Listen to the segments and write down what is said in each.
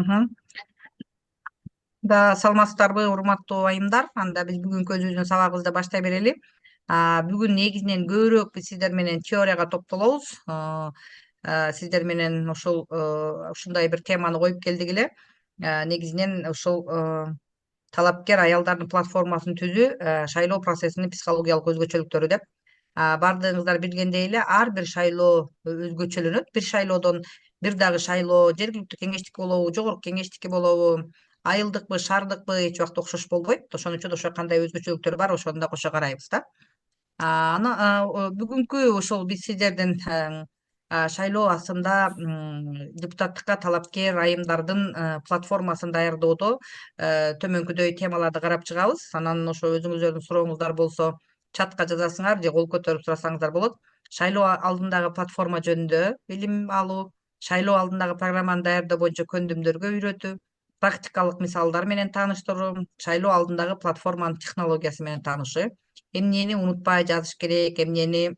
Мгм. Саламатсыздарбы, урматтуу айымдар. Анда биз бүгүнкү өзүбүздүн сабагыбызды баштай берели. Бүгүн негизинен көбүрөөк биз сиздер менен теорияга токтолобуз. Сиздер менен ушундай бир теманы коюп келдик эле. Негизинен ушул талапкер аялдардын платформасын түзүү, шайлоо процессинин психологиялык өзгөчөлүктөрү деп. Баардыгыңыздар билгендей эле ар бир шайлоо өзгөчөлөнөт. Бир шайлоодон бир дагы шайлоо жергиликтүү кеңештики болобу, жогорку кеңештики болобу, айылдыкпы, шаардыкпы эч убакта окшош болбойт. Ошон үчүн ошо кандай өзгөчөлүктөр бар, ошону да кошо карайбыз да. Бүгүнкү ошол биз сиздердин шайлоо астында депутаттыкка талапкер айымдардын платформасын даярдоодо төмөнкүдөй темаларды карап чыгабыз. Анан ошо өзүңүздөрдүн сурооңуздар болсо чатка жазасыңар же кол көтөрүп сурасаңыздар болот. Шайлоо алдындагы платформа жөнүндө билим алуу, шайлоо алдындагы программаны даярдоо боюнча көндүмдөргө үйрөтүү, практикалык мисалдар менен тааныштыруу, шайлоо алдындагы платформанын технологиясы менен таанышуу, эмнени унутпай жазыш керек, эмнени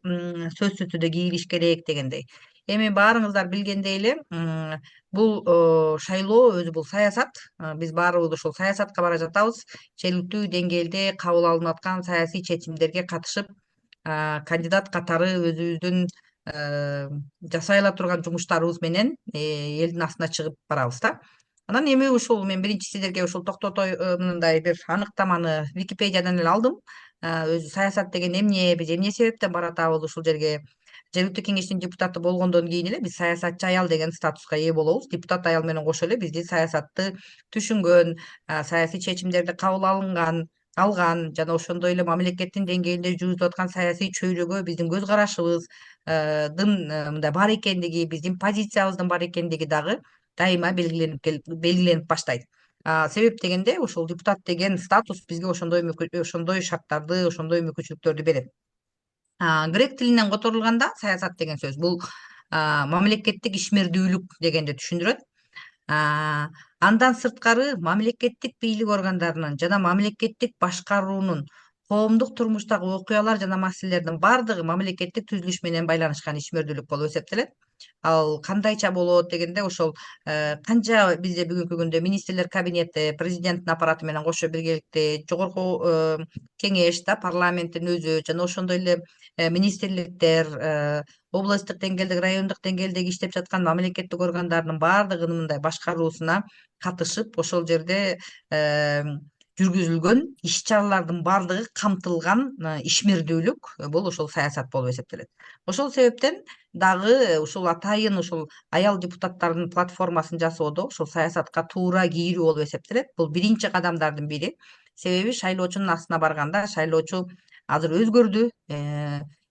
сөзсүз түрдө кийилиш керек дегендей. Эми баарыңыздар билгендей эле бул шайлоо өзү бул саясат. Биз баарыбыз ушул саясатка бара жатабыз. Жергиликтүү деңгээлде кабыл алынып аткан саясий чечимдерге катышып, кандидат катары өзүбүздүн жасай ала турган жумуштарыбыз менен элдин астына чыгып барабыз да. Анан эми ушул мен биринчи сиздерге ушул мындай бир аныктаманы Википедиядан эле алдым. Өзү саясат деген эмне, биз эмне себептен баратабыз ушул жерге. Жергиликтүү кеңештин депутаты болгондон кийин эле биз саясатчы аял деген статуска ээ болобуз. Депутат аял менен кошо эле бизди саясатты түшүнгөн, саясий чечимдерди кабыл алган жана ошондой эле мамлекеттин деңгээлинде жүргүзүлүп аткан саясий чөйрөгө биздин көз карашыбыз мындай бар экендиги, биздин позициябыздын бар экендиги дагы дайыма белгиленип баштайт. Себеп дегенде ушул депутат деген статус бизге ошондой шарттарды, ошондой мүмкүнчүлүктөрдү берет. Грек тилинен которулганда саясат деген сөз бул мамлекеттик ишмердүүлүк дегенди түшүндүрөт. Андан сырткары мамлекеттик бийлик органдарынын жана мамлекеттик башкаруунун коомдук турмуштагы окуялар жана маселелердин баардыгы мамлекеттик түзүлүш менен байланышкан ишмердүүлүк болуп эсептелет. Ал кандайча болот дегенде ошол канча бизде бүгүнкү күндө министрлер кабинети, президенттин аппараты менен кошо биргеликте жогорку кеңеш да, парламенттин өзү жана ошондой эле министрликтер, областтык деңгээлдеги, райондук деңгээлдеги иштеп жаткан мамлекеттик органдардын баардыгынын мындай башкаруусуна катышып, ошол жерде жүргүзүлгөн иш чаралардын баардыгы камтылган ишмердүүлүк бул ошол саясат болуп эсептелет. Ошол себептен дагы ушул атайын ушул аял депутаттардын платформасын жасоодо ушул саясатка туура кирүү болуп эсептелет. Бул биринчи кадамдардын бири. Себеби шайлоочунун астына барганда шайлоочу азыр өзгөрдү.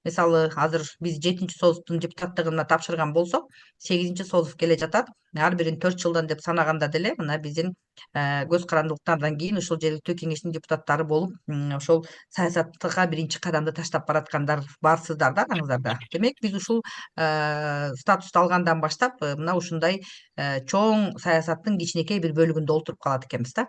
Мисалы азыр биз 7-созуктун депутаттыгына тапшырган болсок, 8-созук келе жатат. Ар бирин 4 жылдан деп санаганда деле мына биздин көз карандылыктардан кийин ушул жергиликтүү кеңештин депутаттары болуп, ошол саясатка биринчи кадамды таштап бараткандар барсыздар да араңыздарда. Демек биз ушул статусту алгандан баштап мына ушундай чоң саясаттын кичинекей бир бөлүгүндө олтуруп калат экенбиз да.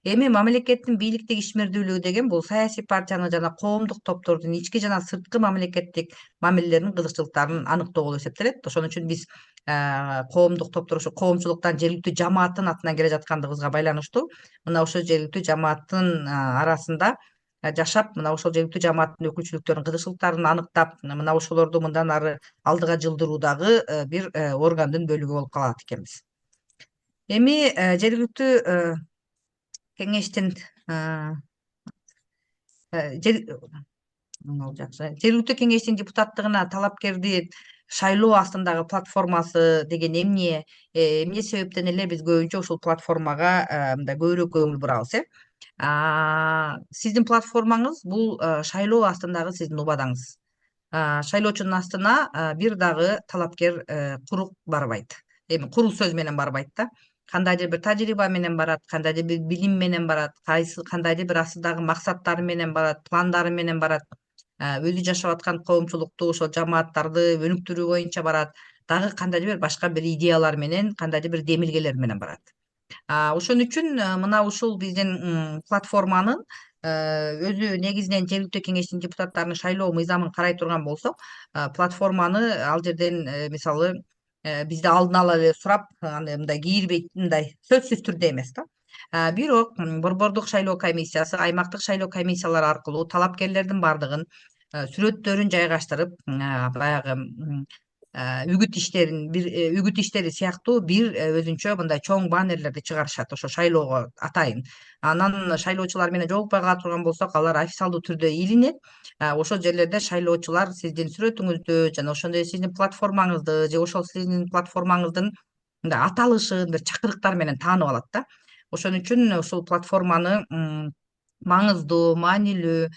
Эми мамлекеттин бийликтик ишмердүүлүгү деген бул саясий партияны жана коомдук топтордун ички жана сырткы мамлекеттик мамилелеринин кызыкчылыктарын аныктоо болуп эсептелет. Ошон үчүн биз коомдук топтор ошо коомчулуктан жергиликтүү жамааттын атынан келе жаткандыгыбызга байланыштуу мына ошол жергиликтүү жамааттын арасында жашап, мына ошол жергиликтүү жамааттын өкүлчүлүктөрүнүн кызыкчылыктарын аныктап, мына ошолорду мындан ары алдыга жылдыруудагы бир органдын бөлүгү болуп калат экенбиз. Эми жергиликтүү кеңештин жергиликтүү кеңештин депутаттыгына талапкерди шайлоо астындагы платформасы деген эмне себептен эле биз көбүнчө ушул платформага мындай көбүрөөк көңүл бурабыз сиздин платформаңыз бул шайлоо астындагы сиздин убадаңыз. Шайлоочунун астына бир дагы талапкер куруп барбайт. Эми куру сөз менен барбайт да. Кандайдыр бир тажрыйба менен барат, кандайдыр бир билим менен барат, кандайдыр бир астындагы максаттары менен барат, пландары менен барат. Өзү жашап аткан коомчулукту, ошол жамааттарды өнүктүрүү боюнча барат. Дагы кандайдыр бир башка бир идеялар менен, кандайдыр бир демилгелер менен барат. Ошон үчүн мына ушул биздин платформанын өзү негизинен жергиликтүү кеңештин депутаттарынын шайлоо мыйзамын карай турган болсок, платформаны ал жерден мисалы бизде алдын ала эле сурап аны мындай кийирбей мындай сөзсүз түрдө эмес да. Бирок борбордук шайлоо комиссиясы аймактык шайлоо комиссиялары аркылуу талапкерлердин баардыгын сүрөттөрүн жайгаштырып баягы үгүт иштери сыяктуу бир өзүнчө мындай чоң баннерлерди чыгарышат ошо шайлоого атайын. Анан шайлоочулар менен жолукпай кала турган болсок, алар официалдуу түрдө илинет. Ошол жерлерде шайлоочулар сиздин сүрөтүңүздү жана ошондой сиздин платформаңызды же ошол сиздин платформаңыздын мындай аталышын бир чакырыктар менен таанып алат да. Ошон үчүн ушул платформаны маңыздуу, маанилүү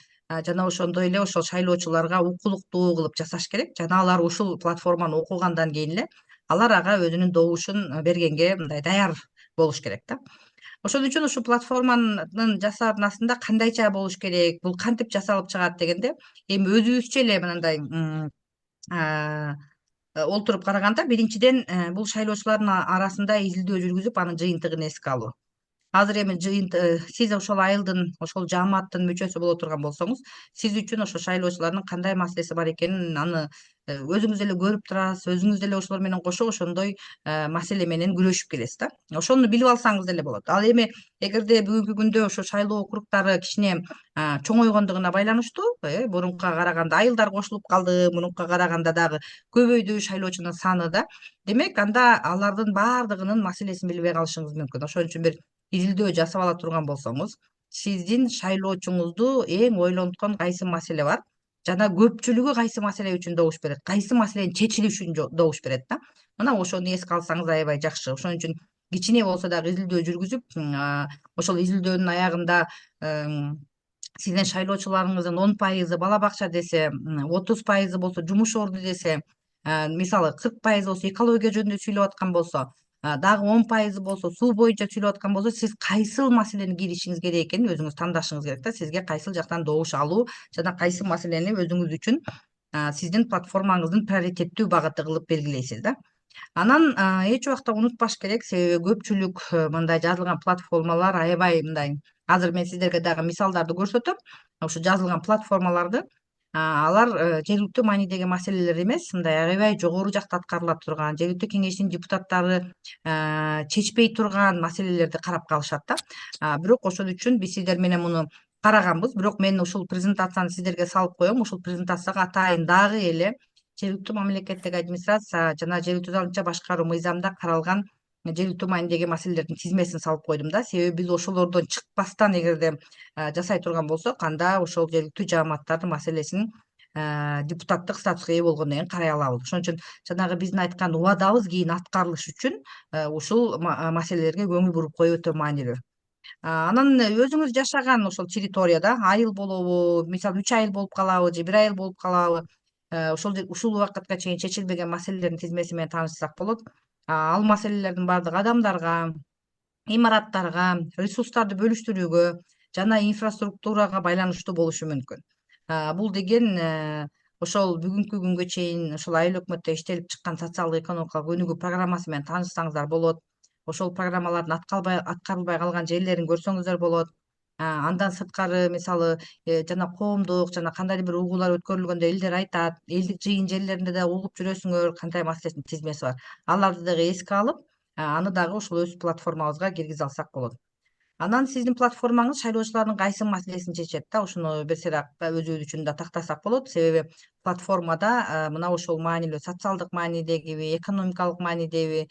жана ошондой эле ошол шайлоочуларга укулуктуу кылып жасаш керек. Жана алар ушул платформаны окугандан кийин эле алар ага өзүнүн добушун бергенге мындай даяр болуш керек да. Ошон үчүн ушул платформанын жасалынасында кандайча болуш керек, бул кантип жасалып чыгат дегенде, эми өзүбүзчө эле мындай олтуруп караганда, биринчиден бул шайлоочулардын арасында изилдөө жүргүзүп, анын жыйынтыгын эске алуу. Азыр эми сиз ошол айылдын, ошол жааматтын мүчөсү боло турган болсоңуз, сиз үчүн ошо шайлоочулардын кандай маселеси бар экенин аны өзүңүз деле көрүп турасыз, өзүңүз деле ошолор менен кошо ошондой маселе менен күрөшүп келесиз да. Ошону билип алсаңыз деле болот. Ал эми эгерде бүгүнкү күндө ошо шайлоо округдары кичине чоңойгондугуна байланыштуу, мурункуга караганда айылдар кошулуп калды, мурункуга караганда дагы көбөйдү шайлоочунун саны да. Демек, анда алардын баардыгынын маселесин билбей калышыңыз мүмкүн. Ошон үчүн бир изилдөө жасап ала турган болсоңуз, сиздин шайлоочуңузду эң ойлонткон кайсы маселе бар жана көпчүлүгү кайсы маселе үчүн добуш берет, кайсы маселенин чечилиши үчүн добуш берет да. Мына ошону эске алсаңыз аябай жакшы. Ошон үчүн кичине болсо дагы изилдөө жүргүзүп, ошол изилдөөнүн аягында сиздин шайлоочуларыңыздын 10% бала бакча десе, 30% болсо жумуш орду десе, мисалы 40% болсо экология жөнүндө сүйлөп аткан болсо, дагы 10% болсо суу боюнча сүйлөп аткан болсо, сиз кайсыл маселени кииришиңиз керек экенин өзүңүз тандашыңыз керек да. Сизге кайсыл жактан добуш алуу жана кайсы маселени өзүңүз үчүн сиздин платформаңыздын приоритеттүү багыты кылып белгилейсиз да. Анан эч убакта унутпаш керек, себеби көпчүлүк мындай жазылган платформалар аябай мындай, азыр мен сиздерге дагы мисалдарды көрсөтөм. Ошо жазылган платформаларды алар жергиликтүү маанидеги маселелер эмес, мындай аябай жогору жакта аткарыла турган, жергиликтүү кеңештин депутаттары чечпей турган маселелерди карап калышат да. Бирок ошон үчүн биз сиздер менен муну караганбыз. Бирок мен ушул презентацияны сиздерге салып коем. Ушул презентацияга атайын дагы эле жергиликтүү мамлекеттик администрация жана жергиликтүү заңча башкаруу мыйзамында каралган жергиликтүү маанидеги маселелердин тизмесин салып койдум да. Себеби биз ошолордон чыкпастан эгерде жасай турган болсок, анда ошол жергиликтүү жааматтардын маселесин депутаттык статуска ээ болгондон кийин карай алабыз. Ошон үчүн жанагы биздин айткан убадабыз кийин аткарылыш үчүн ушул маселелерге көңүл буруп коюу өтө маанилүү. Анан өзүңүз жашаган ошол территорияда айыл болобу, мисалы 3 айыл болуп калабы же 1 айыл болуп калабы, ушул убакытка чейин чечилбеген маселелердин тизмеси менен таанышсак болот. Ал маселелердин баардыгы адамдарга, имараттарга, ресурстарды бөлүштүрүүгө жана инфраструктурага байланыштуу болушу мүмкүн. Бул деген ошол бүгүнкү күнгө чейин ошол айыл өкмөттө иштелип чыккан социалдык экономикалык өнүгүү программасы менен таанышсаңыздар болот. Ошол программалардын аткарылбай калган жерлерин көрсөңүздөр болот. Андан сырткары, мисалы жана коомдук жана кандайдыр бир угуулар өткөрүлгөндө элдер айтат, элдик жыйын жерлеринде да угуп жүрөсүңөр, кандай маселесин тизмеси бар. Аларды дагы эске алып, аны дагы ошол өз платформабызга киргизе алсак болот. Анан сиздин платформаңыз шайлоочулардын кайсы маселесин чечет да, ошону бир сыйра өзүбүз үчүн да тактасак болот. Себеби платформада мына ошол маанилүү социалдык маанидегиби, экономикалык маанидеби,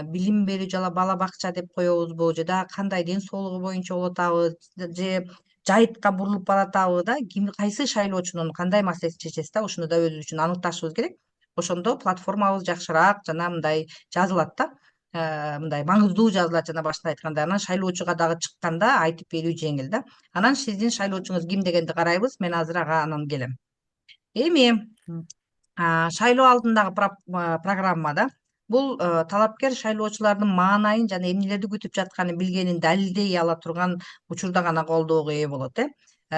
билим берүү жана бала бакча деп коебузбу, же дагы кандай ден соолугу боюнча болуп атабы, же жайытка бурулуп баратабы да, кайсы шайлоочунун кандай маселесин чечесиз да, ушуну да өзүбүз үчүн аныкташыбыз керек. Ошондо платформабыз жакшыраак жана мындай жазылат да. Мындай маңыздуу жазылат жана башында айткандай. Анан шайлоочуга дагы чыкканда айтып берүү жеңил да. Анан сиздин шайлоочуңуз ким дегенди карайбыз. Мен азыр ага анан келем. Эми шайлоо алдындагы программада бул талапкер шайлоочулардын маанайын жана эмнелерди күтүп жатканын билгенин далилдей ала турган учурда гана колдоого ээ болот.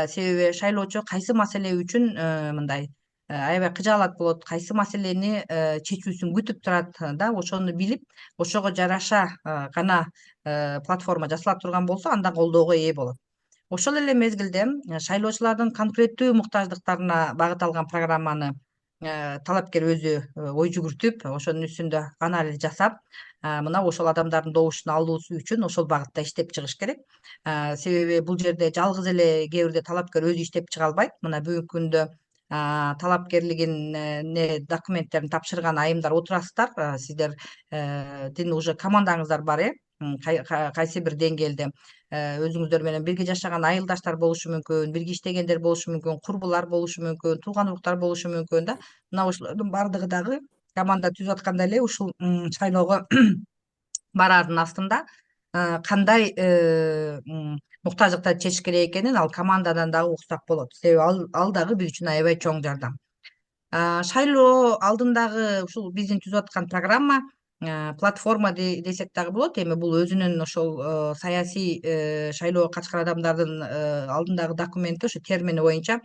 Себеби шайлоочу кайсы маселе үчүн мындай аябай кыжаалат болот, кайсы маселени чечүүсүн күтүп турат да, ошону билип, ошого жараша гана платформа жасала турган болсо, анда колдоого ээ болот. Ошол эле мезгилде шайлоочулардын конкреттүү муктаждыктарына багыт алган программаны талапкер өзү ой жүгүртүп ошонун үстүндө анализ жасап мына ошол адамдардын добушун алуусу үчүн ошол багытта иштеп чыгыш керек. Себеби бул жерде жалгыз эле кээ бирде талапкер өзү иштеп чыга албайт. Мына бүгүнкү күндө талапкерлигин документтерин тапшырган айымдар отурасыздар. Сиздердин уже командаңыздар бар, кайсы бир деңгээлде өзүңүздөр менен бирге жашаган айылдаштар болушу мүмкүн, бирге иштегендер болушу мүмкүн, курбулар болушу мүмкүн, тууган уруктар болушу мүмкүн да. Мына ошолордун баардыгы дагы команда түзүп атканда эле ушул шайлоого бараардын астында кандай муктаждыктарды чечиш керек экенин ал командадан дагы уксак болот. Себеби ал дагы биз үчүн аябай чоң жардам. Шайлоо алдындагы ушул биздин түзүп аткан программа платформа десек дагы болот. Эми бул өзүнүн ошол саясий шайлоого катышкан адамдардын алдындагы документи ушу термини боюнча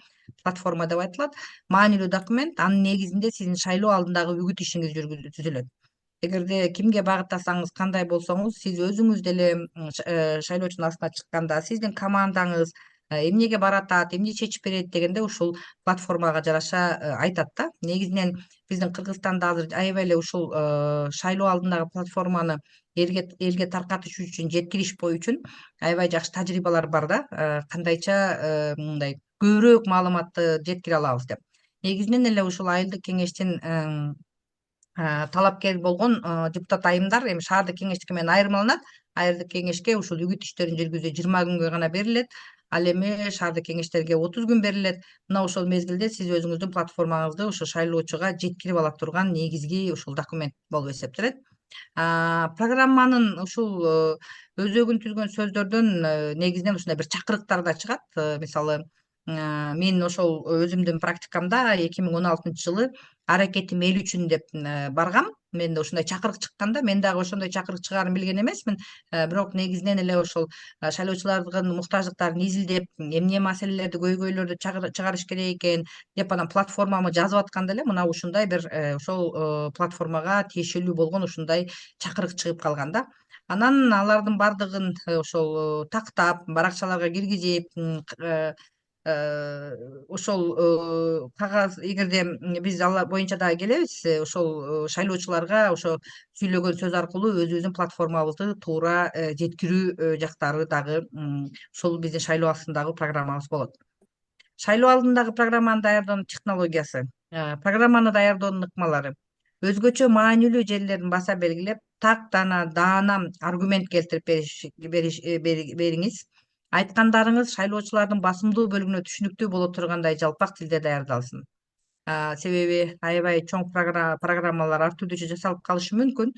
платформа деп айтылат. Маанилүү документ. Анын негизинде сиздин шайлоо алдындагы үгүт ишиңиз түзүлөт. Эгерде кимге багыттасаңыз, кандай болсоңуз, сиз өзүңүз деле шайлоочунун астына чыкканда сиздин командаңыз эмнеге баратат, эмне чечип берет дегенде ушул платформага жараша айтат да. Негизинен биздин Кыргызстанда азыр аябай эле ушул шайлоо алдындагы платформаны элге таркатыш үчүн, жеткириш үчүн аябай жакшы тажрыйбалар бар да. Кандайча мындай көбүрөөк маалыматты жеткире алабыз деп. Негизинен эле ушул айылдык кеңештин талапкер болгон депутат айымдар эми шаардык кеңештики менен айырмаланат. Айылдык кеңешке ушул үгүт иштерин жүргүзүү 20 күнгө гана берилет. Ал эми шаардык кеңештерге 30 күн берилет. Мына ошол мезгилде сиз өзүңүздүн платформаңызды ушул шайлоочуга жеткирип ала турган негизги ушул документ болуп эсептелет. Программанын ушул өзөгүн түзгөн сөздөрдөн негизинен ушундай бир чакырыктар да чыгат. Мисалы, мен ошол өзүмдүн практикамда 2016 жылы аракетим эл үчүн деп баргам. Менде ушундай чакырык чыкканда мен дагы ошондой чакырык чыгаарын билген эмесмин. Бирок негизинен эле ошол шайлоочулардын муктаждыктарын изилдеп, эмне маселелерди, көйгөйлөрдү чыгарыш керек экен деп анан платформамы жазып атканда эле мына ушундай бир ошол платформага тиешелүү болгон ушундай чакырык чыгып калган да. Анан алардын баардыгын ошол тактап, баракчаларга киргизип, ошол кагаз эгерде биз ал боюнча дагы келебиз, ошол шайлоочуларга ошо сүйлөгөн сөз аркылуу өзүбүздүн платформабызды туура жеткирүү жактары дагы ушул биздин шайлоо астындагы программабыз болот. Шайлоо алдындагы программаны даярдоонун технологиясы, программаны даярдоонун ыкмалары, өзгөчө маанилүү жерлерин баса белгилеп, тактана, даанам аргумент келтирип бериңиз. Айткандарыңыз шайлоочулардын басымдуу бөлүгүнө түшүнүктүү боло тургандай жалпак тилде даярдалсын. Себеби аябай чоң программалар ар түрдүүчө жасалып калышы мүмкүн.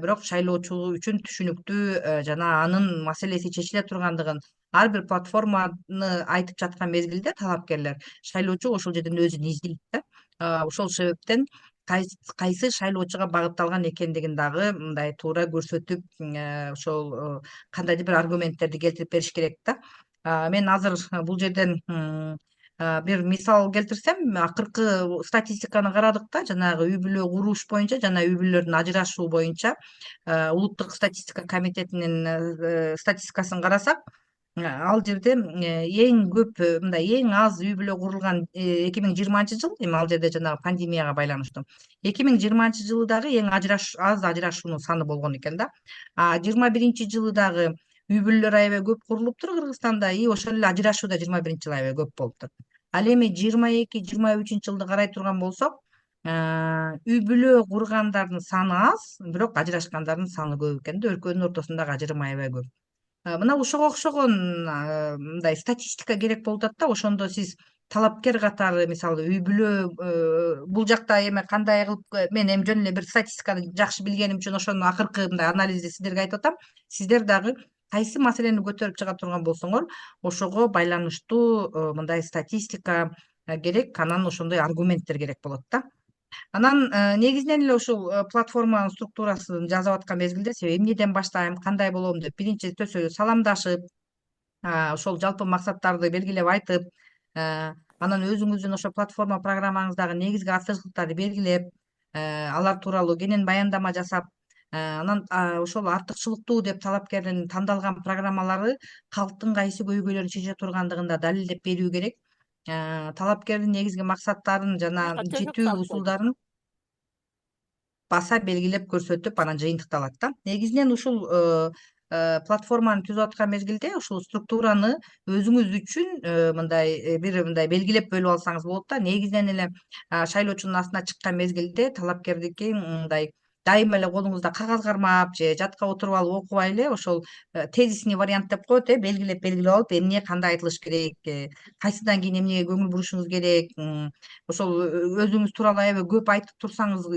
Бирок шайлоочу үчүн түшүнүктүү жана анын маселеси чечиле тургандыгын ар бир платформаны айтып жаткан мезгилде талапкерлер, шайлоочу ошол жерден өзүн издейт да. Ошол себептен кайсы шайлоочуга багытталган экендигин дагы мындай туура көрсөтүп, ошол кандайдыр бир аргументтерди келтирип бериш керек да. Мен азыр бул жерден бир мисал келтирсем, акыркы статистиканы карадык да, жанагы үй бүлө куруш боюнча жана үй бүлөлөрдүн ажырашуу боюнча улуттук статистика комитетинин статистикасын карасак, ал жерде эң көп мындай эң аз үй бүлө курулган 2020 жыл, эми ал жерде жанагы пандемияга байланыштуу 2020 жылы дагы эң аз ажырашуунун саны болгон экен да. 21 жылы дагы үй бүлөлөр аябай көп курулуптур Кыргызстанда, и ошол эле ажырашуу да 21 жылы аябай көп болуптур. Ал эми 22-23 жылды карай турган болсок, үй бүлө кургандардын саны аз, бирок ажырашкандардын саны көп экен да, экөөнүн ортосундагы ажырым аябай көп. Мына ошого окшогон мындай статистика керек болуп атат да. Ошондо сиз талапкер катары, мисалы, үй бүлө бул жакта эми кандай кылып, мен эми жөн эле бир статистиканы жакшы билгеним үчүн ошону акыркы мындай анализди сиздерге айтып атам. Сиздер дагы кайсы маселени көтөрүп чыга турган болсоңор, ошого байланыштуу мындай статистика керек, анан ошондой аргументтер керек болот да. Анан негизинен эле ушул платформанын структурасын жазып аткан мезгилде, себеби эмнеден баштайм, кандай болом деп биринчи саламдашып, ошол жалпы максаттарды белгилеп айтып, анан өзүңүздүн ошо платформа программаңыздагы негизги артыкчылыктарды белгилеп, алар тууралуу кенен баяндама жасап, анан ошол артыкчылыктуу деп талапкердин тандалган программалары калктын кайсы көйгөйлөрүн чече тургандыгын да далилдеп берүү керек. талапкердин негизги максаттарын жана Качанча жетүү саат болду? усулдарын баса белгилеп көрсөтүп анан жыйынтыкталат да. Негизинен ушул платформаны түзүп аткан мезгилде ушул структураны өзүңүз үчүн бир мындай белгилеп бөлүп алсаңыз болот да. Негизинен эле шайлоочунун астына чыккан мезгилде талапкердики мындай дайыма эле колуңузда кагаз кармап же жатка отуруп алып окубай эле ошол тезисный вариант деп коет, белгилеп алып эмне кандай айтылыш керек, кайсыдан кийин эмнеге көңүл бурушуңуз керек, ошол өзүңүз тууралуу аябай көп айтып турсаңыз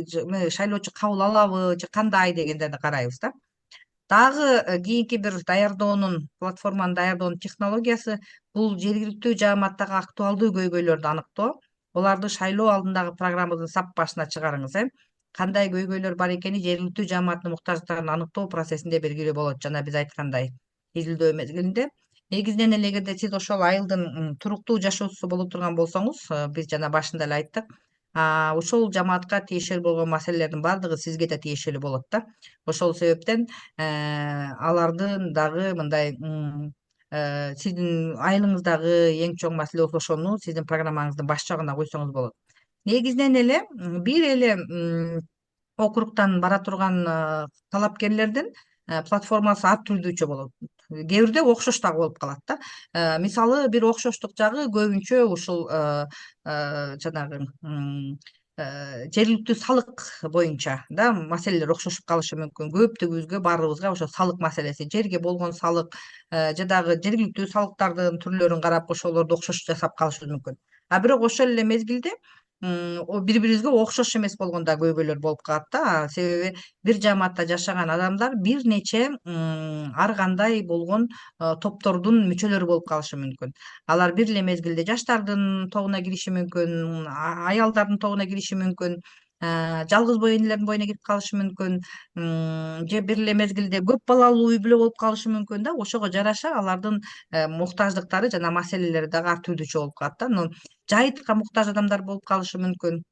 шайлоочу кабыл алабы же кандай дегендерди карайбыз да. Дагы кийинки бир платформаны даярдоонун технологиясы бул жергиликтүү жааматтагы актуалдуу көйгөйлөрдү аныктоо. Оларды шайлоо алдындагы программабыздын сап башына чыгарыңыз. Кандай көйгөйлөр бар экени жергиликтүү жааматтын муктаждыктарын аныктоо процессинде белгилүү болот. Жана биз айткандай изилдөө мезгилинде негизинен эле эгерде сиз ошол айылдын туруктуу жашоочусу боло турган болсоңуз, биз жана башында эле айттык, ошол жамаатка тиешелүү болгон маселелердин баардыгы сизге да тиешелүү болот да. Ошол себептен алардын дагы мындай сиздин айылыңыздагы эң чоң маселе болсо ошону сиздин программаңыздын баш жагына койсоңуз болот. Негизинен эле бир эле округтан бара турган талапкерлердин платформасы ар түрдүүчө болот. Кээ бирде окшош дагы болуп калат да. Мисалы бир окшоштук жагы көбүнчө ушул жанагы жергиликтүү салык боюнча да маселелер окшошуп калышы мүмкүн. Көпчүлүгүбүзгө баарыбызга ошо салык маселеси, жерге болгон салык же дагы жергиликтүү салыктардын түрлөрүн карап ошолорду окшош жасап калышыбыз мүмкүн. А бирок ошол эле мезгилде бири бирибизге окшош эмес болгон да көйгөйлөр болуп калат да. Себеби бир жааматта жашаган адамдар бир нече ар кандай болгон топтордун мүчөлөрү болуп калышы мүмкүн. Алар бир эле мезгилде жаштардын тобуна кириши мүмкүн, аялдардын тобуна кириши мүмкүн, жалгыз боо энелердин боюна кирип калышы мүмкүн, же бир эле мезгилде көп балалуу үй бүлө болуп калышы мүмкүн да. Ошого жараша алардын муктаждыктары жана маселелери дагы ар түрдүүчө болуп калат да. Жайытка муктаж адамдар болуп калышы мүмкүн.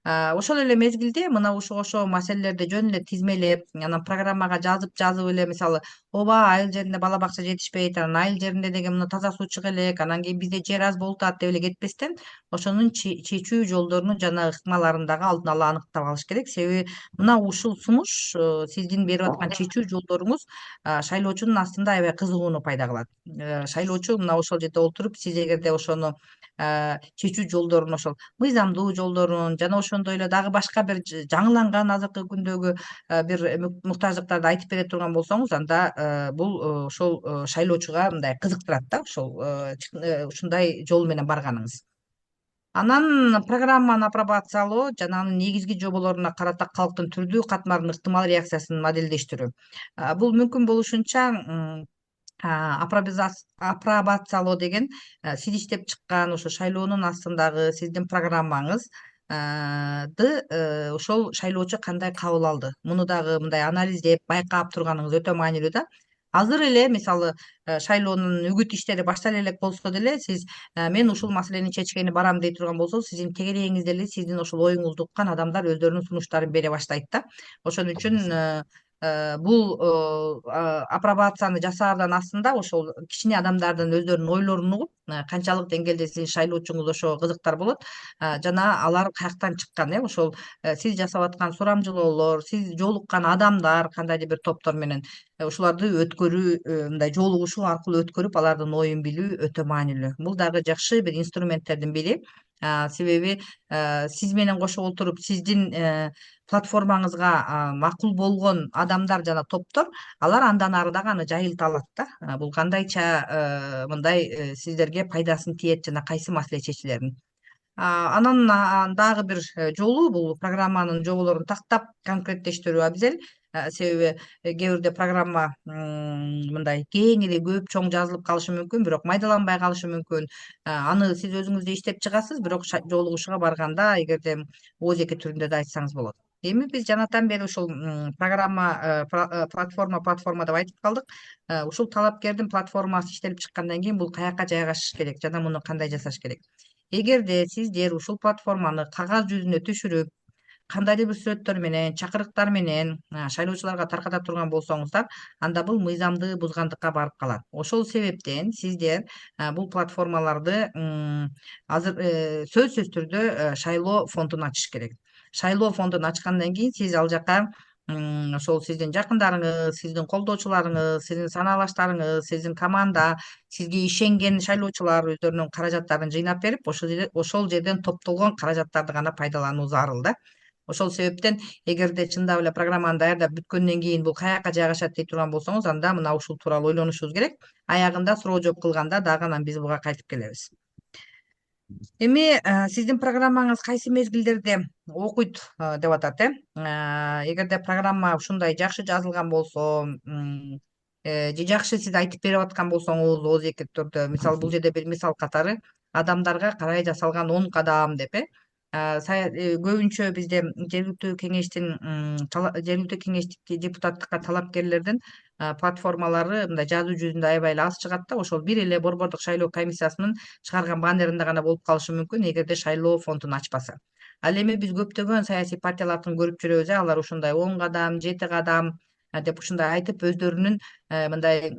Ошол эле мезгилде мына ошо маселелерди жөн эле тизмелеп, анан программага жазып эле, мисалы, ооба айыл жеринде бала бакча жетишпейт, анан айыл жеринде деген мына таза суу чыга элек, анан кийин бизде жер аз болуп атат деп эле кетпестен, ошонун чечүү жолдорунун жана ыкмаларын дагы алдын ала аныктап алыш керек. Себеби мына ушул сунуш сиздин берип аткан чечүү жолдоруңуз шайлоочунун астында аябай кызыгууну пайда кылат. Шайлоочу мына ошол жерде олтуруп, сиз эгерде ошону чечүү жолдорун, ошол мыйзамдуу жолдорун жана ошондой эле дагы башка бир жаңыланган азыркы күндөгү бир муктаждыктарды айтып бере турган болсоңуз, анда бул ошол шайлоочуга мындай кызыктырат да, ошол ушундай жол менен барганыңыз. Анан программаны апробациялоо жана анын негизги жоболоруна карата калктын түрдүү катмарынын ыктымал реакциясын модельдештирүү. Бул мүмкүн болушунча апробациялоо деген сиз иштеп чыккан ошо шайлоонун астындагы сиздин программаңыз ошол шайлоочу кандай кабыл алды, муну дагы мындай анализдеп байкап турганыңыз өтө маанилүү да. Азыр эле мисалы шайлоонун үгүт иштери баштале элек болсо деле сиз мен ушул маселени чечкени барам дей турган болсоңуз, сиздин тегерегиңизде эле сиздин ошол оюңузду уккан адамдар өздөрүнүн сунуштарын бере баштайт да. Ошон үчүн бул апробацияны жасаардан астында ошол кичине адамдардын өздөрүнүн ойлорун угуп, канчалык деңгээлде сиздин шайлоочуңуз ошого кызыктар болот, жана алар каяктан чыккан, ошол сиз жасап аткан сурамжылоолор, сиз жолуккан адамдар кандайдыр бир топтор менен ушуларды өткөрүү, мындай жолугушуу аркылуу өткөрүп, алардын оюн билүү өтө маанилүү. Бул дагы жакшы бир инструменттердин бири. Себеби сиз менен кошо олтуруп сиздин платформаңызга макул болгон адамдар жана топтор, алар андан ары дагы аны жайылта алат да. Бул кандайча мындай сиздерге пайдасын тиет жана кайсы маселе чечилерин. Анан дагы бир жолу бул программанын жоболорун тактап конкреттештирүү абзел. Себеби кээ бирде программа мындай кең эле көп чоң жазылып калышы мүмкүн, бирок майдаланбай калышы мүмкүн. Аны сиз өзүңүз да иштеп чыгасыз, бирок жолугушууга барганда эгерде оозеки түрүндө да айтсаңыз болот. Эми биз жанатан бери ушул платформа деп айтып калдык. Ушул талапкердин платформасы иштелип чыккандан кийин бул каяка жайгашыш керек жана муну кандай жасаш керек? Эгерде сиздер ушул платформаны кагаз жүзүнө түшүрүп, кандайдыр бир сүрөттөр менен, чакырыктар менен шайлоочуларга тарката турган болсоңуздар, анда бул мыйзамды бузгандыкка барып калат. Ошол себептен сиздер бул платформаларды азыр сөзсүз түрдө шайлоо фондун ачыш керек. Шайлоо фондун ачкандан кийин сиз ал жака ошол сиздин жакындарыңыз, сиздин колдоочуларыңыз, сиздин санаалаштарыңыз, сиздин команда, сизге ишенген шайлоочулар өздөрүнүн каражаттарын жыйнап берип, ошол жерден топтолгон каражаттарды гана пайдалануу зарыл да. Ошол себептен эгерде чындап эле программаны даярдап бүткөндөн кийин бул каяка жайгашат дей турган болсоңуз, анда мына ушул тууралуу ойлонушубуз керек. Аягында суроо жооп кылганда дагы анан биз буга кайтып келебиз. Эми сиздин программаңыз кайсы мезгилдерде окуйт деп атат, эгерде программа ушундай жакшы жазылган болсо, же жакшы сиз айтып берип аткан болсоңуз, оозеркек түрдө, мисалы бул жерде бир мисал катары адамдарга карай жасалган 10 кадам деп, көбүнчө бизде жергиликтүү кеңештик депутаттыкка талапкерлердин платформалары мындай жазуу жүзүндө аябай эле аз чыгат да. Ошол бир эле Борбордук шайлоо комиссиясынын чыгарган баннеринде гана болуп калышы мүмкүн, эгерде шайлоо фондун ачпаса. Ал эми биз көптөгөн саясий партиялардын көрүп жүрөбүз, алар ушундай 10 кадам, 7 кадам деп ушундай айтып өздөрүнүн мындай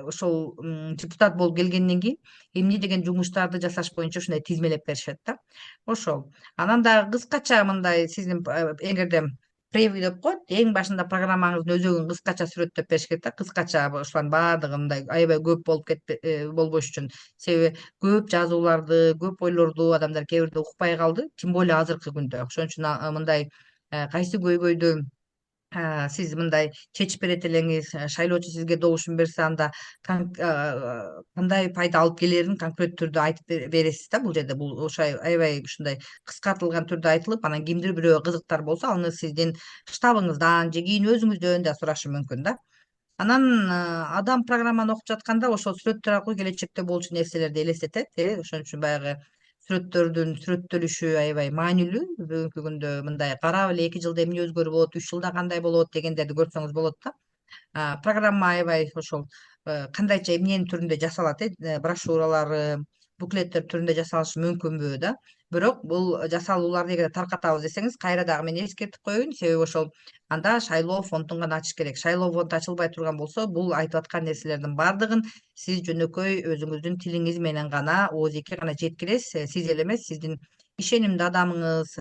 ошол депутат болуп келгенден кийин эмне деген жумуштарды жасаш боюнча ушундай тизмелеп беришет да. Ошол. Анан дагы кыскача мындай сиздин эгерде превью деп коет, эң башында программаңыздын өзөгүн кыскача сүрөттөп бериш керек да. Кыскача ошолардын баардыгы мындай аябай көп болбош үчүн. Себеби көп жазууларды, көп ойлорду адамдар кээ бирде укпай калды, тем более азыркы күндө. Ошон үчүн мындай кайсы көйгөйдү сиз мындай чечип берет элеңиз, шайлоочу сизге добушун берсе, анда кандай пайда алып келерин конкрет түрдө айтып бересиз да. Бул жерде бул ошо аябай ушундай кыскартылган түрдө айтылып, анан кимдир бирөө кызыктар болсо, аны сиздин штабыңыздан же кийин өзүңүздөн да сурашы мүмкүн да. Анан адам программаны окуп жатканда ошол сүрөттөр аркылуу келечекте болчу нерселерди элестетет, ошон үчүн баягы сүрөттөрдүн сүрөттөлүшү аябай маанилүү. Бүгүнкү күндө мындай карап эле 2 жылда эмне өзгөрүп болот, 3 жылда кандай болот дегендерди көрсөңүз болот да. Программа аябай ошол кандайча эмненин түрүндө жасалат, брошюралары, буклеттер түрүндө жасалышы мүмкүнбү да. Бирок бул жасалууларды эгер таркатабыз десеңиз, кайра дагы мен эскертип коеюн, себеби ошол анда шайлоо фондун гана ачыш керек. Шайлоо фонду ачылбай турган болсо, бул айтып аткан нерселердин баардыгын сиз жөнөкөй өзүңүздүн тилиңиз менен гана оозеки гана жеткиресиз. Сиз эле эмес, сиздин ишенимдүү адамыңыз,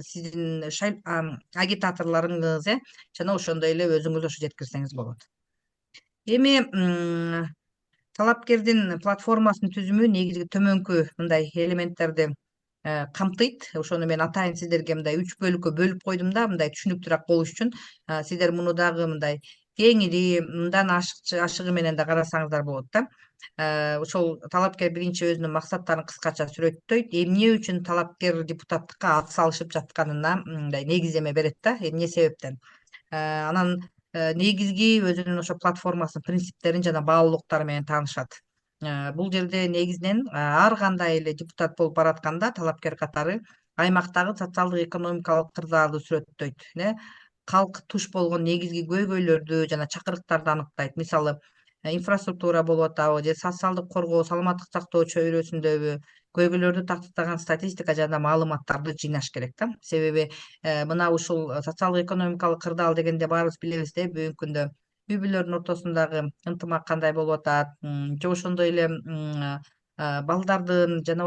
сиздин агитаторлоруңуз, жана ошондой эле өзүңүз ошо жеткирсеңиз болот. Эми талапкердин платформасынын түзүмү негизги төмөнкү мындай элементтерди камтыйт. Ошону мен атайын сиздерге мындай 3 бөлүккө бөлүп койдум да, мындай түшүнүктүүрөөк болуш үчүн. Сиздер муну дагы мындай кеңири, мындан ашыгы менен да карасаңыздар болот да. Ошол талапкер биринчи өзүнүн максаттарын кыскача сүрөттөйт, эмне үчүн талапкер депутаттыкка ат салышып жатканына мындай негиздеме берет да, эмне себептен. Анан негизги өзүнүн ошо платформасынын принциптерин жана баалуулуктары менен таанышат. Бул жерде негизинен ар кандай эле депутат болуп баратканда талапкер катары аймактагы социалдык экономикалык кырдаалды сүрөттөйт, калк туш болгон негизги көйгөйлөрдү жана чакырыктарды аныктайт. Мисалы инфраструктура болуп атабы же социалдык коргоо, саламаттык сактоо чөйрөсүндөгү көйгөйлөрдү тактаган статистика жана маалыматтарды жыйнаш керек да. Себеби мына ушул социалдык экономикалык кырдаал дегенде баарыбыз билебиз бүгүнкү күндө үй бүлөлөрдүн ортосундагы ынтымак кандай болуп атат, же ошондой эле балдардын жана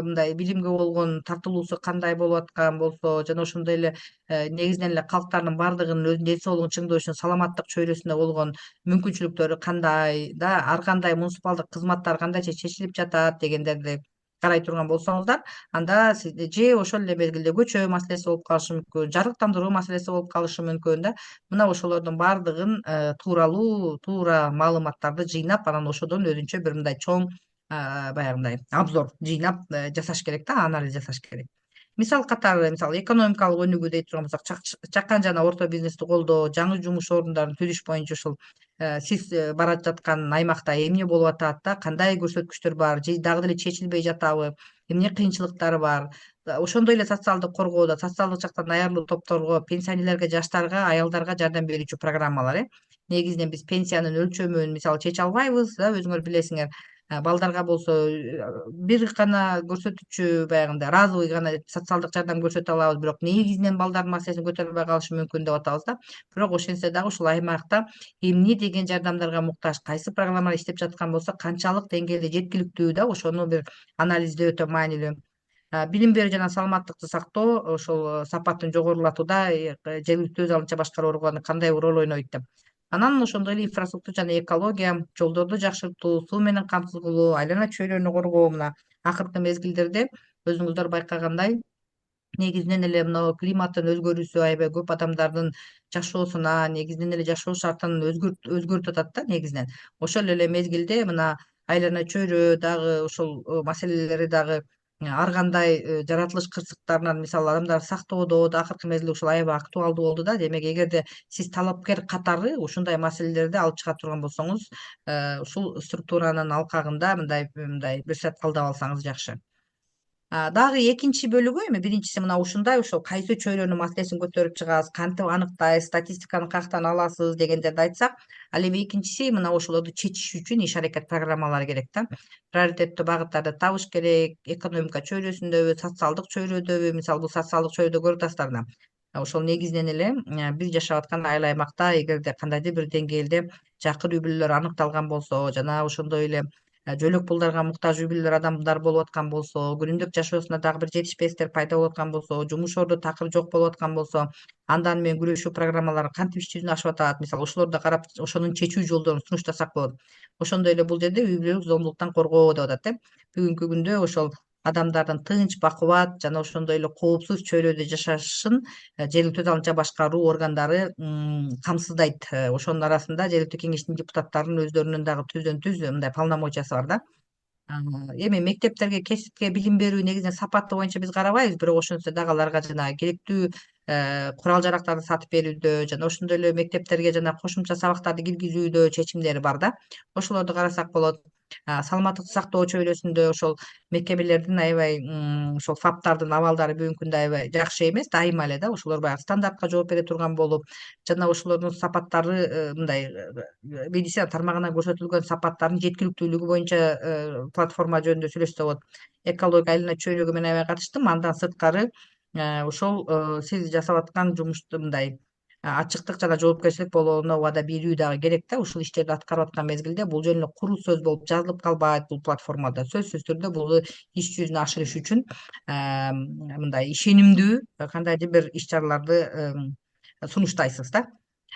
мындай билимге болгон тартылуусу кандай болуп аткан болсо, жана ошондой эле негизинен эле калктардын баардыгынын өзүнүн ден соолугун чыңдоо үчүн саламаттык чөйрөсүндө болгон мүмкүнчүлүктөрү кандай да, ар кандай муниципалдык кызматтар кандайча чечилип жатат дегендерди карай турган болсоңуздар, анда же ошол эле мезгилде көчө маселеси болуп калышы мүмкүн, жарыктандыруу маселеси болуп калышы мүмкүн да. Мына ошолордун баардыгын туура маалыматтарды жыйнап, анан ошодон өзүнчө бир мындай чоң баягындай обзор жыйнап жасаш керек да, анализ жасаш керек. Мисал катары, мисалы экономикалык өнүгүү дей турган болсок, чакан жана орто бизнести колдоо, жаңы жумуш орундарын түзүш боюнча ушул сиз бара жаткан аймакта эмне болуп атат да, кандай көрсөткүчтөр бар, же дагы деле чечилбей жатабы, эмне кыйынчылыктар бар. Ошондой эле социалдык коргоодо, социалдык жактан аярлуу топторго, пенсионерлерге, жаштарга, аялдарга жардам берүүчү программалар. Негизинен биз пенсиянын өлчөмүн мисалы чече албайбыз да, өзүңөр билесиңер. балдарга болсо бир гана көрсөтүүчү баягындай разовый гана социалдык жардам көрсөтө алабыз, бирок негизинен балдардын маселесин көтөрө албай калышы мүмкүн деп атабыз да. Бирок ошентсе дагы ушул аймакта эмне деген жардамдарга муктаж, кайсы программалар иштеп жаткан болсо, канчалык деңгээлде жеткиликтүү да, ошону бир анализдөө өтө маанилүү. Билим берүү жана саламаттыкты сактоо ошол сапатын жогорулатууда жергиликтүү өз алынча башкаруу органы кандай роль ойнойт деп. Анан ошондой эле инфраструктура жана экология, жолдорду жакшыртуу, суу менен камсыз кылуу, айлана чөйрөнү коргоо мына акыркы мезгилдерде өзүңүздөр байкагандай негизинен эле мына климаттын өзгөрүүсү аябай көп адамдардын жашоосуна, негизинен эле жашоо шартын өзгөртүп атат да негизинен. Ошол эле мезгилде мына айлана чөйрө дагы ошол маселелери дагы ар кандай жаратылыш кырсыктарынан мисалы адамдар сактоодо да акыркы мезгилде ушул аябай актуалдуу болду да. Демек эгерде сиз талапкер катары ушундай маселелерди алып чыга турган болсоңуз, ушул структуранын алкагында мындай бир саат калдап алсаңыз жакшы. Дагы экинчи бөлүгү эми биринчиси мына ушундай ошол кайсы чөйрөнүн маселесин көтөрүп чыгасыз, кантип аныктайсыз, статистиканы каяктан аласыз дегендерди айтсак, ал эми экинчиси мына ошолорду чечиш үчүн иш аракет программалары керек да. Приоритеттүү багыттарды табыш керек, экономика чөйрөсүндөбү, социалдык чөйрөдөбү, мисалы бул социалдык чөйрөдө көрүп атасыздар да. Ошол негизинен эле биз жашап аткан айыл аймакта эгерде кандайдыр бир деңгээлде жакыр үй бүлөлөр аныкталган болсо жана ошондой эле жөлөк пулдарга муктаж үй бүлөлөр адамдар болуп аткан болсо, күнүмдүк жашоосунда дагы бир жетишпестер пайда болуп аткан болсо, жумуш орду такыр жок болуп аткан болсо, анда аны менен күрөшүү программалары кантип иш жүзүнө ашып атат, мисалы ошолорду карап ошонун чечүү жолдорун сунуштасак болот. Ошондой эле бул жерде үй бүлөлүк зомбулуктан коргоо деп атат бүгүнкү күндө ошол адамдардын тынч, бакубат жана ошондой эле коопсуз чөйрөдө жашашын жергиликтүү өз алынча башкаруу органдары камсыздайт. Ошонун арасында жергиликтүү кеңештин депутаттарынын өздөрүнүн дагы түздөн түз мындай полномочиясы бар да. Эми мектептерге, кесипке билим берүү негизинен сапаты боюнча биз карабайбыз, бирок ошентсе дагы аларга жанагы керектүү курал-жарактарды сатып берүүдө жана ошондой эле мектептерге жана кошумча сабактарды киргизүүдө чечимдери бар да. Ошолорду карасак болот. Саламаттыкты сактоо чөйрөсүндө ошол мекемелердин аябай ошол фаптардын абалдары бүгүнкү күндө аябай жакшы эмес, дайыма эле да. Ошолор баягы стандартка жооп бере турган болуп, жана ошолордун сапаттары мындай медицина тармагынан көрсөтүлгөн сапаттардын жеткиликтүүлүгү боюнча платформа жөнүндө сүйлөшсөк болот. Экология айлана чөйрөгө мен аябай катыштым. Андан сырткары ошол сиз жасап аткан жумушту мындай ачыктык жана жоопкерчилик болооруна убада берүү дагы керек да. Ушул иштерди аткарып аткан мезгилде бул жөн эле куру сөз болуп жазылып калбайт бул платформада. Сөзсүз түрдө бул иш жүзүнө ашырыш үчүн мындай ишенимдүү кандайдыр бир иш чараларды сунуштайсыз да.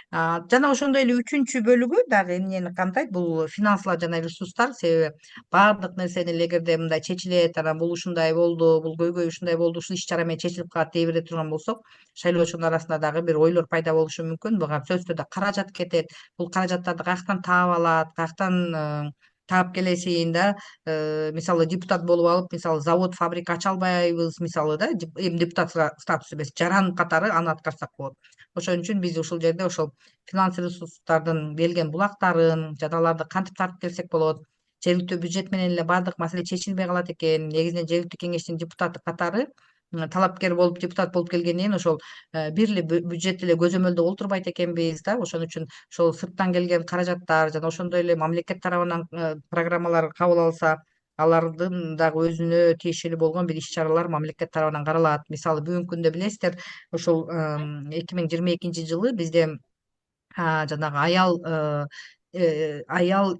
Жана ошондой эле үчүнчү бөлүгү дагы эмнени камтайт, бул финансылар жана ресурстар. Себеби баардык нерсени эле эгерде мындай чечилет, анан бул ушундай болду, бул көйгөй ушундай болду, ушул иш чара менен чечилип калат дей бере турган болсок, шайлоочунун арасында дагы бир ойлор пайда болушу мүмкүн. Буга сөзсүз түрдө каражат кетет. Бул каражаттарды каяктан таап алат, каяктан таап келесин да. Мисалы депутат болуп алып, мисалы завод, фабрика ача албайбыз, мисалы да, эми депутат статусу эмес, жаран катары аны аткарсак болот. Ошон үчүн биз ушул жерде ошол финанс ресурстардын берилген булактарын жана аларды кантип тартып келсек болот. Жергиликтүү бюджет менен эле баардык маселе чечилбей калат экен. Негизинен жергиликтүү кеңештин депутаты катары талапкер болуп депутат болуп келгенден кийин ошол бир эле бюджет эле көзөмөлдө олтурбайт экенбиз да. Ошон үчүн ошол сырттан келген каражаттар жана ошондой эле мамлекет тарабынан программалар кабыл алса, алардын дагы өзүнө тиешелүү болгон бир иш чаралар мамлекет тарабынан каралат. Мисалы бүгүнкү күндө билесиздер, ошол 2022 жылы бизде жанагы аял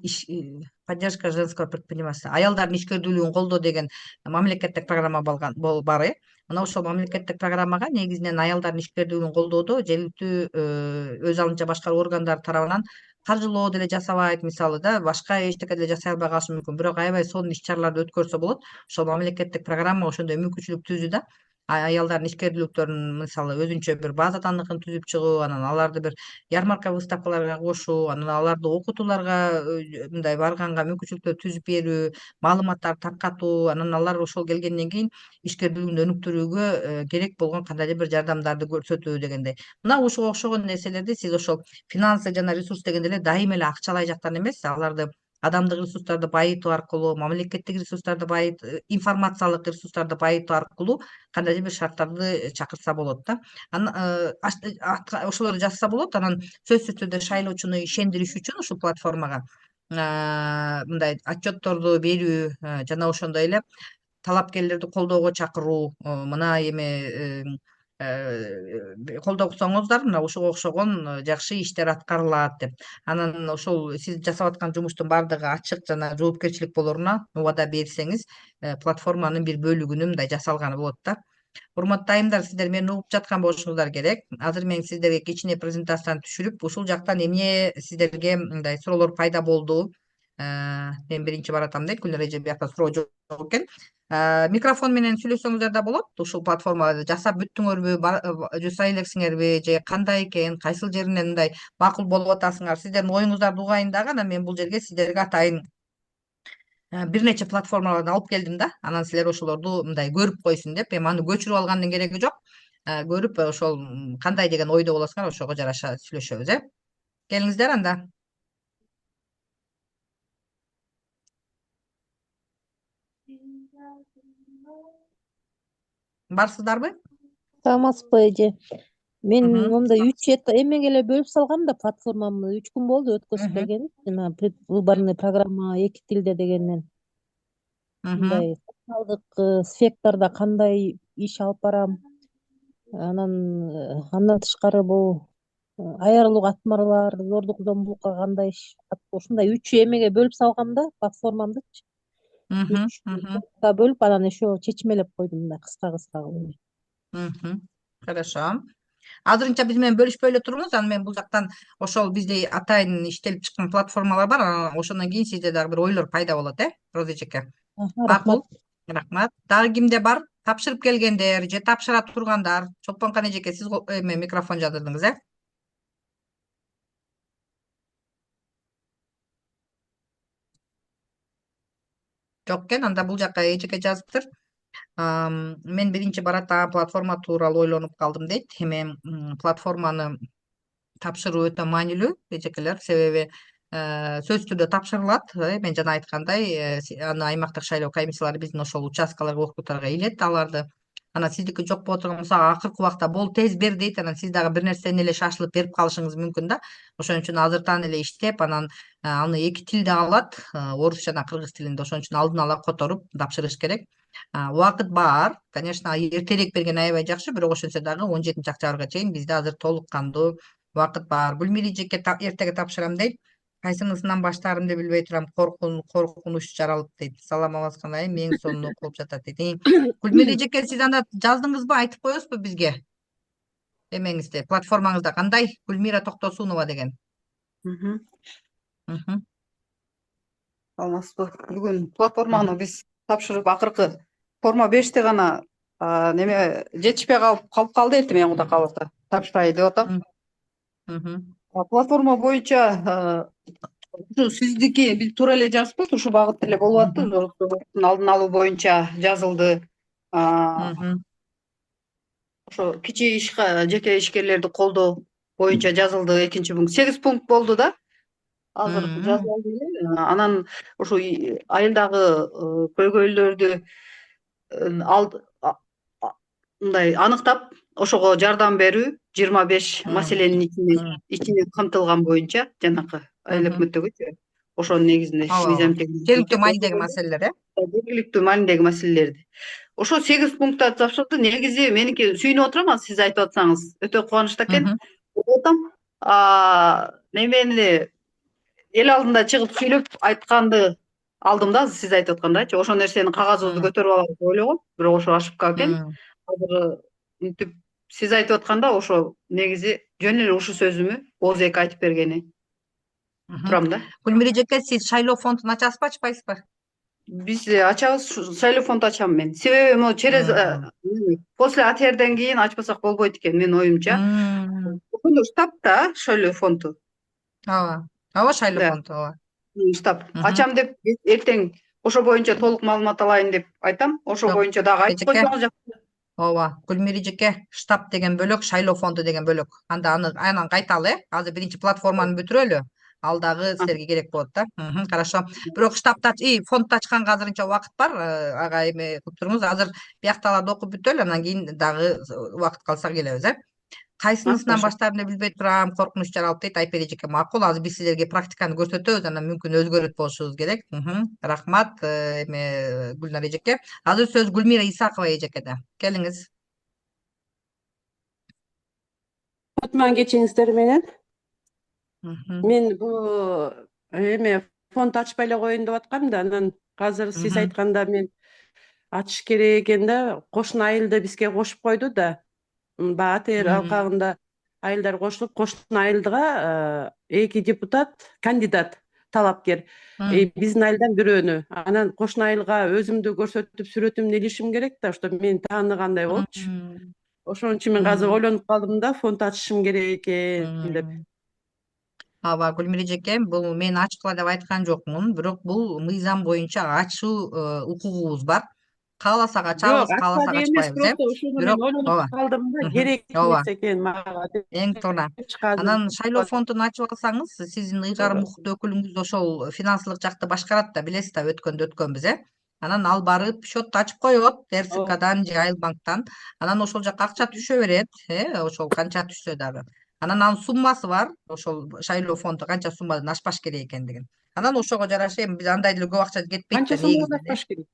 поддержка женского предпринимательства, аялдардын ишкердүүлүгүн колдоо деген мамлекеттик программа бар. Мына ошол мамлекеттик программага негизинен аялдардын ишкердүүлүгүн колдоодо жергиликтүү өз алынча башкаруу органдары тарабынан каржылоо деле жасабайт, мисалы да, башка эчтеке деле жасай албай калышы мүмкүн. Бирок аябай сонун иш чараларды өткөрсө болот. Ошол мамлекеттик программа ошондой мүмкүнчүлүк түздү да. Аялдардын ишкердүүлүктөрүн мисалы өзүнчө бир база тааныкын түзүп чыгуу, анан аларды бир ярмарка выставкаларга кошуу, анан аларды окутууларга мындай барганга мүмкүнчүлүктөр түзүп берүү, маалыматтарды таркатуу, анан алар ошол келгенден кийин ишкердүүлүгүн өнүктүрүүгө керек болгон кандайдыр бир жардамдарды көрсөтүү дегендей. Мына ушуга окшогон нерселерди сиз ошол финансы жана ресурс дегенде эле дайыма эле акчалай жактан эмес, аларды адамдык ресурстарды байытуу аркылуу, мамлекеттик ресурстарды информациялык ресурстарды байытуу аркылуу кандайдыр бир шарттарды чакырса болот да. Ошолорду жасаса болот. Анан сөзсүз түрдө шайлоочуну ишендириш үчүн ушул платформага мындай отчетторду берүү, жана ошондой эле талапкерлерди колдоого чакыруу, мына эме колдосоңуздар мына ушуга окшогон жакшы иштер аткарылат деп. Анан ошол сиз жасап аткан жумуштун баардыгы ачык жана жоопкерчилик болоруна убада берсеңиз, платформанын бир бөлүгүнө мындай жасалганы болот да. Урматтуу айымдар, сиздер мени угуп жаткан болушуңуздар керек. Азыр мен сиздерге кичине презентацияны түшүрүп, ушул жактан эмне сиздерге мындай суроолор пайда болду. Мен биринчи баратам дейт, Гүлнар эже биякта суроо жок экен. Микрофон менен сүйлөсөңүздөр да болот. Ушул платформада жасап бүттүңөрбү, жасай элексиңерби, же кандай экен, кайсыл жеринен мындай макул болуп атасыңар, сиздердин оюңуздарды угайын дагы. Анан мен бул жерге сиздерге атайын бир нече платформалардан алып келдим да. Анан силер ошолорду мындай көрүп койсун деп, эми аны көчүрүп алгандын кереги жок. Көрүп ошол кандай деген ойдо болосуңар, ошого жараша сүйлөшөбүз, Келиңиздер анда. Барсыздарбы? Саламатсызбы эже? Мен Мгм. момундай 3 эмеге эле бөлүп салгам да платформамды. 3 күн болду өткөзүп Мгм. бергени. Жана предвыборный программа 2 тилде дегеннен. Мгм. Мындай социалдык сектордо кандай иш алып барам. Андан тышкары бул айрылуу катмарлар, зордук зомбулукка кандай иш, ушундай 3 эмеге бөлүп салгам да платформамдычы. Мгм. 3 Мгм. топко бөлүп анан еще чечмелеп койдум мындай кыска кылып. Мгм. Хорошо. Азырынча биз менен бөлүшпөй эле туруңуз. Анан мен бул жактан ошол бизде атайын иштелип чыккан платформалар бар. Ошондон кийин сизде дагы бир ойлор пайда болот, Роза эжеке. Рахмат. Макул. Рахмат. Дагы кимде бар? Тапшырып келгендер же тапшыра тургандар. Чолпонкан эжеке, сиз эме микрофон жаздырдыңыз, Жок экен. Анда бул жака эжеке жазыптыр. Мен биринчи барата платформа тууралуу ойлонуп калдым дейт. Эми платформаны тапшыруу өтө маанилүү эжекелер, себеби сөзсүз түрдө тапшырылат. Мен жана айткандай, аны аймактык шайлоо комиссиялары биздин ошол участкаларга, округдарга илет аларды. Анан сиздики жок боло турган болсо, акыркы убакта бол тез бер дейт. Анан сиз дагы бир нерсени эле шашылып берип калышыңыз мүмкүн да. Ошон үчүн азыртан эле иштеп, анан аны 2 тилде алат, орус жана кыргыз тилинде. Ошон үчүн алдын ала которуп тапшырыш керек. Убакыт бар. Конечно, эртерээк берген аябай жакшы, бирок ошентсе дагы 17 октябрга чейин бизде азыр толук кандуу убакыт бар. Гүлмира эжеке эртеге тапшырам дейт. Кайсыңысынан баштаарымды билбей турам. Коркунуч жаралып дейт. Салам алейкум, мең сонун окулуп жатат дейт. Гүлмира эжеке, сиз анда жаздыңызбы? Айтып коесузбу бизге? Эмеңизде, платформаңызда кандай? Гүлмира Токтосунова деген. Мгм. Мгм. Саламатсызбы. Бүгүн платформаны биз тапшырып, акыркы форма 5те гана неме жетишпей калды. Эртең Кудай кааласа тапшырайын деп атам. Мгм. Платформа боюнча ушу сиздики биз туура эле жазыппыз, ушу багытта эле болуп атты. Мгм. Зордуктун алдын алуу боюнча жазылды. Мгм. Ошо жеке ишкерлерди колдоо боюнча жазылды. Экинчи пункт 8 пункт болду да. Азыр Мгм. жазылды эле. Анан ушу айылдагы көйгөйлөрдү мындай аныктап, ошого жардам берүү 25 маселенин ичине камтылган боюнча, жанакы айыл Мгм. өкмөттөгүчү ошонун негизинде Ооба, мыйзам жергиликтүү маанидеги маселелер, жергиликтүү маанидеги маселелерди. Ошо 8 пунктта тапшырды. Негизи меники сүйүнүп отурам, сиз айтып атсаңыз өтө кубанычта экен. Деп атам. Немени эл алдында чыгып сүйлөп айтканды алдым да, сиз айтып аткандайчы. Ошол нерсени кагазыбызды көтөрүп алалы деп ойлогом, бирок ошо ошибка экен. Азыр мынтип сиз айтып атканда ошо негизи жөн эле ушу сөзүмү ооз-эки айтып бергени турам да. Гүлмира эжеке, сиз шайлоо фондун ачасызбы, ачпайсызбы? Биз ачабыз, шайлоо фонд ачам мен. Себеби могу через после АТРден кийин ачпасак болбойт экен менин оюмча. Ошондо штабта шайлоо фонду. Ооба, шайлоо Да. фонду, ооба. Штаб ачам деп эртең ошо боюнча толук маалымат алайын деп айтам. Ошо боюнча дагы айтып койсоңуз жакшы. Ооба, Гүлмира эжеке, штаб деген бөлөк, шайлоо фонду деген бөлөк. Анда анан кайталы, Азыр биринчи платформаны бүтүрөлү. Ал дагы силерге керек болот да. Хорошо. Бирок штабта фондду ачканга азырынча убакыт бар. Ага эме кылып туруңуз. Азыр биякталарды окуп бүтөлү, анан кийин дагы убакыт калса келебиз, кайсынысынан ошо. баштаарымды билбей турам, коркунуч жаралып дейт Айпер эжеке. Макул, азыр биз силерге практиканы көрсөтөбүз, анан мүмкүн өзгөрөт болушубуз керек. Рахмат эме Гүлнар эжеке. Азыр сөз Гүлмира Исакова эжекеде. Келиңиз. Кутман кечиңиздер менен. Мгм. Мен бул эме фонд ачпай эле коеюн деп аткам да, анан азыр сиз Мгм. айтканда мен ачыш керек экен да, кошуна айылды бизге кошуп койду да. Баатыр алкагында айылдар кошулуп, кошуна айылдыга 2 депутат, кандидат, талапкер. Биздин айылдан бирөөнү. Анан кошуна айылга өзүмдү көрсөтүп, сүрөтүмдү илишим керек да, что мени тааныгандай болчу. Ошон үчүн мен азыр ойлонуп калдым да, фонд ачышым керек экен деп. Ооба, Гүлмира эжеке, бул мен ачкыла деп айткан жокмун, бирок бул мыйзам боюнча ачуу укугубуз бар. Кааласак ачабыз, Жок, ачпа кааласак деген эмес, ачпайбыз, просто ошону мен Бирок ойлонуп ооба. калдым да, керек Ооба. нерсе экен мага Эң деп туура. чыгардым. Анан шайлоо фондун ачып алсаңыз, сиздин ыйгарым укуктуу өкүлүңүз ошол финансылык жакты башкарат да, билесиз да, өткөндө өткөнбүз, Анан ал барып счет ачып коет, РСКдан же Айылбанктан. Анан ошол жака акча түшө берет, ошол канча түшсө дагы. Анан анын суммасы бар, ошол шайлоо фонду канча суммадан ашпаш керек экендигин. Анан ошого жараша эми биз андай деле көп акча кетпейт Канча да сомдон негизинен. ашпаш керек?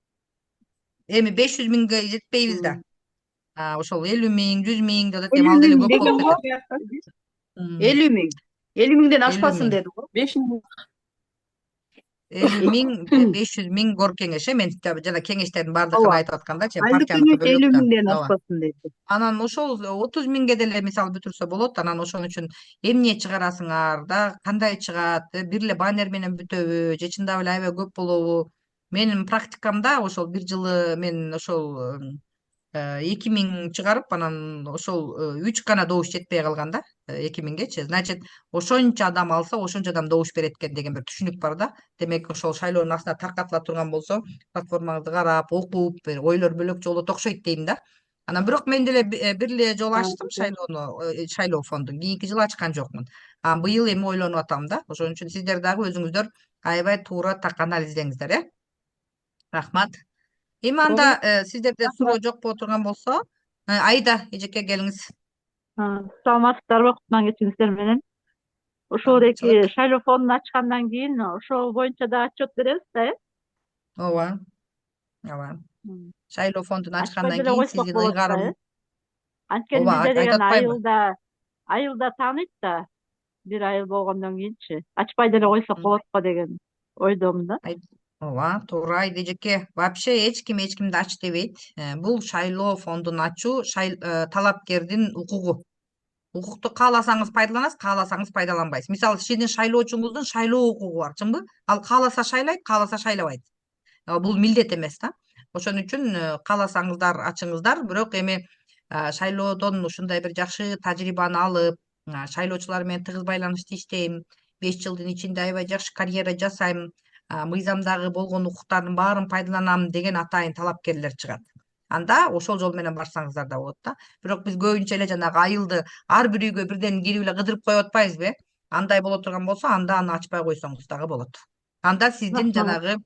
Эми 500 миңге жетпейбиз да. Ошол 50 миң, 100 миң деп атат, эми 50 ал деле миң көп деген болуп го кетет. 50 миң. 50 миңден 50 ашпасын миң. деди го. 5 миң. 50 миң, 500 миң гор кеңеш, мен жана кеңештердин баардыгын Ооба. айтып атканда, чейин Айылдык партияныкы кеңеш бөлөк 50 да. миңден Ооба. ашпасын деди. Анан ошол 30 миңге деле мисалы бүтүрсө болот. Анан ошон үчүн эмне чыгарасыңар да, кандай чыгат, бир эле баннер менен бүтөбү, же чындап эле аябай көп болобу? Менин практикамда ошол бир жылы мен ошол 2 миң чыгарып, анан ошол 3 гана добуш жетпей калган да, 2 миңгечи. Значит, ошончо адам алса, ошончо адам добуш берет экен деген бир түшүнүк бар да. Демек, ошол шайлоонун астына таркатыла турган болсо, платформаңызды карап, окуп, бир ойлор бөлөкчө болот окшойт дейм да. Анан бирок мен деле бир эле жолу ачтым шайлоону, шайлоо фондун. Кийинки жылы ачкан жокмун. Быйыл эми ойлонуп атам да. Ошон үчүн сиздер дагы өзүңүздөр аябай туура так анализдеңиздер, Рахмат. Эми анда сиздерде суроо жок боло турган болсо, Аида эжеке келиңиз. Саламатсыздарбы, кутман кечиңиздер менен. Ошол эки шайлоо фондун ачкандан кийин ошол боюнча да отчет беребиз да, Ооба. Ооба. Шайлоо фондун Ачпай ачкандан деле кийин койсок сиздин болот да, ыйгарым. Анткени Ооба, бизде деген айтып атпаймынбы? айылда тааныйт да, бир айыл болгондон кийинчи. Ачпай деле койсок болот го деген ойдомун да. Ооба, туура Айда эжеке. Вообще эч кимди ач дебейт. Бул шайлоо фондун ачуу талапкердин укугу. Укукту кааласаңыз пайдаланасыз, кааласаңыз пайдаланбайсыз. Мисалы, сиздин шайлоочуңуздун шайлоо укугу бар, чынбы? Ал кааласа шайлайт, кааласа шайлабайт. Бул милдет эмес да. Ошон үчүн кааласаңыздар ачыңыздар, бирок эми шайлоодон ушундай бир жакшы тажрыйбаны алып, шайлоочулар менен тыгыз байланышта иштейм, 5 жылдын ичинде аябай жакшы карьера жасайм, мыйзамдагы болгон укуктардын баарын пайдаланам деген атайын талапкерлер чыгат. Анда ошол жол менен барсаңыздар да болот да. Бирок биз көбүнчө эле жанагы айылды ар бир үйгө бирден кирип эле кыдырып коюп атпайбызбы? Андай боло турган болсо, анда аны ачпай койсоңуз дагы болот. Анда сиздин жанагы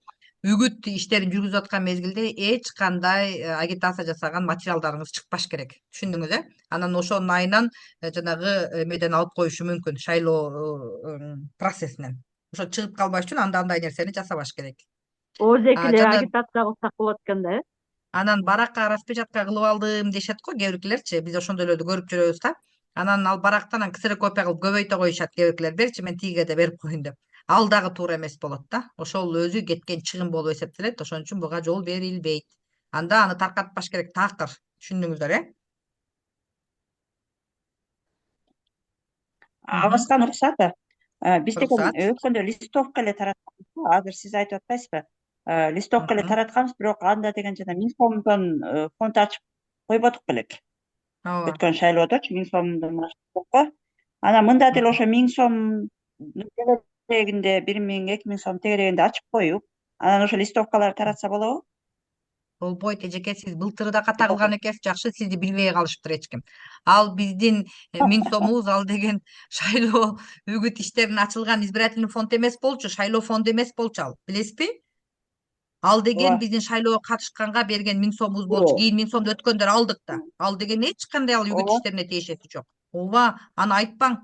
үгүт иштерин жүргүзүп аткан мезгилде эч кандай агитация жасаган материалдарыңыз чыкпаш керек. Түшүндүңүз, Анан ошонун айынан жанагы эмеден алып коюшу мүмкүн, шайлоо процессинен. Ошо чыгып калбаш үчүн анда андай нерсени жасабаш керек. Ооз эле Жана агитация кылсак болот экен да, анан баракка распечатка кылып алдым дешет го кээ биркилерчи, биз ошондой элөрдү көрүп жүрөбүз да. Анан ал барактан ксерокопия кылып көбөйтө коюшат кээ биркилер, берчи мен тигиге да берип коеюн деп. Ал дагы туура эмес болот да. Ошол өзү кеткен чыгым болуп эсептелет. Ошон үчүн буга жол берилбейт. Анда аны таркатпаш керек, такыр. Түшүндүңүздөр, Абаскан уруксат. Биз деген Уруксат. өткөндө листовка эле таратканбыз. Азыр сиз айтып атпайсызбы? Листовка эле таратканбыз, бирок анда деген жана 1000 сомдон фонд ачып койбодук белек. Ооба. Өткөн шайлоодочу 1000 сомдон ачтык го. Анан мында деле ошо 1000 сом тегерегинде 1 миң, 2 миң сом тегерегинде ачып коюп, анан ошо листовкаларды таратса болобу? Болбойт эжеке, сиз былтырда катагылган экенсиз, жакшы сизди билбей калышыптыр эч ким. Ал биздин 1000 сомубуз, ал деген шайлоо үгүт иштерине ачылган избирательный фонд эмес болчу, шайлоо фонду эмес болчу ал, билесизби? Ал деген биздин шайлоого катышканга берген 1000 сомубуз болчу. Кийин 1000 сомду өткөндөр алдык да. Ал деген эч кандай ал үгүт иштерине тиешеси жок. Ооба, аны айтпаң.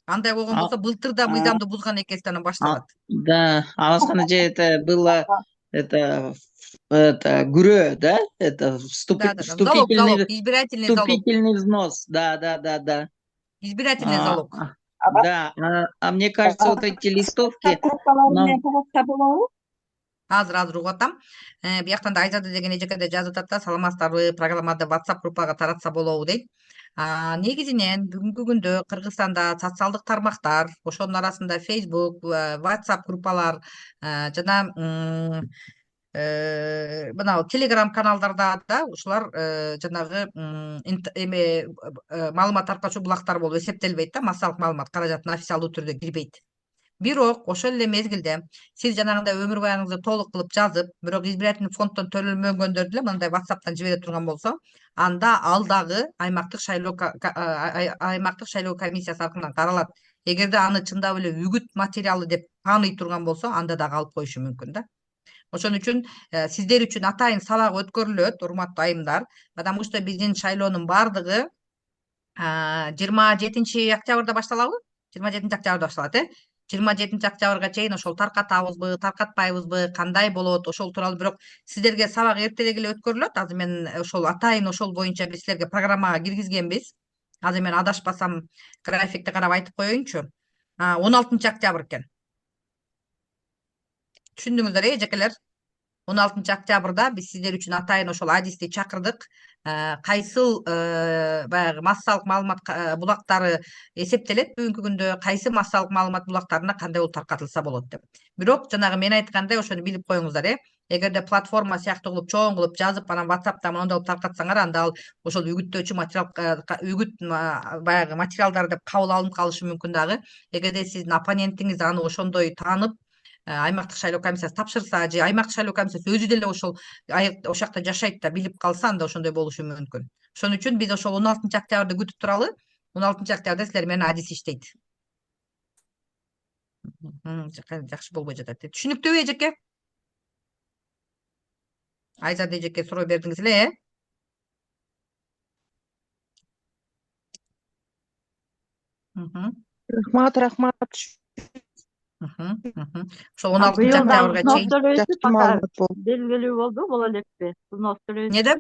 Андай болгон А, болсо былтыр да А, мыйзамды бузган экенсиз, анан а, башталат. да, Аласхана же это было, это гурё, да? Это Да. Залог, избирательный залог. вступительный взнос. Да. Избирательный А, залог. да, мне кажется, вот эти листовки WhatsApp группалары нам менен талашса болобу? Азыр угуп атам. Бияктан да Айзада деген эжекеде жазып атат да, саламатсыздарбы, программады WhatsApp группага таратса болобу дейт. Негизинен бүгүнкү күндө Кыргызстанда социалдык тармактар, ошонун арасында Facebook, WhatsApp группалар жана мына Telegram каналдарда да ушулар жанагы маалымат таркачуу булактар болуп эсептелбейт да, массалык маалымат каражатына официалдуу түрдө кирбейт. Бирок ошол эле мезгилде сиз жанагындай өмүр баяныңызды толук кылып жазып, бирок избирательный фонддон төлөлмөгөндөрдү эле мындай WhatsApp'тан жибере турган болсо, анда ал дагы аймактык шайлоо комиссиясы аркылуу каралат. Эгерде аны чындап эле үгүт материалы деп тааный турган болсо, анда дагы алып коюшу мүмкүн да. Ошон үчүн сиздер үчүн атайын сабак өткөрүлөт, урматтуу айымдар. Потому что биздин шайлоонун баардыгы 27 октябрда башталабы? 27 октябрда башталат, 27 октябрга чейин ошол таркатабызбы, таркатпайбызбы, кандай болот, ошол тууралуу бирок сиздерге сабак эртерээк эле өткөрүлөт. Азыр мен ошол атайын ошол боюнча биз силерге программага киргизгенбиз. Азыр мен адашпасам графикти карап айтып коеюнчу. 16 октябрь экен. Түшүндүңүздөр, эжекелер? 16 октябрда биз сиздер үчүн атайын ошол адисти чакырдык. Кайсыл баягы массалык маалымат булактары эсептелет бүгүнкү күндө, кайсы массалык маалымат булактарына кандай болуп таркатылса болот деп. Бирок жанагы мен айткандай ошону билип коюңуздар, эгерде платформа сыяктуу кылып чоң кылып жазып, анан WhatsApp'та мондой кылып таркатсаңар, анда ал ошол үгүттөөчү материал, үгүт баягы материалдар деп кабыл алынып калышы мүмкүн дагы. Эгерде сиздин оппонентиңиз аны ошондой таанып, аймактык шайлоо комиссиясы тапшырса, же аймактык шайлоо комиссиясы өзү деле ошол жакта жашайт да билип калса, анда ошондой болушу мүмкүн. Ошон үчүн биз ошол 16 октябрды күтүп туралы. 16 октябрда силер менен адис иштейт. Жакшы болбой жатат. Түшүнүктүүбү эжеке? Айзада эжеке суроо бердиңиз эле, Рахмат. Ошол 16 Быйыл дагы октябрга взнос чейин. төлөйсүз, Жакшы пока маалымат болду. белгилүү болду, боло элекпи? Взнос төлөйсүз. Не деп?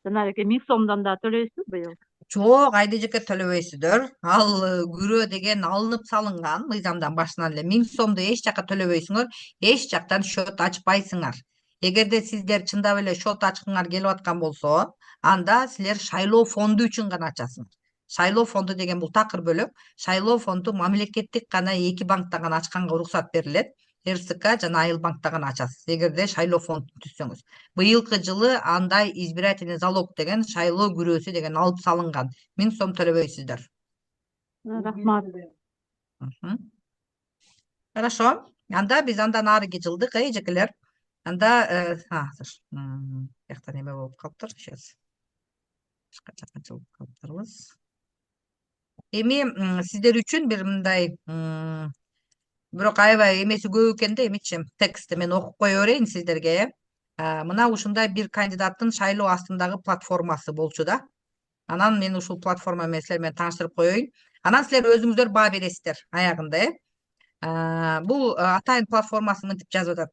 Жанагы 1000 сомдон да төлөйсүз быйыл. Жок, Айда эжеке төлөбөйсүздөр. Ал күрөө деген алынып салынган мыйзамдан башынан эле. 1000 сомду эч жака төлөбөйсүңөр, эч жактан счет ачпайсыңар. Эгерде сиздер чындап эле счет ачкыңар келип аткан болсо, анда силер шайлоо фонду үчүн гана ачасыңар. Шайлоо фонду деген бул такыр бөлөк. Шайлоо фонду мамлекеттик гана 2 банктан гана ачканга уруксат берилет. РСК жана Айыл банкта гана ачасыз, эгерде шайлоо фондун түзсөңүз. Быйылкы жылы андай избирательный залог деген шайлоо күрөөсү деген алып салынган. 1000 сом төлөбөйсүздөр. Рахмат. Хорошо. Анда биз андан арыгы жылдык, эжекелер. Анда бияқта неме болуп калыптыр. Сейчас. Башка жака жылып калыптырбыз. Эми сиздер үчүн бир мындай бирок аябай эмеси көп экен да, эмичи текстти мен окуп кое берейин сиздерге. Мына ушундай бир кандидаттын шайлоо астындагы платформасы болчу да. Анан мен ушул платформа менен силер менен тааныштырып коеюн. Анан силер өзүңүздөр баа бересиздер аягында. Бул атайын платформасы мынтип жазып атат.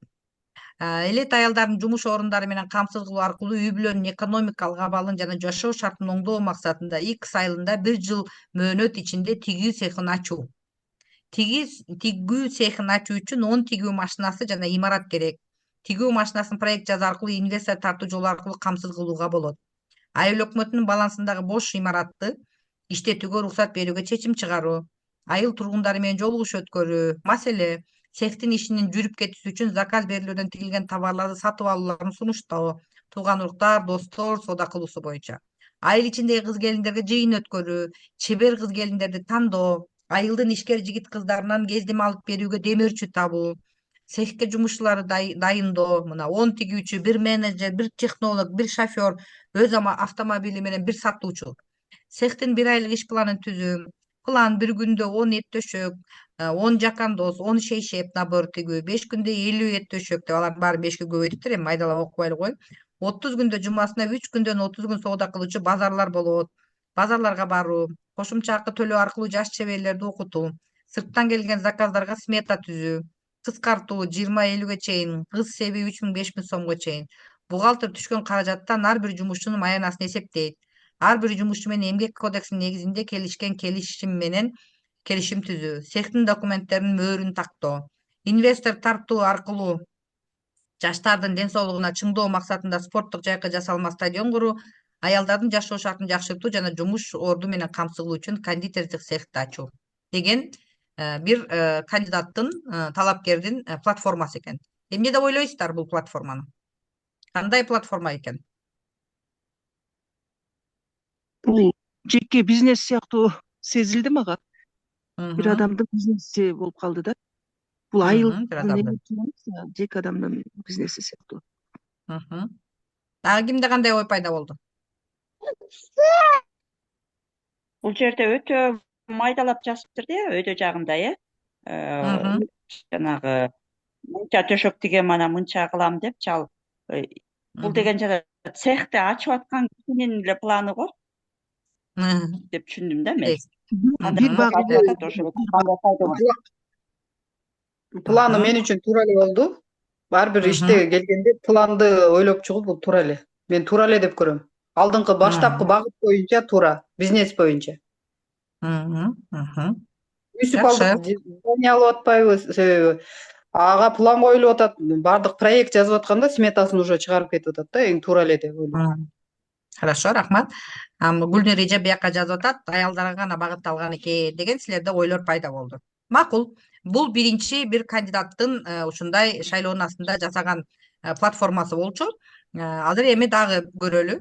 Элет аялдардын жумуш орундары менен камсыз кылуу аркылуу үй бүлөнүн экономикалык абалын жана жашоо шартын оңдоо максатында X айылында 1 жыл мөөнөт ичинде тигүү цехин ачуу. Тигүү цехин ачуу үчүн 10 тигүү машинасы жана имарат керек. Тигүү машинасын проект жазуу аркылуу инвестор тартуу жолу аркылуу камсыз кылууга болот. Айыл өкмөтүнүн балансындагы бош имаратты иштетүүгө уруксат берүүгө чечим чыгаруу. Айыл тургундары менен жолугуш өткөрүү. Маселе цехтин ишинин жүрүп кетүүсү үчүн заказ берилүүдөн тигилген товарларды сатып алууларын сунуштоо. Тууган уруктар, достор соода кылуусу боюнча. Айыл ичиндеги кыз келиндерге жыйын өткөрүү, чебер кыз келиндерди тандоо, айылдын ишкер жигит кыздарынан кездеме алып берүүгө демөөрчү табуу, цехке жумушчуларды дайындоо, мына 10 тигүүчү, 1 менеджер, 1 технолог, 1 шофер, өз автомобили менен 1 сатуучу. Цехтин 1 айлык иш планын түзүү, план 1 күндө 10 эт төшөк, 10 жакандоз, 10 шейшеп набор тигүү, 5 күндө 50 эт төшөк деп алардын баарын 5 көбөйтүптүр, эми майдалап окубайлы кой. 30 күндө жумасына 3 күндөн 30 күн соода кылуучу базарлар болот. базарларга баруу, кошумча акы төлөө аркылуу жаш чеберлерди окутуу, сырттан келген заказдарга смета түзүү, кыскартуу 20-50 чейин, кыз себи 3000-5000 сомго чейин. Бухгалтер түшкөн каражаттан ар бир жумушчунун аянасын эсептейт. Ар бир жумушчу менен эмгек кодексинин негизинде келишкен келишим түзүү, цехтин документтеринин мөөрүн тактоо, инвестор тартуу аркылуу жаштардын ден соолугуна чыңдоо максатында спорттук жайкы жасалма стадион куруу, аялдардын жашоо шартын жакшыртуу жана жумуш орду менен камсыз үчүн кондитердик цехти ачуу деген бир кандидаттын, талапкердин платформасы экен. Эмне деп ойлойсуздар бул платформаны? Кандай платформа экен? Бул жеке бизнес сыяктуу сезилди мага. Бир адамдын бизнеси болуп калды да. Бул бир адамдын. жеке адамдын бизнеси сыяктуу. Дагы кимде кандай ой пайда болду? Бул жерде өтө майдалап жазыптыр өйдө жагында, жанагы мынча төшөк тигем, анан мынча кылам деп чал. Бул деген жана цехти ачып аткан кишинин эле планы го деп түшүндүм да мен. Планы мен үчүн туура эле болду. Ар бир иште келгенде планды ойлоп чыгуу бул туура эле. Мен туура эле деп көрөм. Алдыңкы баштапкы багыт боюнча туура, бизнес боюнча. Үйсүп алдык, здание алып атпайбыз, себеби ага план коюлуп атат, бардык проект жазып атканда сметасын уже чыгарып кетип атат да, эң туура эле деп ойлойм. Хорошо, рахмат. Гүлнөр эже бияка жазып атат, аялдарга гана багытталган экен деген силерде ойлор пайда болду. Макул. Бул биринчи бир кандидаттын ушундай шайлоонун астында жасаган платформасы болчу. Азыр эми дагы көрөлү,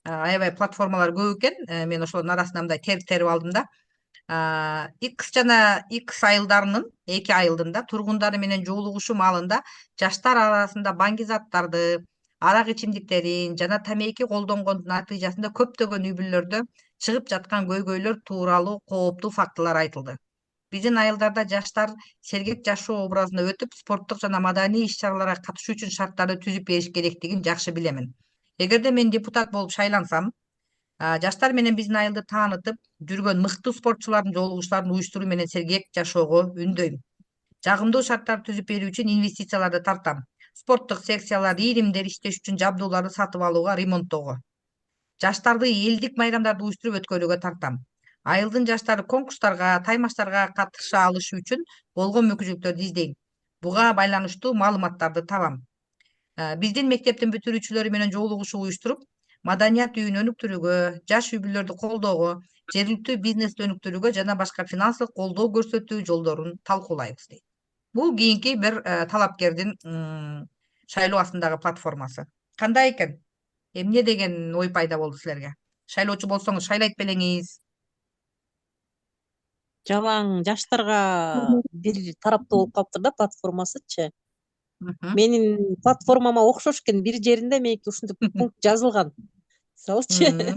аябай платформалар көп экен. Мен ошолордун арасынан мындай терип алдым да. X жана X айылдарынын 2 айылдында тургундары менен жолугушуу маалында жаштар арасында банги заттарды, арак ичимдиктерин жана тамеки колдонгондун натыйжасында көптөгөн үй бүлөлөрдө чыгып жаткан көйгөйлөр тууралуу кооптуу фактылар айтылды. Биздин айылдарда жаштар сергек жашоо образына өтүп, спорттук жана маданий иш-чараларга катышуу үчүн шарттарды түзүп бериш керектигин жакшы билемин. Эгерде мен депутат болуп шайлансам, жаштар менен биздин айылды таанытып жүргөн мыкты спортчулардын жолугушууларын уюштуруу менен сергек жашоого үндөйм. Жагымдуу шарттарды түзүп берүү үчүн инвестицияларды тартам. Спорттук секциялар, иримдер иштеш үчүн жабдууларды сатып алууга, ремонттоого. Жаштарды элдик майрамдарды уюштуруп өткөрүүгө тартам. Айылдын жаштары конкурстарга, таймаштарга катыша алышы үчүн болгон мүмкүнчүлүктөрдү издейм. Буга байланыштуу маалыматтарды табам. Биздин мектептин бүтүрүүчүлөрү менен жолугушуу уюштуруп, маданият үйүн өнүктүрүүгө, жаш үй бүлөлөрдү колдоого, жергиликтүү бизнести өнүктүрүүгө жана башка финансылык колдоо көрсөтүү жолдорун талкуулайбыз дейт. Бул кийинки бир талапкердин шайлоо астындагы платформасы. Кандай экен? Эмне деген ой пайда болду силерге? Шайлоочу болсоңуз шайлайт белеңиз? Жалаң жаштарга бир тараптуу болуп калыптыр да платформасычы. Менин платформама окшош экен, бир жеринде меники ушундай пункт жазылган. Мисалычы,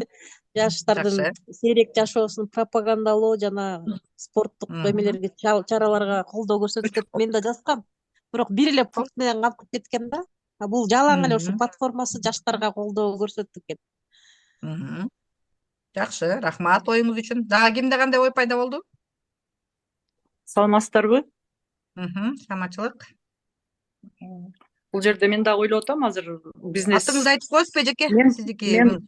жаштардын сейрек жашоосун пропагандалоо жана спорттук эмелерге, чараларга колдоо көрсөтүш деп мен да жазгам. Бирок бир эле пункт менен камтып кеткен да. Бул жалаң эле ушу платформасы жаштарга колдоо көрсөттү экен. Жакшы, рахмат оюңуз үчүн. Дагы кимде кандай ой пайда болду? Саламатсыздарбы? Саламатчылык. Бул жерде мен дагы ойлоп атам, азыр бизнес. Атыңызды айтып коесузбу эжеке? Сиздики.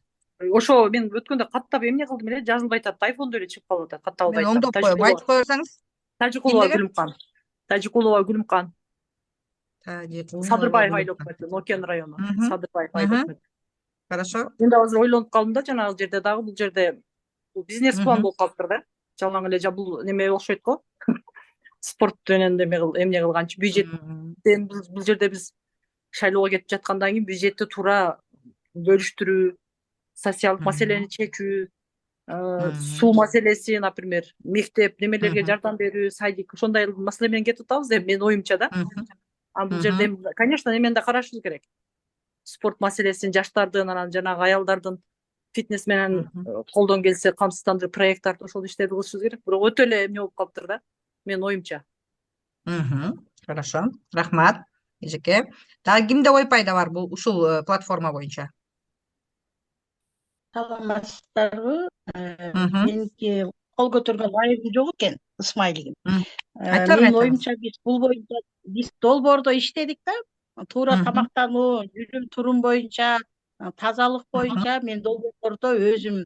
Ошо мен өткөндө каттап эмне кылдым эле, жазылбай атат, айфондо эле чыгып калып атат, катталбай атат. Мен оңдоп коем, айтып кое берсеңиз. Тажикулова Гүлүмкан. Тажикулова Гүлүмкан. Садырбаев айлап кетти, Нокен району. Садырбаев айлап кетти. Хорошо. Мен да азыр ойлонуп калдым да, жанагы жерде дагы бул жерде бизнес план болуп калыптыр да. Жалаң эле бул неме окшойт го. Спорт менен эмне кылганчы бюджеттен бул жерде биз шайлоого кетип жаткандан кийин бюджетти туура бөлүштүрүү, социалдык маселени чечүү, суу маселеси, например, мектеп немелерге жардам берүү, садик, ошондой маселе менен кетип атабыз деп менин оюмча да. Бул жерде, конечно, эмени да карашыбыз керек. Спорт маселесин, жаштардын, анан жанагы аялдардын фитнес менен колдон келсе камсыздандыруу проекттарды ошол иштерди кылышыбыз керек. Бирок өтө эле эмне болуп калыптыр да, менин оюмча. Хорошо, рахмат эжеке. Дагы кимде ой пайда бар бул ушул платформа боюнча? саламатсыздарбы? Мгм. Меники кол көтөргөн айыбым жок экен, Ысмайылгим. Айтып Менин айтыңыз. оюмча бул боюнча биз долбоордо иштедик да. Туура Мгм. тамактануу, жүрүм турум боюнча, тазалык Мгм. боюнча мен долбоордо өзүм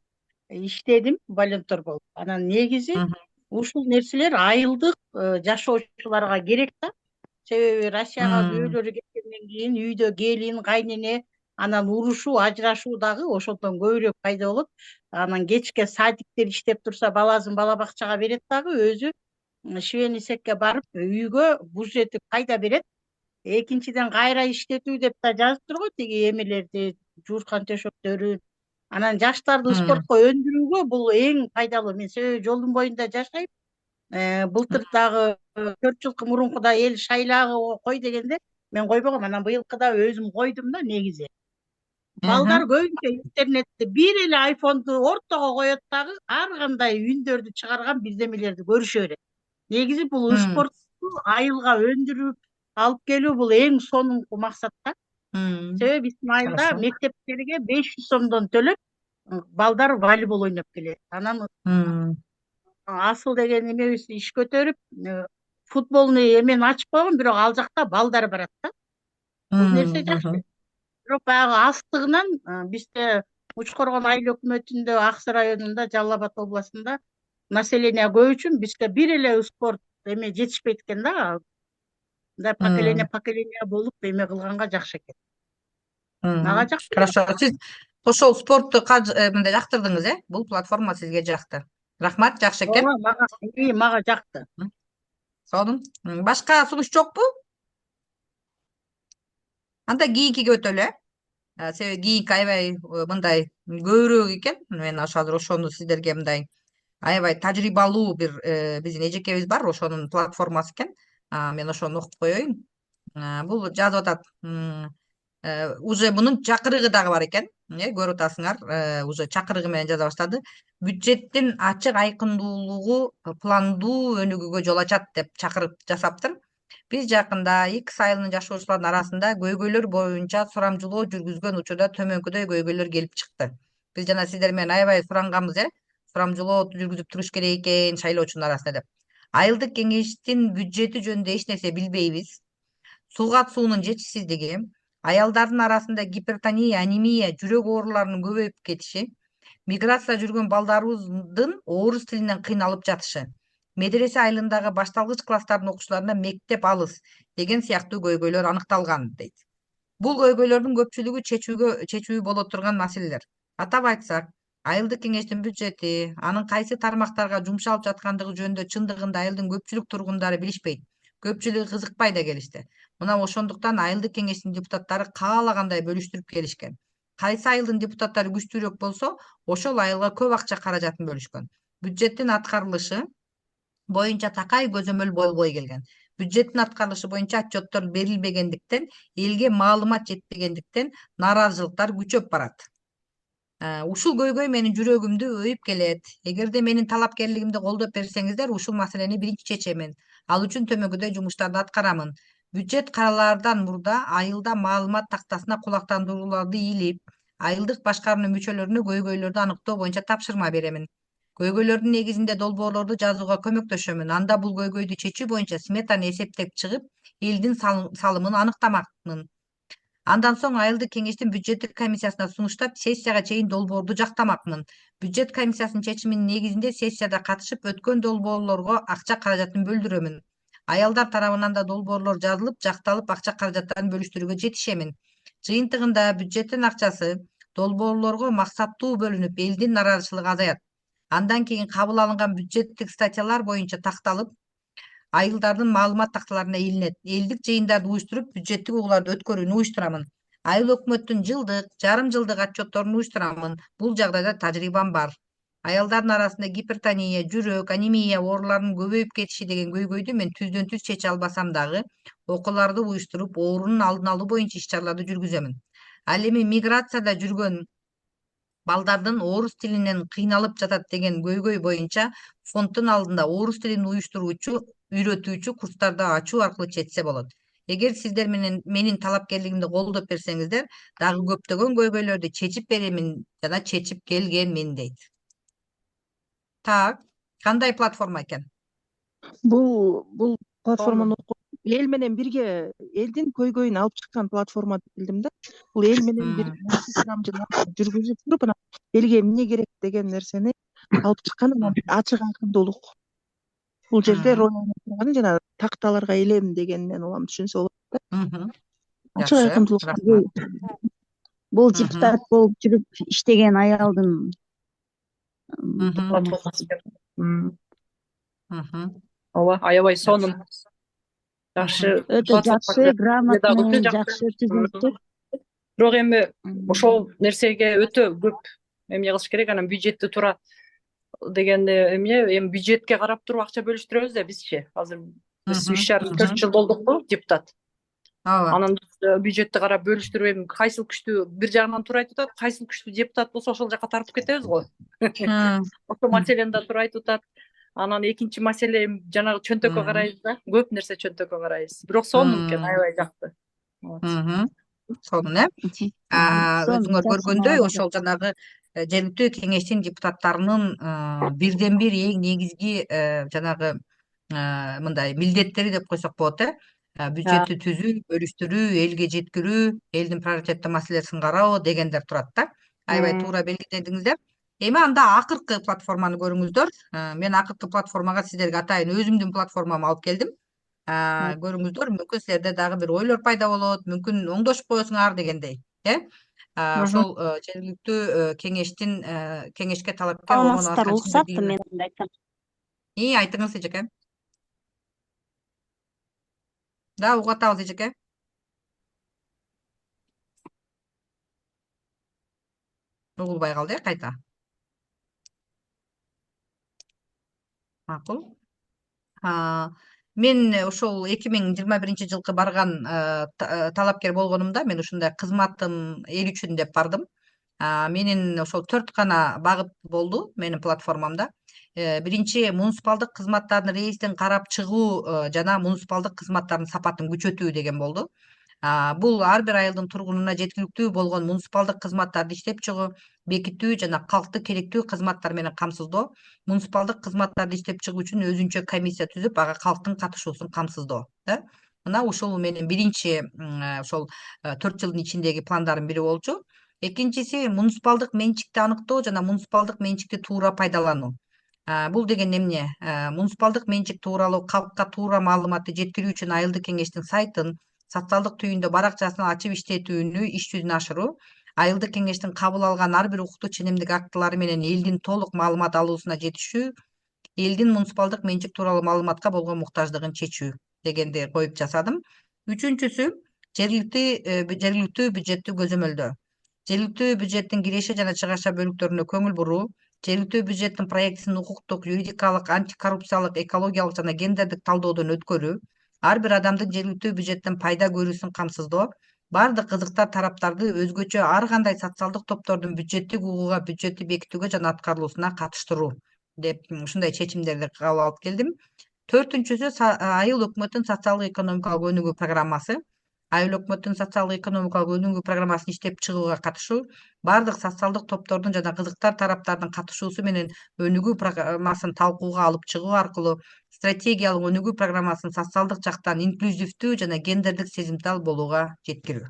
иштедим волонтер болуп. Анан негизи Мгм. ушул нерселер айылдык жашоочуларга керек да. Себеби Россияга күйөөлөрү кеткенден кийин үйдө келин, кайнене, анан урушуу, ажырашуу дагы ошондон көбүрөөк пайда болот. Анан кечке садиктер иштеп турса, баласын бала бакчага берет дагы, өзү швейный цехке барып, үйгө бюджети пайда берет. Экинчиден кайра иштетүү деп да жазыптыр го тиги эмелерди, жуурткан төшөктөрүн. Анан жаштарды спортко өндүрүүгө бул эң пайдалуу. Мен себеби жолдун боюнда жашайм. Былтыр дагы 4 жылкы мурункуда эл шайлаагы кой дегенде мен койбогом. Анан быйылкыда өзүм койдум да негизи. Балдар көбүнчө интернетти бир эле айфонду ортого коет дагы ар кандай үндөрдү чыгарган бирдемелерди көрүшө берет. Негизи бул спортту айылга өндүрүп алып келүү бул эң сонунку максат да. Себеби биздин айылда Хорошо. мектептерге 500 сомдон төлөп балдар волейбол ойноп келет. Анан асыл деген эмебиз иш көтөрүп футболный эмени ачып койгон, бирок ал жакта балдар барат да. Бул нерсе жакшы. Бирок баягы астыгынан бизде Учкоргон айыл өкмөтүндө Аксы районунда, Жалал Абад областында население көп үчүн бизге бир эле спорт эме жетишпейт экен да. Мындай поколение болуп эме кылганга жакшы экен. Мага жакты. Хорошо. Сиз ошол спортту мындай жактырдыңыз, Бул платформа сизге жакты. Рахмат, жакшы экен. Мага жакты. Сау болуң. Башка сунуш жокпу? Анда кийинкиге өтөлү, себеби кийинки аябай мындай көбүрөөк экен. Мен азыр ошону сиздерге мындай аябай тажрыйбалуу бир биздин эжекебиз бар, ошонун платформасы экен. Мен ошону окуп коеюн. Бул жазып атат. Уже мунун чакырыгы дагы бар экен. Көрүп атасыңар, уже чакырыгы менен жаза баштады. Бюджеттин ачык айкындуулугу пландуу өнүгүүгө жол ачат деп чакырып жасаптыр. Биз жакында X айылынын жашоочуларынын арасында көйгөйлөр боюнча сурамжылоо жүргүзгөн учурда төмөнкүдөй көйгөйлөр келип чыкты. Биз жана сиздер менен аябай суранганбыз, сурамжылоо жүргүзүп туруш керек экен шайлоочунун арасында деп. Айылдык кеңештин бюджети жөнүндө эч нерсе билбейбиз. Сууга суунун жетишсиздиги, аялдардын арасында гипертония, анемия, жүрөк ооруларынын көбөйүп кетиши, миграция жүргөн балдарыбыздын орус тилинен кыйналып жатышы, медресе айылындагы башталгыч класстардын окуучуларына мектеп алыс деген сыяктуу көйгөйлөр аныкталган дейт. Бул көйгөйлөрдүн көпчүлүгү чечүүгө боло турган маселелер. Атап айтсак, айылдык кеңештин бюджети, анын кайсы тармактарга жумшалып жаткандыгы жөнүндө чындыгында айылдын көпчүлүк тургундары билишпейт. Көпчүлүгү кызыкпай да келишти. Мына ошондуктан айылдык кеңештин депутаттары каалагандай бөлүштүрүп келишкен. Кайсы айылдын депутаттары күчтүүрөөк болсо, ошол айылга көп акча каражатын бөлүшкөн. Бюджеттин аткарылышы боюнча такай көзөмөл болбой келген. Бюджеттин аткарылышы боюнча отчеттор берилбегендиктен, элге маалымат жетпегендиктен нааразычылыктар күчөп барат. Ушул көйгөй менин жүрөгүмдү өйүп келет. Эгерде менин талапкерлигимди колдоп берсеңиздер, ушул маселени биринчи чечемин. Ал үчүн төмөнкүдөй жумуштарды аткарамын. Бюджет каралаардан мурда айылда маалымат тактасына кулактандырууларды илип, айылдык башкаруунун мүчөлөрүнө көйгөйлөрдү аныктоо боюнча тапшырма беремин. Көйгөйлөрдүн негизинде долбоорлорду жазууга көмөктөшөмүн. Анда бул көйгөйдү чечүү боюнча сметаны эсептеп чыгып, элдин салымын аныктамакмын. Андан соң айылдык кеңештин бюджеттик комиссиясына сунуштап, сессияга чейин долбоорду жактамакмын. Бюджет комиссиясынын чечиминин негизинде сессияда катышып, өткөн долбоорлорго акча каражатын бөлдүрөмүн. Аялдар тарабынан да долбоорлор жазылып, жакталып, акча каражаттарын бөлүштүрүүгө жетишемин. Жыйынтыгында бюджеттин акчасы долбоорлорго максаттуу бөлүнүп, элдин нааразычылыгы азаят. Андан кийин кабыл алынган бюджеттик статьялар боюнча такталып, айылдардын маалымат такталарына илинет. Элдик жыйындарды уюштуруп, бюджеттик угуларды өткөрүүнү уюштурамын. Айыл өкмөттүн жылдык, жарым жылдык отчетторун уюштурамын. Бул жагдайда тажрыйбам бар. Аялдардын арасында гипертония, жүрөк, анемия ооруларынын көбөйүп кетиши деген көйгөйдү мен түздөн түз чече албасам дагы, окууларды уюштуруп, оорунун алдын алуу боюнча иш-чараларды жүргүзөмүн. Ал эми миграцияда жүргөн балдардын орус тилинен кыйналып жатат деген көйгөй боюнча фонддун алдында орус тилин уюштуруучу, үйрөтүүчү курстарды ачуу аркылуу чечсе болот. Эгер сиздер менин талапкерлигимди колдоп берсеңиздер, дагы көптөгөн көйгөйлөрдү чечип беремин жана чечип келгенмин дейт. Так, кандай платформа экен? Бул платформаны эл менен бирге элдин көйгөйүн алып чыккан платформа деп билдим да. Бул эл менен бир жүргүзүп туруп, анан элге эмне керек деген нерсени алып чыккан, анан ачык айкындуулук. Бул жерде роль ойноп турганы жана такталарга илем дегенинен улам түшүнсө болот да. Ачык Жакшы, айкындуулук. рахмат. Бул депутат болуп жүрүп иштеген аялдын Платформасы экен. Ооба, аябай сонун. Жакшы. өтө жакшы, грамотный, жакшы түзүлүптүр. Бирок эми ошол нерсеге өтө көп эмне кылыш керек, анан бюджетти туура деген эми бюджетке карап туруп акча бөлүштүрөбүз да бизчи. Азыр биз 3,5-4 жыл болдукпу депутат. Ооба. Анан бюджетти карап бөлүштүрүп, эми кайсыл күчтүү бир жагынан туура айтып атат, кайсыл күчтүү депутат болсо ошол жака тартып кетебиз го. Ошол маселени да туура айтып атат. Анан экинчи маселе жанагы чөнтөккө карайбыз да. Көп нерсе чөнтөккө карайбыз. Бирок сонун экен, аябай жакты. Сонун, өзүңөр көргөндөй ошол жанагы жергиликтүү кеңештин депутаттарынын бирден бир эң негизги жанагы мындай милдеттери деп койсок болот, бюджетти түзүү, бөлүштүрүү, элге жеткирүү, элдин приоритеттүү маселесин кароо дегендер турат да. Аябай туура белгиледиңиздер. Эми анда акыркы платформаны көрүңүздөр. Мен акыркы платформага сиздерге атайын өзүмдүн платформамды алып келдим. Көрүңүздөр, мүмкүн силерде дагы бир ойлор пайда болот, мүмкүн оңдошуп коесуңар дегендей. Ошол жергиликтүү кеңешке талапкер Саламатсыздар, уруксат мен айтсам. Айтыңыз эжеке. Да, угуп атабыз эжеке. Угулбай калды, кайта. Макул. Мен ошол 2021 жылкы барган талапкер болгонумда мен ушундай кызматым эл үчүн деп бардым. Менин ошол 4 гана багыт болду менин платформамда. Биринчи муниципалдык кызматтардын реесин карап чыгуу жана муниципалдык кызматтардын сапатын күчөтүү деген болду. Бул ар бир айылдын тургунуна жеткиликтүү болгон муниципалдык кызматтарды иштеп чыгуу, бекитүү жана калкты керектүү кызматтар менен камсыздоо. Муниципалдык кызматтарды иштеп чыгуу үчүн өзүнчө комиссия түзүп, ага калктын катышуусун камсыздоо. Мына ушул менин биринчи ошол 4 жылдын ичиндеги пландардын бири болчу. Экинчиси муниципалдык менчикти аныктоо жана муниципалдык менчикти туура пайдалануу. Бул деген эмне? Муниципалдык менчик тууралуу калкка туура маалыматты жеткирүү үчүн айылдык кеңештин сайтын, социалдык түйүндө баракчасын ачып иштетүүнү иш жүзүнө ашыруу, айылдык кеңештин кабыл алган ар бир укуктуу ченемдик актылары менен элдин толук маалымат алуусуна жетишүү, элдин муниципалдык менчик тууралуу маалыматка болгон муктаждыгын чечүү дегенди коюп жасадым. Үчүнчүсү жергиликтүү бюджеттти көзөмөлдөө. Жергиликтүү бюджеттин киреше жана чыгаша бөлүктөрүнө көңүл буруу, жергиликтүү бюджеттин проектисин укуктук, юридикалык, антикоррупциялык, экологиялык жана гендердик талдоодон өткөрүү, ар бир адамдын жергиликтүү бюджеттен пайда көрүүсүн камсыздоо, бардык кызыктар тараптарды өзгөчө ар кандай социалдык топтордун бюджеттик угууга, бюджетти бекитүүгө жана аткарылуусуна катыштыруу деп ушундай чечимдерди кабыл алып келдим. Төртүнчүсү айыл өкмөттүн социалдык экономикалык өнүгүү программасы. Айыл өкмөттүн социалдык экономикалык өнүгүү программасын иштеп чыгууга катышуу, бардык социалдык топтордун жана кызыктар тараптардын катышуусу менен өнүгүү программасын талкууга алып чыгуу аркылуу стратегиялык өнүгүү программасын социалдык жактан инклюзивдүү жана гендердик сезимтал болууга жеткирүү.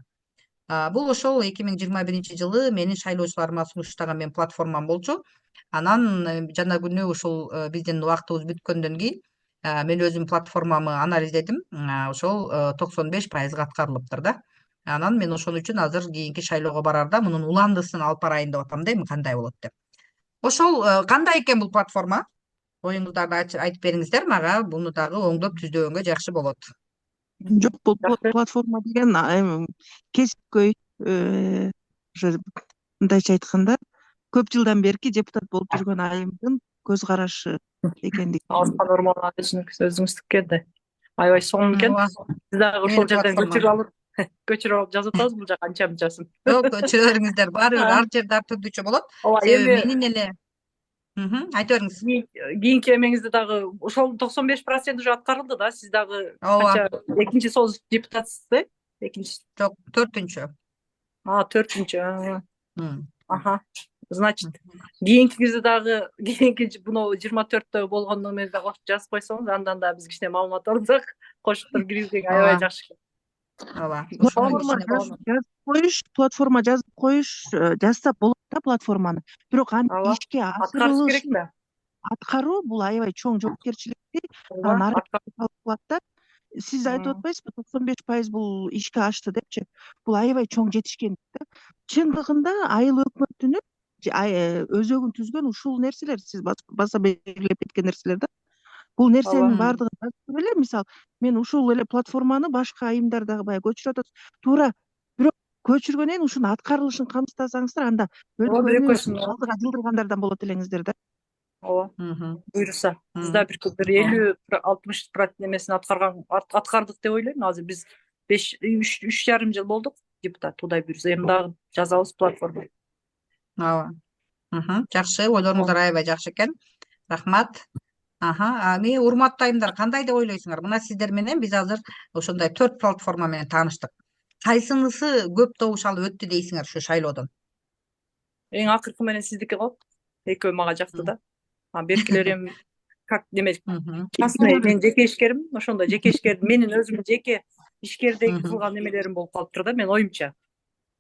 Бул ошол 2021 жылы менин шайлоочуларыма сунуштаган мен платформам болчу. Анан жана күнү ушул биздин убактыбыз бүткөндөн кийин мен өзүм платформамы анализдедим. Ошол 95% аткарылыптыр да. Анан мен ошон үчүн азыр кийинки шайлоого барарда мунун уландысын алып барайын деп атам да, эми кандай болот деп. Ошол кандай экен бул платформа? Оюңуздарды айтып бериңиздер мага, буну дагы оңдоп түздөгөнгө жакшы болот. Жок, бул платформа деген кесипкөй, мындайча айтканда, көп жылдан берки депутат болуп жүргөн айымдын көз карашы экендик. Алыскан Нурманова өзүңүздүкү да. Аябай сонун экен. Биз дагы ошол жерден көчүрүп алып жазып атабыз, бул жак анча мынчасын. Жок, көчүрө бериңиздер, баары бир ар жерде ар түрдүүчө болот. Себеби менин эле Айта бериңиз. Кийинки эмеңизде дагы ошол 95% уже аткарылды да. Сиз дагы Ооба. канча экинчи союз депутатысыз да? Экинчи. Жок, 4-үнчү. 4-үнчү. М. Аха. Значит, кийинкиңизде дагы кийинки мына 24-тө болгондо эмени дагы жазып койсоңуз, андан да биз кичине маалымат алсак, кошуктуруп киргизген аябай Ооба. жакшы. Ооба. Ошону Платформа кичине жазып коюш, платформа жазып коюш, жазса болот да платформаны. Бирок аны Ооба. ишке Аткарыш ашырылыш, керек да. аткаруу бул аябай чоң жоопкерчиликти. Ооба. Анан кылат да. Сиз айтып атпайсызбы, 95% бул ишке ашты депчи. Бул аябай чоң жетишкендик да. Чындыгында айыл өкмөтүнүн өзөгүн түзгөн ушул нерселер, сиз баса белгилеп кеткен нерселер да. Бул нерсенин баардыгын жазып эле, мисалы, мен ушул эле платформаны башка айымдардагы баягы көчүрүп атат. Туура. Бирок көчүргөндөн кийин ушунун аткарылышын камсыздасаңыздар, анда өткөнү алдыга жылдыргандардан болот элеңиздер да. Ооба. Буюрса, биз да бир 50-60% немесин аткардык деп ойлойм. Азыр биз 3,5 жыл болдук депутат. Кудай буюрса, эми дагы жазабыз платформа. Ооба. Жакшы, ойлоруңуздар аябай жакшы экен. Рахмат. Эми урматтуу айымдар, кандай деп ойлойсуңар? Мына сиздер менен биз азыр ошондой 4 платформа менен тааныштык. Кайсынысы көп добуш алып өттү дейсиңер ушу шайлоодон? Эң акыркы менен сиздики го. Экөө мага жакты да. Беркилер эми как неме частный, мен жеке ишкермин, ошондо жеке ишкер менин өзүмдүн жеке ишкердеги кылган немелерим болуп калыптыр да, мен оюмча.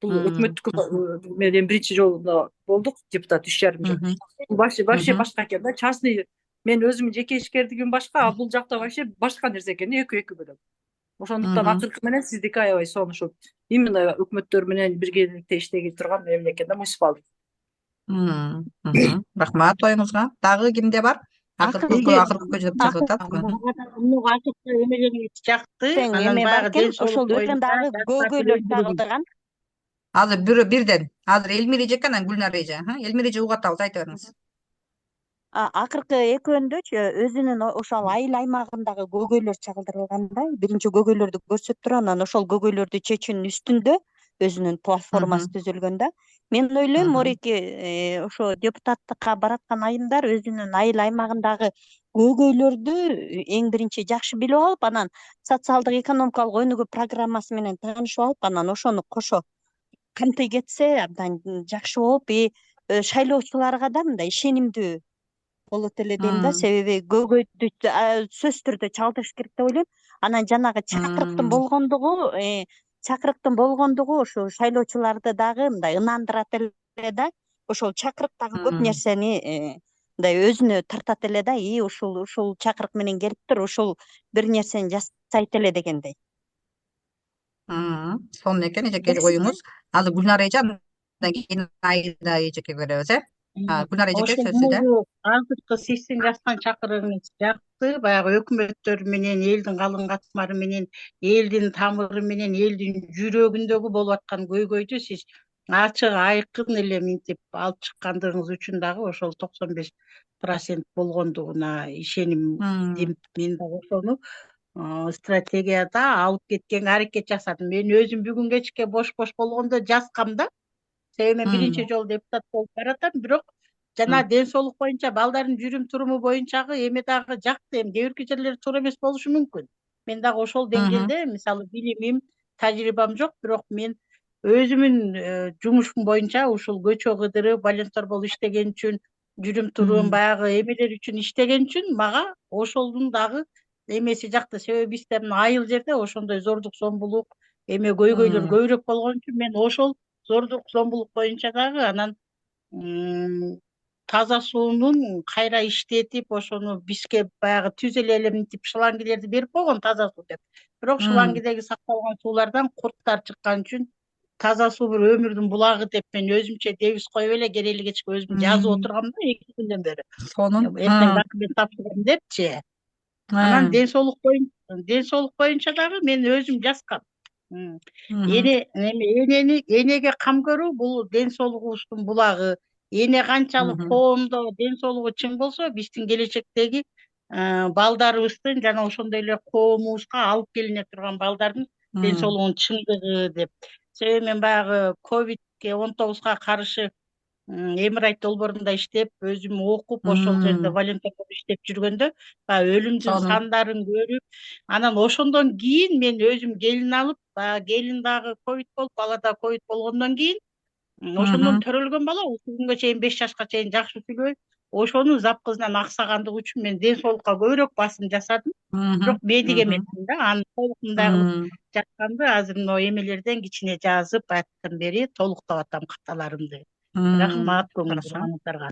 Бул өкмөттүк менен биринчи жолу болдук депутат 3,5 жыл. Вообще башка экен да, частный мен өзүмдүн жеке ишкердигим башка, а бул жакта вообще башка нерсе экен, экөө бөлөк. Ошондуктан акыркы менен сиздики аябай сонушуп, именно өкмөттөр менен биргеликте иштеги турган эмне экен да, муниципалдык. Рахмат оюңузга. Дагы кимде бар? Акыркы деп жазып атат. Муга акыркы эмелериңиз жакты. Анан баягы ошол өтөн дагы көйгөйлөр чагылдырган. Азыр бирден. Азыр Элмира эже экен, анан Гүлнар эже. Элмира эже угуп атабыз, айта бериңиз. Акыркы экөөндөчү өзүнүн ошол айыл аймагындагы көйгөйлөр чагылдырылганда, биринчи көйгөйлөрдү көрсөтүп анан ошол көйгөйлөрдү чечүүнүн үстүндө өзүнүн платформасы түзүлгөн да. Мен ойлойм, морики ошо депутаттыкка бараткан айымдар өзүнүн айыл аймагындагы көйгөйлөрдү эң биринчи жакшы билип алып, анан социалдык экономикалык өнүгүү программасы менен таанышып алып, анан ошону кошо камтый кетсе абдан жакшы болуп, шайлоочуларга да мындай ишенимдүү болот эле дейм да. Себеби көйгөйдү сөзсүз түрдө чагылдырыш керек деп ойлойм. Анан жанагы чакырыктын болгондугу ошо шайлоочуларды дагы мындай ынандырат эле да. Ошол чакырык дагы көп нерсени мындай өзүнө тартат эле да. Ушул чакырык менен келиптир, ушул бир нерсени жасайт эле дегендей. Сонун экен эжеке оюңуз. Азыр Гүлнар эже, андан кийин Айда эжеке беребиз, Гүлнар эжеке сөз сизде. Азыркы сиздин жазган чакырыгыңыз жакты. Баягы өкмөттөр менен, элдин калың катмары менен, элдин тамыры менен, элдин жүрөгүндөгү болуп аткан көйгөйдү сиз ачык айкын эле минтип алып чыккандыгыңыз үчүн дагы ошол 95% болгондугуна ишеним деп мен дагы ошону стратегияда алып кеткенге аракет жасадым. Мен өзүм бүгүн кечке бош болгондо жазгам да. Себеби мен биринчи жолу депутат болуп баратам, бирок жана ден соолук боюнча, балдардын жүрүм туруму боюнчагы эме дагы жакты. Эми кээ бирки жерлери туура эмес болушу мүмкүн. Мен дагы ошол деңгээлде, мисалы, билимим, тажрыйбам жок, бирок мен өзүмүн жумушум боюнча ушул көчө кыдырып, волонтер болуп иштеген үчүн, жүрүм турум баягы эмелер үчүн иштеген үчүн мага ошолдун дагы эмеси жакты. Себеби бизде айыл жерде ошондой зордук зомбулук, көйгөйлөр көбүрөөк болгон үчүн мен ошол зордук зомбулук боюнча дагы анан таза суунун кайра иштетип, ошону бизге баягы түзеле эле минтип шлангилерди берип койгон, таза суу деп. Бирок шлангидеги сакталган суулардан курттар чыккан үчүн таза суу бир өмүрдүн булагы деп мен өзүмчө девиз коюп эле керели кечке өзүм жазып отургам да 2 күндөн бери. Сонун. Эртең документ тапшырам депчи. Анан ден соолук боюнча дагы мен өзүм жазгам. Энеге кам көрүү бул ден соолугубуздун булагы. Эне канчалык коомдо ден соолугу чың болсо, биздин келечектеги балдарыбыздын жана ошондой эле коомубузга алып келине турган балдардын ден соолугунун чыңдыгы деп. Себеби мен баягы ковидке 19 каршы Эмирайт долбоорунда иштеп, өзүм окуп, ошол жерде волонтер болуп иштеп жүргөндө баягы өлүмдүн сонун. сандарын көрүп, анан ошондон кийин мен өзүм келин алып, баягы келин дагы ковид болуп, бала да ковид болгондон кийин ошондон төрөлгөн бала ушул күнгө чейин 5 жашка чейин жакшы сүйлөйт. Ошонун запкызынан аксагандыгы үчүн мен ден соолукка көбүрөөк басым жасадым. Бирок бедик эмесмин да. Аны толугундай кылып жатканды азыр мына эмелерден кичине жазып аттан бери толуктап атам каталарымды. Рахмат көңүл Хорошо. бурганыңыздарга.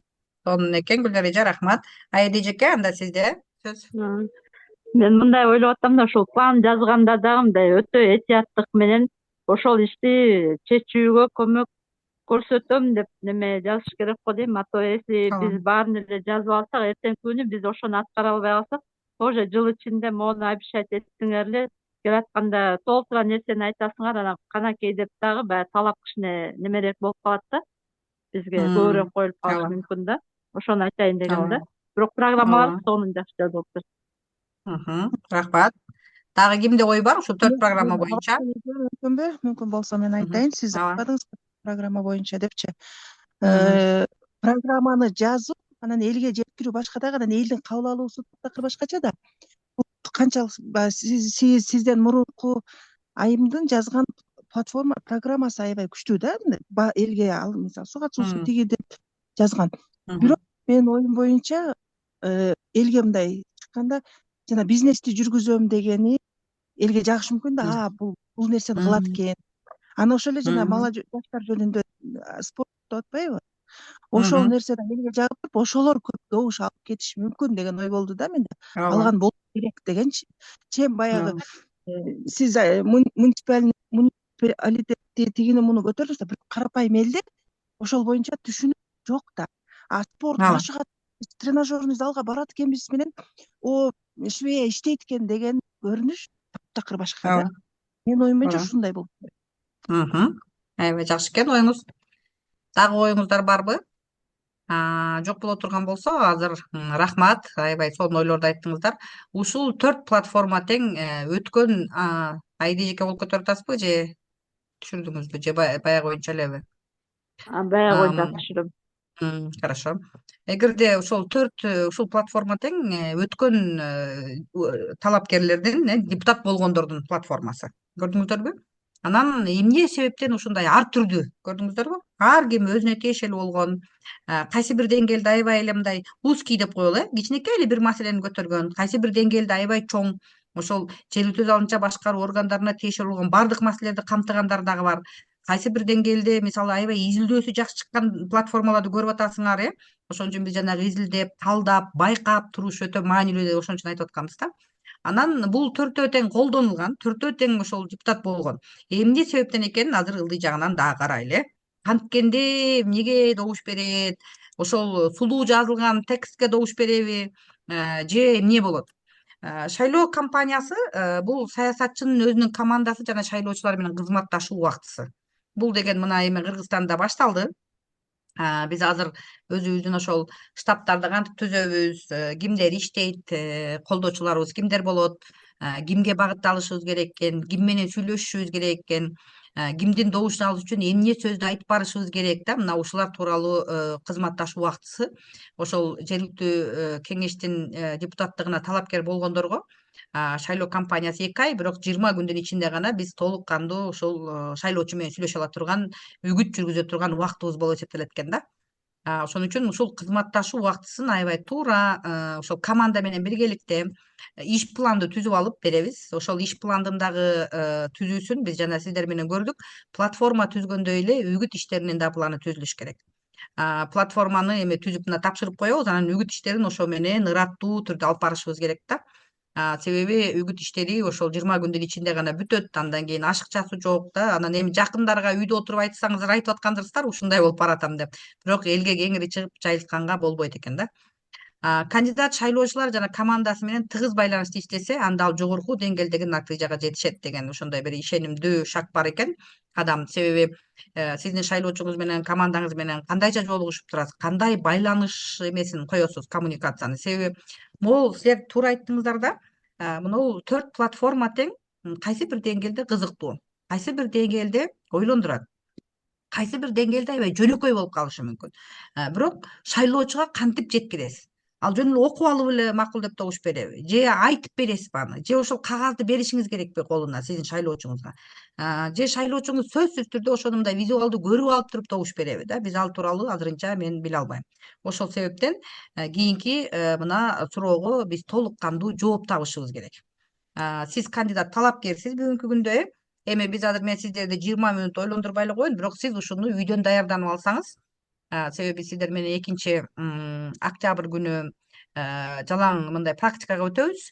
Сонун экен Гүлнар эже, рахмат. Айди эжеке, анда сизде сөз. Мен мындай ойлоп атам да, ошол план жазганда дагы мындай өтө этияттык менен ошол ишти чечүүгө көмөк көрсөтөм деп неме жазыш керек го дейм. А то если биз баарын эле жазып алсак, эртеңки күнү биз ошону аткара албай калсак, тоже жыл ичинде мону обещать еттиңер эле, келатканда толтура нерсени айтасыңар, анан канакей деп дагы баягы талап кичине немерээк болуп калат да. Бизге көбүрөөк коюлуп калышы мүмкүн да. Ошону айтайын дегем да. Бирок программалар сонун жакшы жазылыптыр. Рахмат. Дагы кимде ой бар ушул 4 программа боюнча? Мүмкүнбү? Мүмкүн болсо мен айтайын. Сиз айтпадыңыз программа боюнча депчи. Программаны жазуу, анан элге жеткирүү башка дагы, анан элдин кабыл алуусу такыр башкача да. Канчалык сизден мурунку айымдын жазган платформа программасы аябай күчтүү да. Элге ал мисалы суу катышуусу тиги деп жазган. Бирок менин оюм боюнча элге мындай чыкканда жана бизнести жүргүзөм дегени элге жагышы мүмкүн да. Бул нерсени кылат экен. Анан ошол эле жана мала жаштар жөнүндө спорт деп атпайбы? Ошол нерседен элге жагып туруп, ошолор көп добуш алып кетиши мүмкүн деген ой болду да менде. Алган болуш керек дегенчи. Чем баягы сиз муниципалитетти тигини муну көтөрдүңүз да, бирок карапайым элде ошол боюнча түшүнүк жок да. Спорт машыгат, тренажерный залга барат экенбиз менен швея иштейт экен деген көрүнүш такыр башка да. Менин оюм боюнча ушундай болуп керек. Аябай жакшы экен оюңуз. Дагы оюңуздар барбы? Жок боло турган болсо, азыр рахмат. Аябай сонун ойлорду айттыңыздар. Ушул 4 платформа тең өткөн Айди эжеке кол көтөрүп атасызбы же түшүрдүңүзбү же баягы боюнча элеби? Баягы боюнча түшүрөм. Хорошо. Эгерде ушул 4 ушул платформа тең өткөн талапкерлердин, депутат болгондордун платформасы. Көрдүңүздөрбү? Анан эмне себептен ушундай ар түрдүү, көрдүңүздөрбү? Ар ким өзүнө тиешелүү болгон, кайсы бир деңгээлде аябай эле мындай узкий деп коелу, кичинекей эле бир маселени көтөргөн, кайсы бир деңгээлде аябай чоң, ошол жергиликтүү алынча башкаруу органдарына тиешелүү болгон бардык маселелерди камтыгандар дагы бар. Кайсы бир деңгээлде мисалы аябай изилдөөсү жакшы чыккан платформаларды көрүп атасыңар, ошон үчүн биз жанагы изилдеп, талдап, байкап туруш өтө маанилүү деп ошон үчүн айтып атканбыз да. Анан бул төртөө тең колдонулган, төртөө тең ошол депутат болгон. Эмне себептен экенин азыр ылдый жагынан дагы карайлы. Канткенде эмнеге добуш берет? Ошол сулуу жазылган текстке добуш береби? Же эмне болот? Шайлоо кампаниясы бул саясатчынын өзүнүн командасы жана шайлоочулар менен кызматташуу убактысы. Бул деген мына эми Кыргызстанда башталды. Биз азыр өзүбүздүн ошол штабтарды кантип түзөбүз, кимдер иштейт, колдоочуларыбыз кимдер болот, кимге багытталышыбыз керек экен, ким менен сүйлөшүшүбүз керек экен, кимдин добушун алыш үчүн эмне сөздү айтып барышыбыз керек да. Мына ушулар тууралуу кызматташуу убактысы ошол жергиликтүү кеңештин депутаттыгына талапкер болгондорго шайлоо кампаниясы 2 ай, бирок 20 күндүн ичинде гана биз толук кандуу ушул шайлоочу менен сүйлөшө ала турган, үгүт жүргүзө турган убактыбыз болуп эсептелет экен да. Ошон үчүн ушул кызматташуу убактысын аябай туура ошол команда менен биргеликте иш планды түзүп алып беребиз. Ошол иш пландын дагы түзүүсүн биз жана сиздер менен көрдүк. Платформа түзгөндөй эле үгүт иштеринин да планы түзүлүш керек. Платформаны эми түзүп мына тапшырып коебуз, анан үгүт иштерин ошо менен ыраттуу түрдө алып барышыбыз керек да. Себеби үгүт иштери ошол 20 күндүн ичинде гана бүтөт, андан кийин ашыкчасы жок да. Анан эми жакындарга үйдө отуруп айтсаңыздар айтып аткандарсыздар, ушундай болуп баратам деп. Бирок элге кеңири чыгып жайылтканга болбойт экен да. Кандидат шайлоочулар жана командасы менен тыгыз байланышта иштесе, анда ал жогорку деңгээлдеги натыйжага жетишет деген ошондой бир ишенимдүү шак бар экен адам. Себеби сиздин шайлоочуңуз менен командаңыз менен кандайча жолугушуп турасыз, кандай байланыш эмесин коесуз, коммуникацияны. Себеби могул силер туура айттыңыздар да, мынау 4 платформа тең кайсы бир деңгээлде кызыктуу, кайсы бир деңгээлде ойлондурат. кайсы бир деңгээлде аябай жөнөкөй болуп калышы мүмкүн. Бирок шайлоочуга кантип жеткиресиз? Ал жөн эле окуп алып эле макул деп добуш береби? Же айтып бересизби аны? Же ошол кагазды беришиңиз керекпи колуна сиздин шайлоочуңузга? Же шайлоочуңуз сөзсүз түрдө ошону мындай визуалдуу көрүп алып туруп добуш береби да? Биз ал тууралуу азырынча мен биле албайм. Ошол себептен кийинки мына суроого биз толук кандуу жооп табышыбыз керек. Сиз кандидат талапкерсиз бүгүнкү күндө. Эми биз азыр мен сиздерди 20 мүнөт ойлондурбай эле коеюн, бирок сиз ушуну үйдөн даярданып алсаңыз, себеби сиздер менен 2 октябрь күнү жалаң мындай практикага өтөбүз.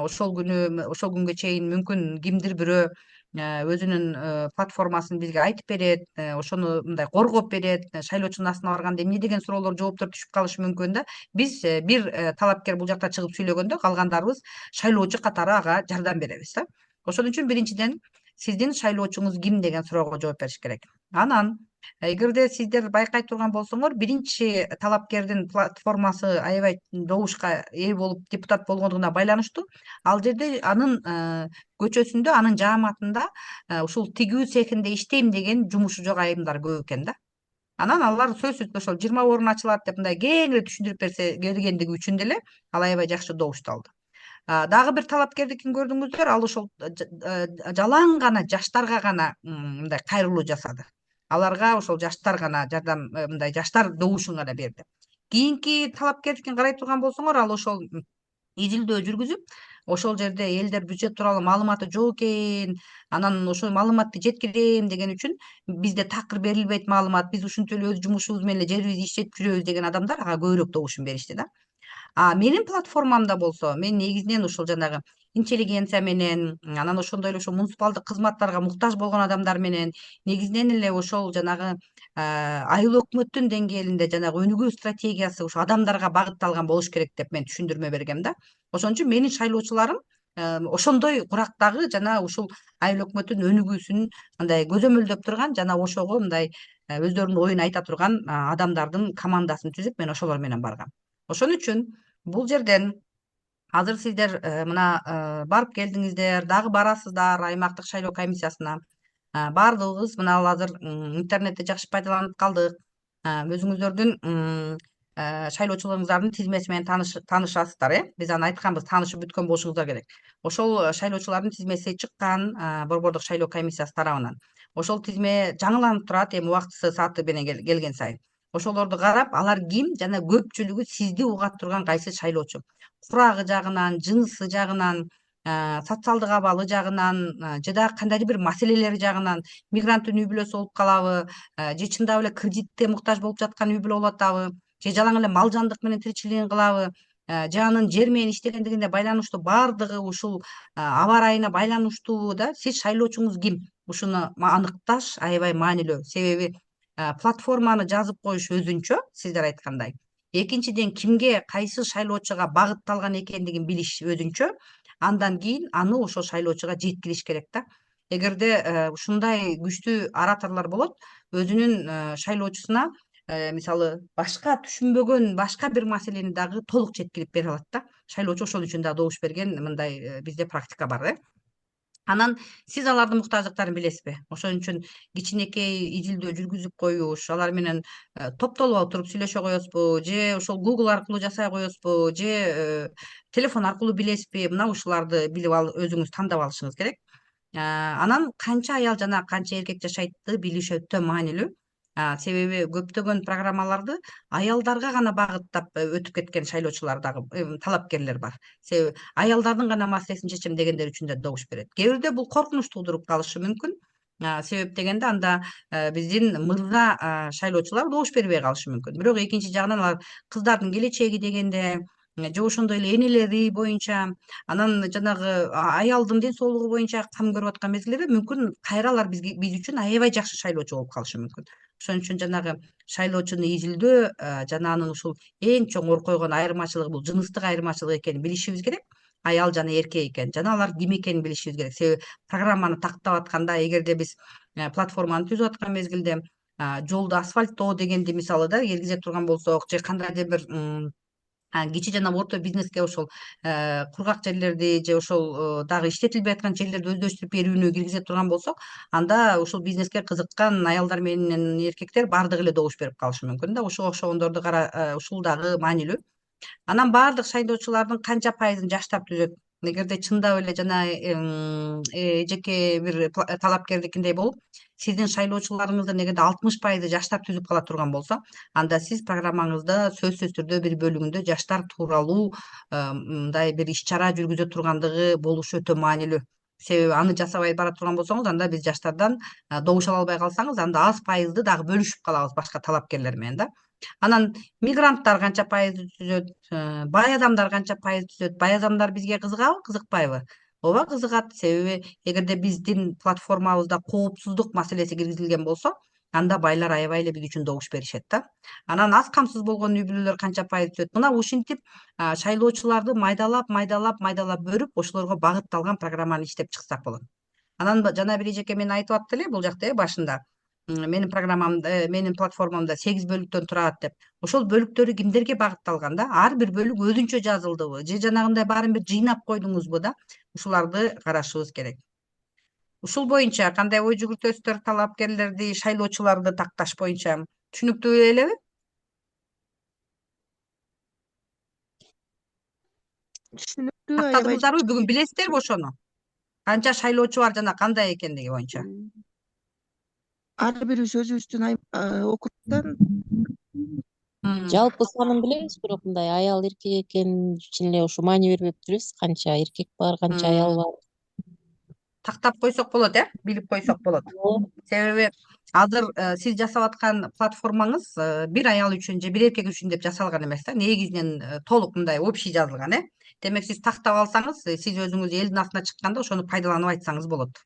Ошол күнгө чейин мүмкүн кимдир бирөө өзүнүн платформасын бизге айтып берет, ошону мындай коргоп берет, шайлоочунун астына барганда эмне деген суроолор жооптор түшүп калышы мүмкүн да. Биз бир талапкер бул жакта чыгып сүйлөгөндө калгандарыбыз шайлоочу катары ага жардам беребиз да. Ошон үчүн биринчиден сиздин шайлоочуңуз ким деген суроого жооп бериш керек. Анан эгерде сиздер байкай турган болсоңор, биринчи талапкердин платформасы аябай добушка ээ болуп депутат болгондугуна байланыштуу, ал жерде анын көчөсүндө, анын жааматында ушул тигүү цехинде иштейм деген жумушу жок айымдар көп экен да. Анан алар сөзсүз ошол 20 орун ачылат деп мындай кеңири түшүндүрүп бергендиги үчүн деле ал аябай жакшы добушталды. Дагы бир талапкердикин көрдүңүздөр, ал ошол жалаң гана жаштарга гана мындай кайрылуу жасады. Аларга ошол жаштар гана жардам, мындай жаштар добушун гана берди. Кийинки талапкердикин карай турган болсоңор, ал ошол изилдөө жүргүзүп, ошол жерде элдер бюджет тууралуу маалыматы жок экен, анан ошол маалыматты жеткирем деген үчүн бизде такыр берилбейт маалымат, биз ушинтип эле өз жумушубуз менен эле жерибизди иштетип жүрөбүз деген адамдар ага көбүрөөк добушун беришти да. Менин платформамда болсо, мен негизинен ушул жанагы интеллигенция менен, анан ошондой эле ошол муниципалдык кызматтарга муктаж болгон адамдар менен, негизинен эле ошол жанагы айыл өкмөттүн деңгээлинде жанагы өнүгүү стратегиясы ошо адамдарга багытталган болуш керек деп мен түшүндүрмө бергем да. Ошон үчүн менин шайлоочуларым ошондой курактагы жана ушул айыл өкмөттүн өнүгүүсүн мындай көзөмөлдөп турган жана ошого мындай өздөрүнүн оюн айта турган адамдардын командасын түзүп мен ошолор менен баргам. Ошон үчүн бул жерден азыр сиздер мына барып келдиңиздер, дагы барасыздар аймактык шайлоо комиссиясына. Баардыгыбыз мына азыр интернетти жакшы пайдаланып калдык. Өзүңүздөрдүн шайлоочуларыңыздардын тизмеси менен таанышасыздар, Биз аны айтканбыз, таанышып бүткөн болушуңуздар керек. Ошол шайлоочулардын тизмеси чыккан Борбордук шайлоо комиссиясы тарабынан. Ошол тизме жаңыланып турат эми убактысы сааты менен келген сайын. Ошолорду карап, алар ким жана көпчүлүгү сизди угат турган кайсы шайлоочу. Курагы жагынан, жынысы жагынан, социалдык абалы жагынан, же дагы кандайдыр бир маселелери жагынан, мигранттын үй бүлөсү болуп калабы, же чындап эле кредитке муктаж болуп жаткан үй бүлө болуп атабы, же жалаң эле мал жандык менен тиричилигин кылабы, же анын жер менен иштегендигине байланыштуу баардыгы ушул аба ырайына байланыштуу да. Сиз шайлоочуңуз ким? Ушуну аныкташ аябай маанилүү. Себеби платформаны жазып коюш өзүнчө, сиздер айткандай. Экинчиден, кимге, кайсы шайлоочуга багытталган экендигин билиш өзүнчө. Андан кийин аны ошол шайлоочуга жеткириш керек да. Эгерде ушундай күчтүү ораторлор болот, өзүнүн шайлоочусуна мисалы башка түшүнбөгөн башка бир маселени дагы толук жеткирип бере алат да. Шайлоочу ошол үчүн да добуш берген мындай бизде практика бар. Анан сиз алардын муктаждыктарын билесизби? Ошон үчүн кичинекей изилдөө жүргүзүп коюш, алар менен топтолуп туруп сүйлөшө коесузбу, же ошол Google аркылуу жасай коесузбу, же телефон аркылуу билесизби? Мына ушуларды билип өзүңүз тандап алышыңыз керек. Анан канча аял жана канча эркек жашайтты билиш өтө маанилүү. Себеби көптөгөн программаларды аялдарга гана багыттап өтүп кеткен шайлоочулар дагы, талапкерлер бар. Себеби аялдардын гана маселесин чечем дегендер үчүн да добуш берет. Кээ бирде бул коркунуч туудуруп калышы мүмкүн. Себеп дегенде анда биздин мырза шайлоочулар добуш бербей калышы мүмкүн. Бирок экинчи жагынан алар кыздардын келечеги дегенде, же ошондой эле энелери боюнча, анан жанагы аялдын ден соолугу боюнча кам көрүп аткан мезгилдерде мүмкүн кайра алар биз үчүн аябай жакшы шайлоочу болуп калышы мүмкүн. Ошон үчүн жанагы шайлоочуну изилдөө жана анын ушул эң чоң ор койгон айырмачылыгы бул жыныстык айырмачылык экенин билишибиз керек. Аял жана эркек экен, жана алар ким экенин билишибиз керек. Себеби программаны тактап атканда, эгерде биз платформаны түзүп аткан мезгилде жолду асфальттоо дегенди мисалы да киргизе турган болсок, же кандайдыр бир кичи жана орто бизнеске ошол кургак жерлерди же ошол дагы иштетилбей аткан жерлерди өздөштүрүп берүүнү киргизе турган болсок, анда ушул бизнеске кызыккан аялдар менен эркектер баардыгы эле добуш берип калышы мүмкүн да. Ушуга окшогондорду ушул дагы маанилүү. Анан баардык шайлоочулардын канча пайызын жаштар түзөт? Эгерде чындап эле жана эжеке бир талапкердикиндей болуп, сиздин шайлоочуларыңыздын эгерде 60% жаштар түзүп кала турган болсо, анда сиз программаңызда сөзсүз түрдө бир бөлүгүндө жаштар тууралуу мындай бир иш чара жүргүзө тургандыгы болушу өтө маанилүү. Себеби аны жасабай бара турган болсоңуз, анда биз жаштардан добуш ала албай калсаңыз, анда аз пайызды дагы бөлүшүп калабыз башка талапкерлер менен да. Анан мигранттар канча пайызды түзөт, бай адамдар канча пайыз түзөт? Бай адамдар бизге кызыгабы, кызыкпайбы? Ооба, кызыгат. Себеби эгерде биздин платформабызда коопсуздук маселеси киргизилген болсо, анда байлар аябай эле биз үчүн добуш беришет да. Анан аз камсыз болгон үй бүлөлөр канча пайыз түзөт? Мына ушинтип шайлоочуларды майдалап бөлүп, ошолорго багытталган программаны иштеп чыксак болот. Анан жана бир эжеке мен айтып атты эле бул жакта башында. Менин программамда, менин платформамда 8 бөлүктөн турат деп. Ошол бөлүктөрү кимдерге багытталган да? Ар бир бөлүк өзүнчө жазылдыбы? Же жанагындай баарын бир жыйнап койдуңузбу да? Ушуларды карашыбыз керек. Ушул боюнча кандай ой жүгүртөсүздөр талапкерлерди, шайлоочуларды такташ боюнча түшүнүктүү элеби? Түшүнүктүү, аябай Тактадыңыздарбы? Бүгүн билесиздерби ошону? Канча шайлоочу бар жана кандай экендиги боюнча? ар бирибиз өзүбүздүн округдан Жалпы санын билебиз, бирок мындай аял эркек экенин чын эле ушу маани бербей жүрөбүз. Канча эркек бар, канча аял бар. Тактап койсок болот, билип койсок болот. Себеби азыр сиз жасап аткан платформаңыз бир аял үчүн же бир эркек үчүн деп жасалган эмес да. Негизинен толук мындай общий жазылган, Демек сиз тактап алсаңыз, сиз өзүңүз элдин артына чыкканда ошону пайдаланып айтсаңыз болот.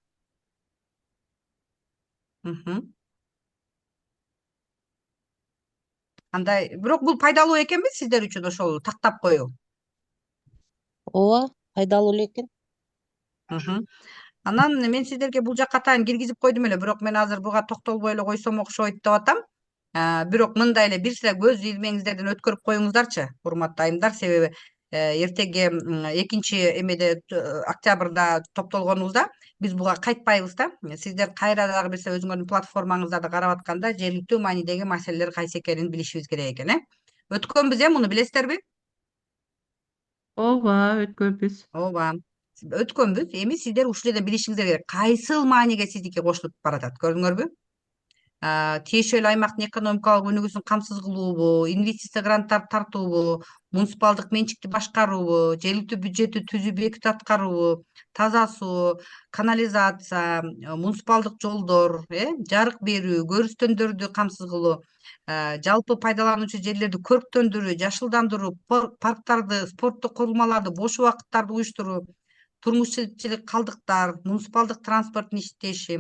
Андай, бирок бул пайдалуу экенби сиздер үчүн ошол тактап коюу? Ооба, пайдалуу эле экен. Анан мен сиздерге бул жакка атайын киргизип койдум эле, бирок мен азыр буга токтолбой эле койсом окшойт деп атам. Бирок мындай эле бир сыра көз илмеңиздерден өткөрүп коюңуздарчы, урматтуу айымдар, себеби эртеги 2 октябрда топтолгонубузда биз буга кайтпайбыз да. Сиздер кайра дагы бир сыра өзүңөрдүн платформаңыздарды карап атканда жергиликтүү маанидеги маселелер кайсы экенин билишибиз керек экен, Өткөнбүз, муну билесиздерби? Ооба, өткөнбүз. Ооба, өткөнбүз. Эми сиздер ушул жерден билишиңиздер керек. Кайсыл мааниге сиздики кошулуп баратат, көрдүңөрбү? Тиешелүү аймактын экономикалык өнүгүүсүн камсыз кылуубу, инвестиция гранттарды тартуубу, муниципалдык менчикти башкаруубу, жергиликтүү бюджеттти түзүү бекитип аткаруубу, таза суу, канализация, муниципалдык жолдор, жарык берүү, көрүстөндөрдү камсыз кылуу, жалпы пайдалануучу жерлерди көрктөндүрүү, жашылдандыруу, парктарды, спорттук курулмаларды, бош убакыттарды уюштуруу, турмуш-тиричилик калдыктар, муниципалдык транспорттун иштеши,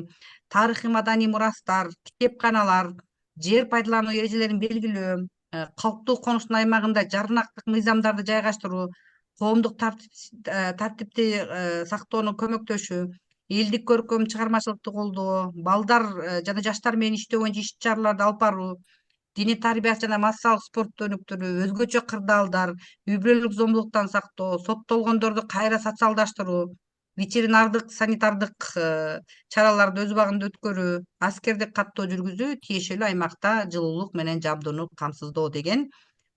тарыхый маданий мурастар, китепканалар, жер пайдалануу эрежелерин белгилөө, калктуу конуштун аймагында жарнактык мыйзамдарды жайгаштыруу, коомдук тартипти сактоонун көмөктөшүү, элдик көркөм чыгармачылыкты колдоо, балдар жана жаштар менен иштөө боюнча иш чараларды алып баруу, диний тарбия жана массалык спортту өнүктүрүү, өзгөчө кырдаалдар, үй бүлөлүк зомбулуктан сактоо, соттолгондорду кайра социалдаштыруу, ветеринардык, санитардык чараларды өз убагында өткөрүү, аскердик каттоо жүргүзүү, тиешелүү аймакта жылуулук менен жабдууну камсыздоо деген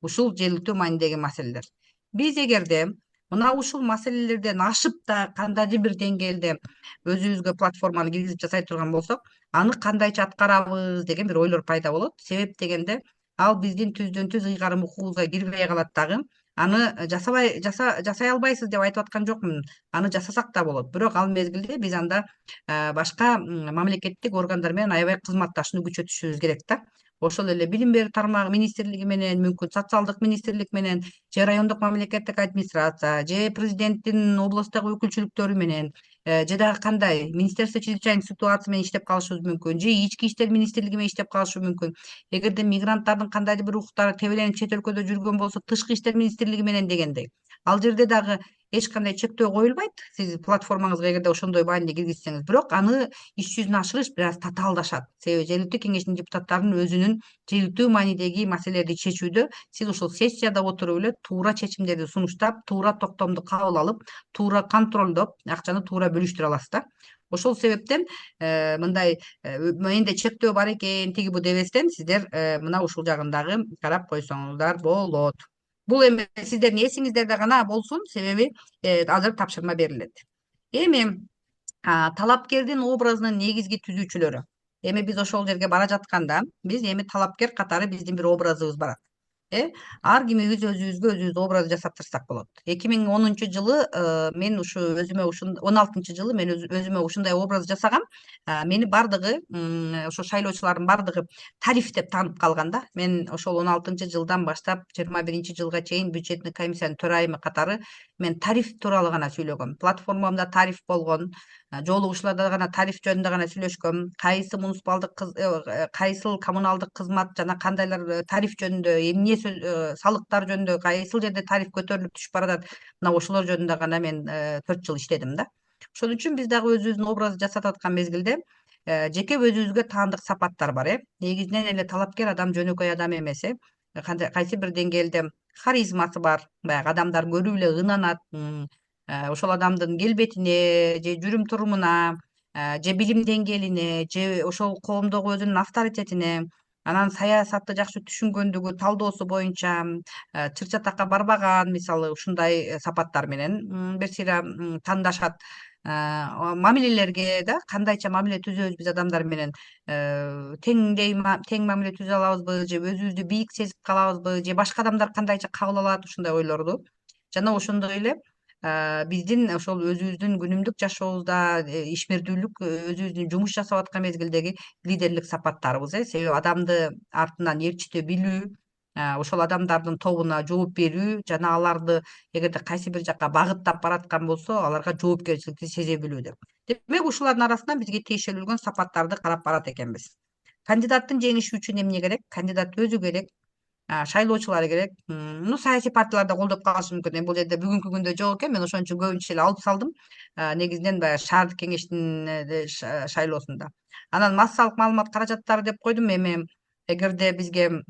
ушул жергиликтүү маанидеги маселелер. Биз эгерде мына ушул маселелерден ашып да кандайдыр бир деңгээлде өзүбүзгө платформаны киргизип жасай турган болсок, аны кандайча аткарабыз деген бир ойлор пайда болот. Себеп дегенде ал биздин түздөн түз ыйгарым укугубузга кирбей калат дагы. Аны жасай албайсыз деп айтып аткан жокмун. Аны жасасак да болот. Бирок ал мезгилде биз анда башка мамлекеттик органдар менен аябай кызматташууну күчөтүшүбүз керек да. Ошол эле билим берүү тармагы министрлиги менен, мүмкүн социалдык министрлик менен, же райондук мамлекеттик администрация, же президенттин областтагы өкүлчүлүктөрү менен, же дагы кандай министерство чрезвычайных ситуаций менен иштеп калышыбыз мүмкүн, же ички иштер министрлиги менен иштеп калышы мүмкүн. Эгерде мигранттардын кандайдыр бир укуктары тебеленип чет өлкөдө жүргөн болсо, тышкы иштер министрлиги менен дегендей. Ал жерде дагы эч кандай чектөө коюлбайт. Сиз платформаңызга эгерде ошондой маанилде киргизсеңиз, бирок аны иш жүзүнө ашырыш бир аз татаалдашат. Себеби жергиликтүү кеңештин депутаттарынын өзүнүн жергиликтүү маанидеги маселелерди чечүүдө сиз ушул сессияда отуруп эле туура чечимдерди сунуштап, туура токтомду кабыл алып, туура контролдоп, акчаны туура бөлүштүрө аласыз да. Ошол себептен мындай менде чектөө бар экен, тиги бу дебестен сиздер мына ушул жагындагы карап койсоңуздар болот. Бул эми сиздердин эсиңиздерде гана болсун, себеби азыр тапшырма берилет. Эми талапкердин образынын негизги түзүүчүлөрү. Эми биз ошол жерге бара жатканда, биз эми талапкер катары биздин бир образыбыз барат. Ар кимибиз өзүбүз образ жасаптырсак болот. 2010-жылы мен ушу өзүмө 16-жылы мен өзүмө ушундай образ жасагам. Мени бардыгы ошо шайлоочулардын бардыгы тариф деп таанып калган да. Мен ошол 16-жылдан баштап 21-жылга чейин бюджетный комиссиянын төрайымы катары мен тариф тууралуу гана сүйлөгөм. Платформамда тариф болгон, жолугушууларда гана тариф жөнүндө гана сүйлөшкөм. Кайсы муниципалдык кайсыл коммуналдык кызмат жана кандайлар тариф жөнүндө, эмне салыктар жөнүндө кайсыл жерде тариф көтөрүлүп түшүп баратат, мына ошолор жөнүндө гана мен 4 жыл иштедим да. Ошон үчүн биз дагы өзүбүздүн образды жасатып аткан мезгилде жеке өзүбүзгө таандык сапаттар бар. Негизинен эле талапкер адам жөнөкөй адам эмес. Кайсы бир деңгээлде харизмасы бар, баягы адамдар көрүп эле ынанат. Ошол адамдын келбетине, же жүрүм турумуна, же билим деңгээлине, же ошол коомдогу өзүнүн авторитетине, анан саясатты жакшы түшүнгөндүгү, талдоосу боюнча, чыр-чатакка барбаган, мисалы ушундай сапаттар менен бир сыйра тандашат. Мамилелерге да кандайча мамиле түзөбүз биз адамдар менен, тең мамиле түзө алабызбы, же өзүбүздү бийик сезип калабызбы, же башка адамдар кандайча кабыл алат ушундай ойлорду. Жана ошондой эле биздин ошол өзүбүздүн күнүмдүк жашообузда ишмердүүлүк, өзүбүздүн жумуш жасап аткан мезгилдеги лидерлик сапаттарыбыз. Себеби адамды артынан ээрчите билүү, ошол адамдардын тобуна жооп берүү жана аларды эгерде кайсы бир жакка багыттап бараткан болсо, аларга жоопкерчиликти сезе билүү деп. Демек ушулардын арасынан бизге тиешелүүлгөн сапаттарды карап барат экенбиз. Кандидаттын жеңиши үчүн эмне керек? Кандидат өзү керек, шайлоочулары керек. Саясий партиялар да колдоп калышы мүмкүн. Бул жерде бүгүнкү күндө жок экен. Мен ошон үчүн көбүнчө эле алып салдым. Негизинен баягы шаардык кеңештин шайлоосунда. Анан массалык маалымат каражаттары деп койдум. Эми эгерде бизге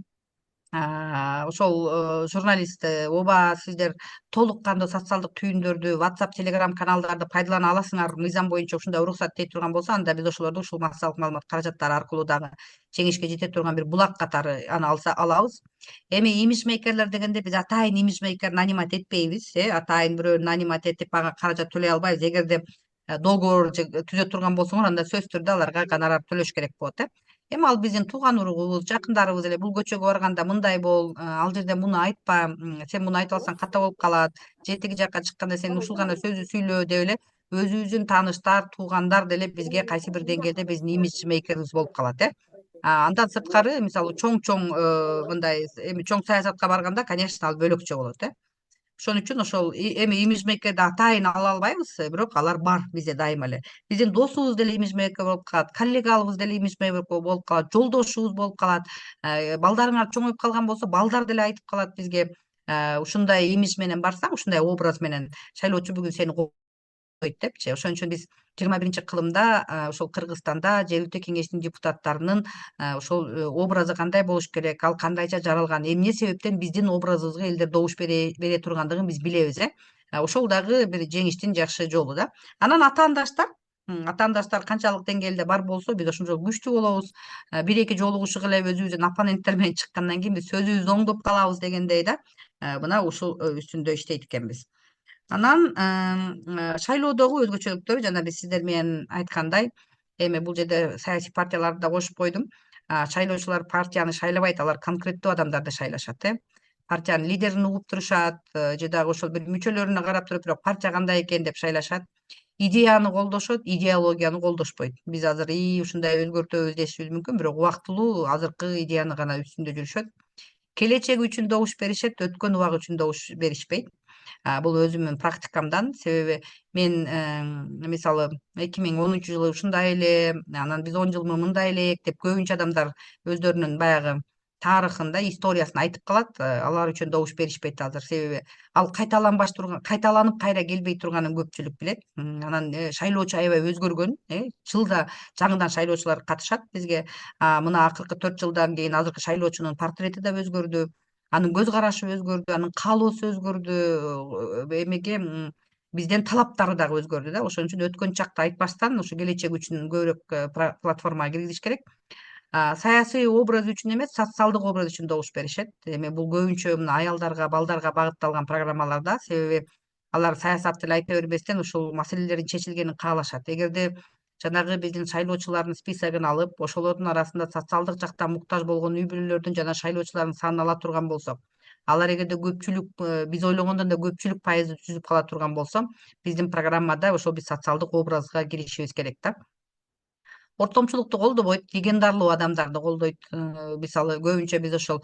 ошол журналист оба сиздер толук кандуу социалдык түйүндөрдү, WhatsApp, Telegram каналдарды пайдалана аласыңар, мыйзам боюнча ушундай уруксат дей турган болсо, анда биз ошолорду ушул массалык маалымат каражаттары аркылуу дагы жеңишке жете турган бир булак катары аны алабыз. Эми имиджмейкерлер дегенде биз атайын имиджмейкер нанимать этпейбиз. Атайын бирөөнү нанимать этип ага каражат төлөй албайбыз. Эгерде договор түзө турган болсоңор, анда сөзсүз түрдө аларга гонорар төлөш керек болот. Эми ал биздин тууган уругубуз, жакындарыбыз эле. Бул көчөгө барганда мындай бол, ал жерде муну айтпа, сен муну айтып алсаң ката болуп калат, же тиги жакка чыкканда сен ушул гана сөздү сүйлө деп эле өзүбүздүн тааныштар, туугандар деле бизге кайсы бир деңгээлде биздин имиджмейкерибиз болуп калат. Андан сырткары, мисалы чоң мындай эми чоң саясатка барганда, конечно, ал бөлөкчө болот. Ошон үчүн ошол эми имиджмейкерди атайын ала албайбыз, бирок алар бар бизде дайыма эле. Биздин досубуз деле имиджмейкер болуп калат, коллегаларыбыз деле имиджмейкер болуп калат, жолдошубуз болуп калат. Балдарыңар чоңоюп калган болсо, балдар деле айтып калат бизге, ушундай имидж менен барсаң, ушундай образ менен шайлоочу бүгүн сени койт депчи. Ошон үчүн биз 21-кылымда ошол Кыргызстанда жергиликтүү кеңештин депутаттарынын ошол образы кандай болуш керек, ал кандайча жаралган, эмне себептен биздин образыбызга элдер добуш бере тургандыгын биз билебиз. Ошол дагы бир жеңиштин жакшы жолу да. Анан атаандаштар канчалык деңгээлде бар болсо, биз ошончо күчтүү болобуз. Бир-эки жолугушуп эле өзүбүздүн оппоненттер менен чыккандан кийин биз сөзүбүздү оңдоп калабыз дегендей да. Мына ушул үстүндө иштейт экенбиз. Анан шайлоодогу өзгөчөлүктөр жана биз сиздер менен айткандай, эми бул жерде саясий партияларды да кошуп койдум. Шайлоочулар партияны шайлабайт, алар конкреттүү адамдарды шайлашат. Партиянын лидерин угуп турушат, же дагы ошол бир мүчөлөрүнө карап туруп, бирок партия кандай экен деп шайлашат. Идеяны колдошот, идеологияны колдошпойт. Биз азыр ушундай өзгөртөбүз дешибиз мүмкүн, бирок убактылуу азыркы идеяны гана үстүндө жүрүшөт. Келечеги үчүн добуш беришет, өткөн убак үчүн добуш беришпейт. Бул өзүмдүн практикамдан. Себеби мен мисалы 2010-жылы ушундай эле, анан биз 10 жыл мындай элек деп көбүнчө адамдар өздөрүнүн баягы тарыхында историясын айтып калат. Алар үчүн добуш беришпейт азыр, себеби ал кайталанып кайра келбей турганын көпчүлүк билет. Анан шайлоочу аябай өзгөргөн, жылда жаңыдан шайлоочулар катышат бизге. Мына акыркы 4 жылдан кийин азыркы шайлоочунун портрети да өзгөрдү, анын көз карашы өзгөрдү, анын каалоосу өзгөрдү, эмеге бизден талаптары дагы өзгөрдү да. Ошон үчүн өткөн чакты айтпастан ушу келечек үчүн көбүрөөк платформага киргизиш керек. Саясий образ үчүн эмес, социалдык образ үчүн добуш беришет. Эми бул көбүнчө мына аялдарга, балдарга багытталган программаларда, себеби алар саясатты эле айта бербестен ушул маселелердин чечилгенин каалашат. Эгерде жанагы биздин шайлоочулардын списогун алып, ошолордун арасында социалдык жактан муктаж болгон үй бүлөлөрдүн жана шайлоочулардын санын ала турган болсок, алар эгерде көпчүлүк, биз ойлогондон да көпчүлүк пайызды түзүп кала турган болсо, биздин программада ошол биз социалдык образга киришибиз керек да. Ортомчулукту колдобойт, легендарлуу адамдарды колдойт. Мисалы көбүнчө биз ошол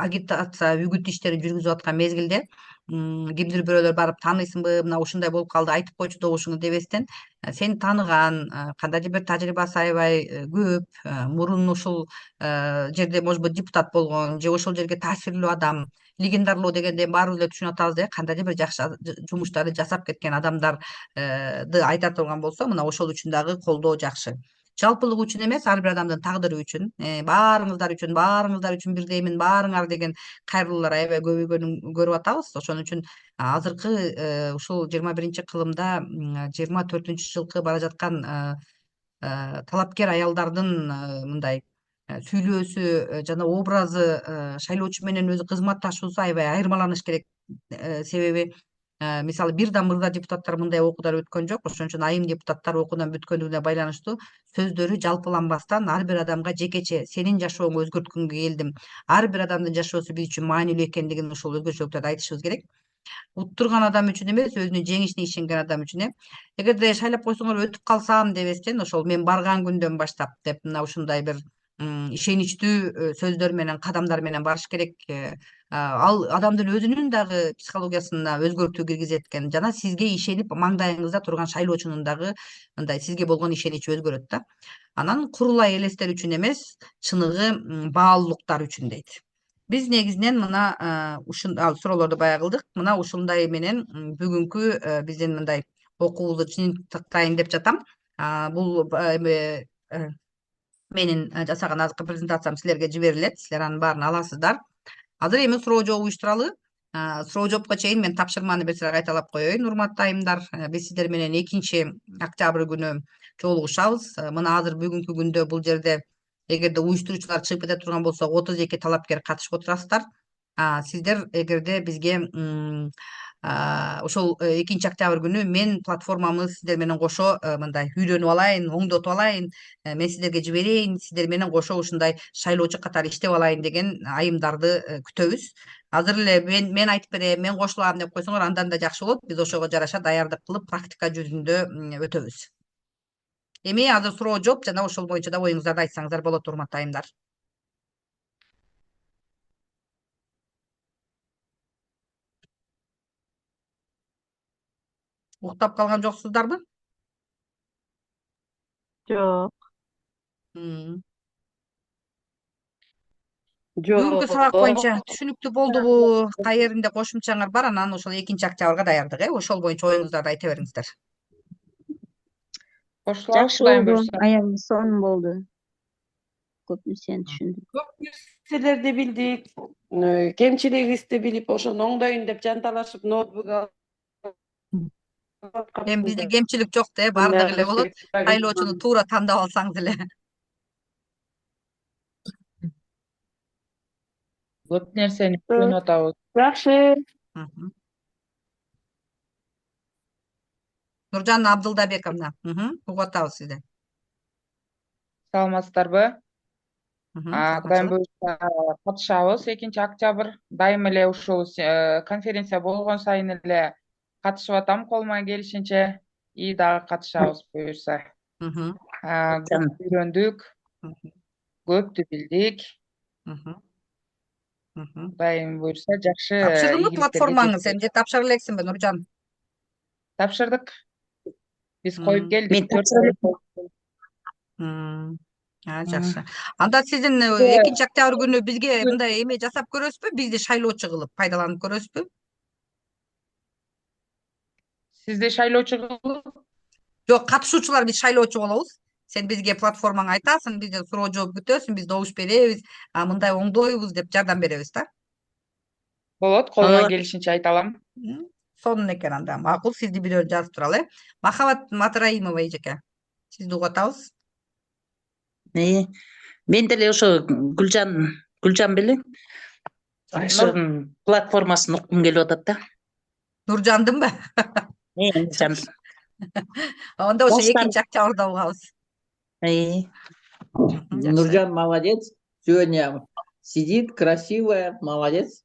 агитация, үгүт иштерин жүргүзүп аткан мезгилде кимдир бирөөлөр барып тааныйсыңбы, мына ушундай болуп калды, айтып койчу добушуңду дебестен, сени тааныган, кандайдыр бир тажрыйбасы аябай көп, мурун ушул жерде может быть депутат болгон же ошол жерге таасирлүү адам, легендарлуу дегенде баарыбыз эле түшүнүп атабыз, кандайдыр бир жакшы жумуштарды жасап кеткен адамдарды айта турган болсо, мына ошол үчүн дагы колдоо жакшы. Жалпылык үчүн эмес, ар бир адамдын тагдыры үчүн, баарыңыздар үчүн бирдеймин, баарыңар деген кайрылуулар аябай көбөйгөнүн көрүп атабыз. Ошон үчүн азыркы ушул 21-кылымда 24-жылкы бара жаткан талапкер аялдардын мындай сүйлөөсү жана образы, шайлоочу менен өзү кызматташуусу аябай айырмаланыш керек. Себеби мисалы бир да мырза депутаттар мындай окуудан өткөн жок. Ошон үчүн айым депутаттар окуудан бүткөндүгүнө байланыштуу сөздөрү жалпыланбастан ар бир адамга жекече сенин жашооңу өзгөрткөнгө келдим, ар бир адамдын жашоосу биз үчүн маанилүү экендигин ушул өзгөчөлүктөрдү айтышыбыз керек. Уттурган адам үчүн эмес, өзүнүн жеңишине ишенген адам үчүн. Эгерде шайлап койсоңор өтүп калсам дебестен, ошол мен барган күндөн баштап деп мына ушундай бир ишеничтүү сөздөр менен, кадамдар менен барыш керек. Ал адамдын өзүнүн дагы психологиясына өзгөртүү киргизет экен, жана сизге ишенип маңдайыңызда турган шайлоочунун дагы мындай сизге болгон ишеничи өзгөрөт да. Анан курулай элестер үчүн эмес, чыныгы баалуулуктар үчүн дейт. Биз негизинен мына ушундай суроолорду баягы кылдык. Мына ушундай менен бүгүнкү биздин мындай окуубузду жыйынтыктайын деп жатам. Бул менин жасаган азыркы презентациям силерге жиберилет, силер анын баарын аласыздар. Азыр эми суроо жооп уюштуралы. Суроо жоопко чейин мен тапшырманы бир сыйра кайталап коеюн, урматтуу айымдар. Биз сиздер менен 2-октябрь күнү жолугушабыз. Мына азыр бүгүнкү күндө бул жерде эгерде уюштуруучулар чыгып кете турган болсо 32 талапкер катышып отурасыздар. Сиздер эгерде бизге ошол 2-октябрь күнү мен платформамды сиздер менен кошо мындай үйрөнүп алайын, оңдотуп алайын, мен сиздерге жиберейин, сиздер менен кошо ушундай шайлоочу катары иштеп алайын деген айымдарды күтөбүз. Азыр эле мен айтып берем, мен кошулам деп койсоңор андан да жакшы болот. Биз ошого жараша даярдык кылып, практика жүзүндө өтөбүз. Эми азыр суроо жооп жана ошол боюнча да оюңуздарды айтсаңыздар болот, урматтуу айымдар. Уктап калган жоксуздарбы? Жок. Бүгүнкү сабак боюнча түшүнүктүү болдубу? Кайеринде кошумчаңар бар, анан ошол 2-октябрга даярдык, ошол боюнча оюңуздарды айта бериңиздер. Жакшы болду, аягы сонун болду. Көп нерсени түшүндүк. Көп нерселерди билдик, кемчилигибизди билип, ошону оңдоюн деп жанталашып ноутбук Эми бизде кемчилик жок да, бардыгы эле болот. Шайлоочуну туура тандап алсаңыз эле. Көп нерсени түшүнүп атабыз. Жакшы. Нуржан Абдылдабековна, угуп атабыз сизди. Саламатсыздарбы? Кудайым буюрса катышабыз 2-октябрь. Дайым эле ушул конференция болгон сайын эле катышып атам колуман келишинче. И дагы катышабыз буюрса. Көп үйрөндүк, көптү билдик. Кудайым буюрса жакшы. Тапшырдыңбы платформаңыз? Сен же тапшыра элексиңби, Нуржан? Тапшырдык. Биз коюп келдик. Мен тапшыра элем. Жакшы. Анда сиздин 2 октябрь күнү бизге мындай эме жасап көрөсүзбү? Бизди шайлоочу кылып пайдаланып көрөсүзбү? Сизде шайлоочу кылып? Жок, катышуучулар биз шайлоочу болобуз. Сен бизге платформаңа айтасың, бизден суроо жооп күтөсүң, биз добуш беребиз, мындай оңдойбуз деп жардам беребиз да. Болот, колуман келишинче айта алам. Сонун экен анда. Макул, сизди бирөө жазып туралы. Махабат Матраимова эжеке. Сизди угуп атабыз. Мен деле ошо Гүлжан белең. Ошонун платформасын уккум келип атат да. Нуржандынбы? Нуржандын. Онда ошо 2-октябрда угабыз. Нуржан молодец. Сегодня сидит красивая, молодец.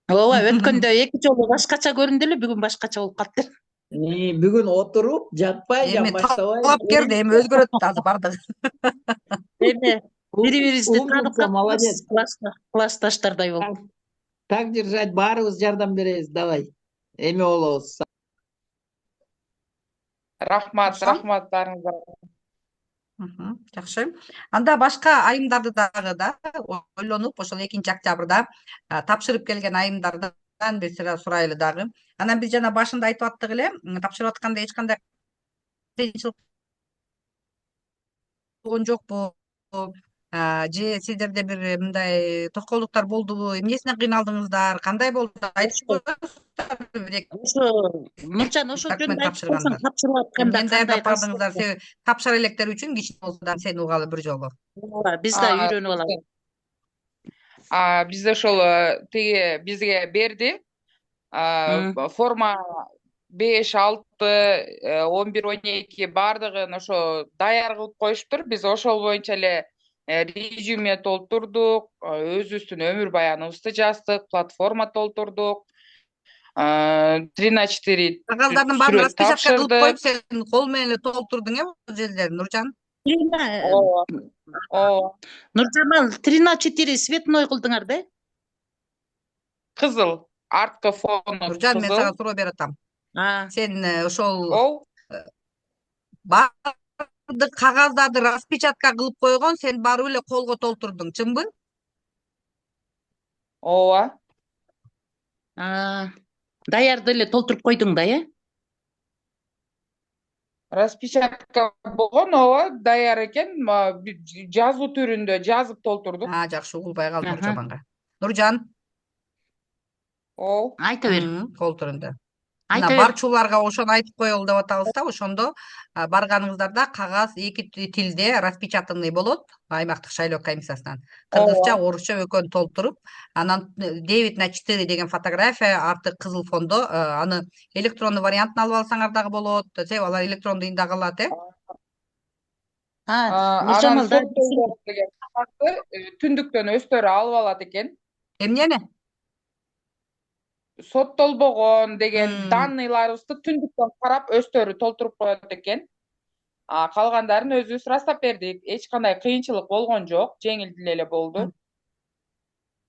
Ооба, өткөндө 2 жолу башкача көрүндү эле, бүгүн башкача болуп калды. Бүгүн отуруп, жатпай, жамбашабай. Талапкер эми өзгөрөт азыр бардыгы. Эми бири-бирибизди таанып классташтардай болуп. Так держать, баарыбыз жардам беребиз, давай. Эме болобуз. Рахмат баарыңызга. Жакшы. Анда башка айымдарды дагы да ойлонуп, ошол 2-октябрда тапшырып келген айымдардан бир сыра сурайлы дагы. Анан биз жана башында айтып аттык эле, тапшырып атканда эч кандай кыйынчылык болгон жокпу? Же сиздерде бир мындай тоскоолдуктар болдубу? Эмнесине кыйналдыңыздар? Кандай болду? Айтып коесуздар? Ошо Нуржан ошол жөнүндө тапшырганда. Тапшырып атканда кандай бардыңыздар? Себеби тапшыра электер үчүн кичине болсо да сени угалы бир жолу. Биз да үйрөнүп алабыз. Бизде ошол тиги бизге берди. Форма 5, 6, 11, 12 бардыгын ошо даяр кылып коюштур. Биз ошол боюнча эле резюме толтурдук, өзүбүздүн өмүр баяныбызды жаздык, платформа толтурдук. 3/4 Кагаздардын баарын распечатка кылып коюп, сен кол менен эле толтурдуң бул жерлерин, Нуржан? Ооба. Нуржамал 3/4 цветной кылдыңар да? Кызыл, арткы фону. Нуржан, мен сага суроо берип атам. Сен ошол баардык кагаздарды распечатка кылып койгон, сен барып эле колго толтурдуң, чынбы? Ооба. Даярды эле толтуруп койдуң да, Распечатка болгон, ооба, даяр экен, жазуу түрүндө жазып толтурдук. Жакшы, угулбай калдым Нуржаманга. Нуржан? Айта бер. Кол түрүндө. Барчуларга ошону айтып коелу деп атабыз да, ошондо барганыңыздарда кагаз 2 тилде распечатанный болот, аймактык шайлоо комиссиясынан. Кыргызча, орусча экөөнү толтуруп, анан 9/4 деген фотография арты кызыл фондо, аны электрондуу вариантын алып алсаңар дагы болот. Себеби алар электрондуу да калат, Анан деген түндүктөн өздөрү алып алат экен. Эмнени? Соттолбогон деген данныйларыбызды түндүктөн карап өздөрү толтуруп коет экен. Калгандарын өзүбүз ырастап бердик. Эч кандай кыйынчылык болгон жок, жеңил эле болду.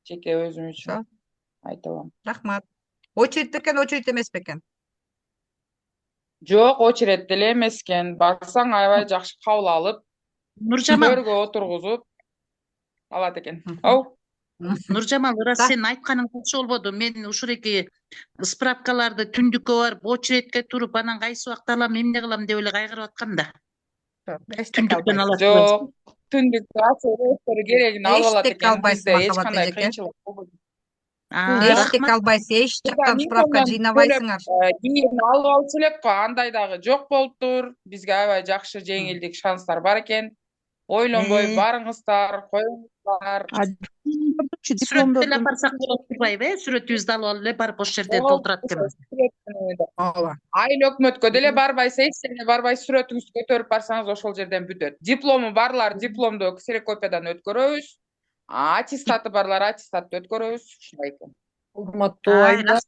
Жеке өзүм үчүн айта алам. Рахмат. Очередь экен, очередь эмес бекен? Жок, очередь деле эмес экен. Барсаң аябай жакшы кабыл алып, Нуржамал өргө отургузуп алат экен. Нуржамал, ырас сен айтканың такшы болбоду. Мен ушуреки справкаларды түндүккө барып, очередке туруп, анан кайсы убакта алам, эмне кылам деп эле кайгырып аткам да. Түндүктөн алат. Жок, түндүктө өздөрү керегин алып алат экен. Бизде эч кандай кыйынчылык болбойт. Эчтек албайсың, эч жактан справка жыйнабайсыңар. Кийин алып алчу элек го, андай дагы жок болуптур. Бизге аябай жакшы жеңилдик, шанстар бар экен. Ойлонбой барыңыздар, коюңуздар. Сүрөттү эле апарсак болот турбайбы, сүрөтүбүздү алып алып эле барып ошол жерде толтурат экенбиз. Ооба. Айыл өкмөткө деле барбай, сессияга барбай сүрөтүңүздү көтөрүп барсаңыз ошол жерден бүтөт. Диплому барлар дипломду ксерокопиядан өткөрөбүз. Аттестаты барлар аттестатты өткөрөбүз. Ушундай экен. Урматтуу айымдар,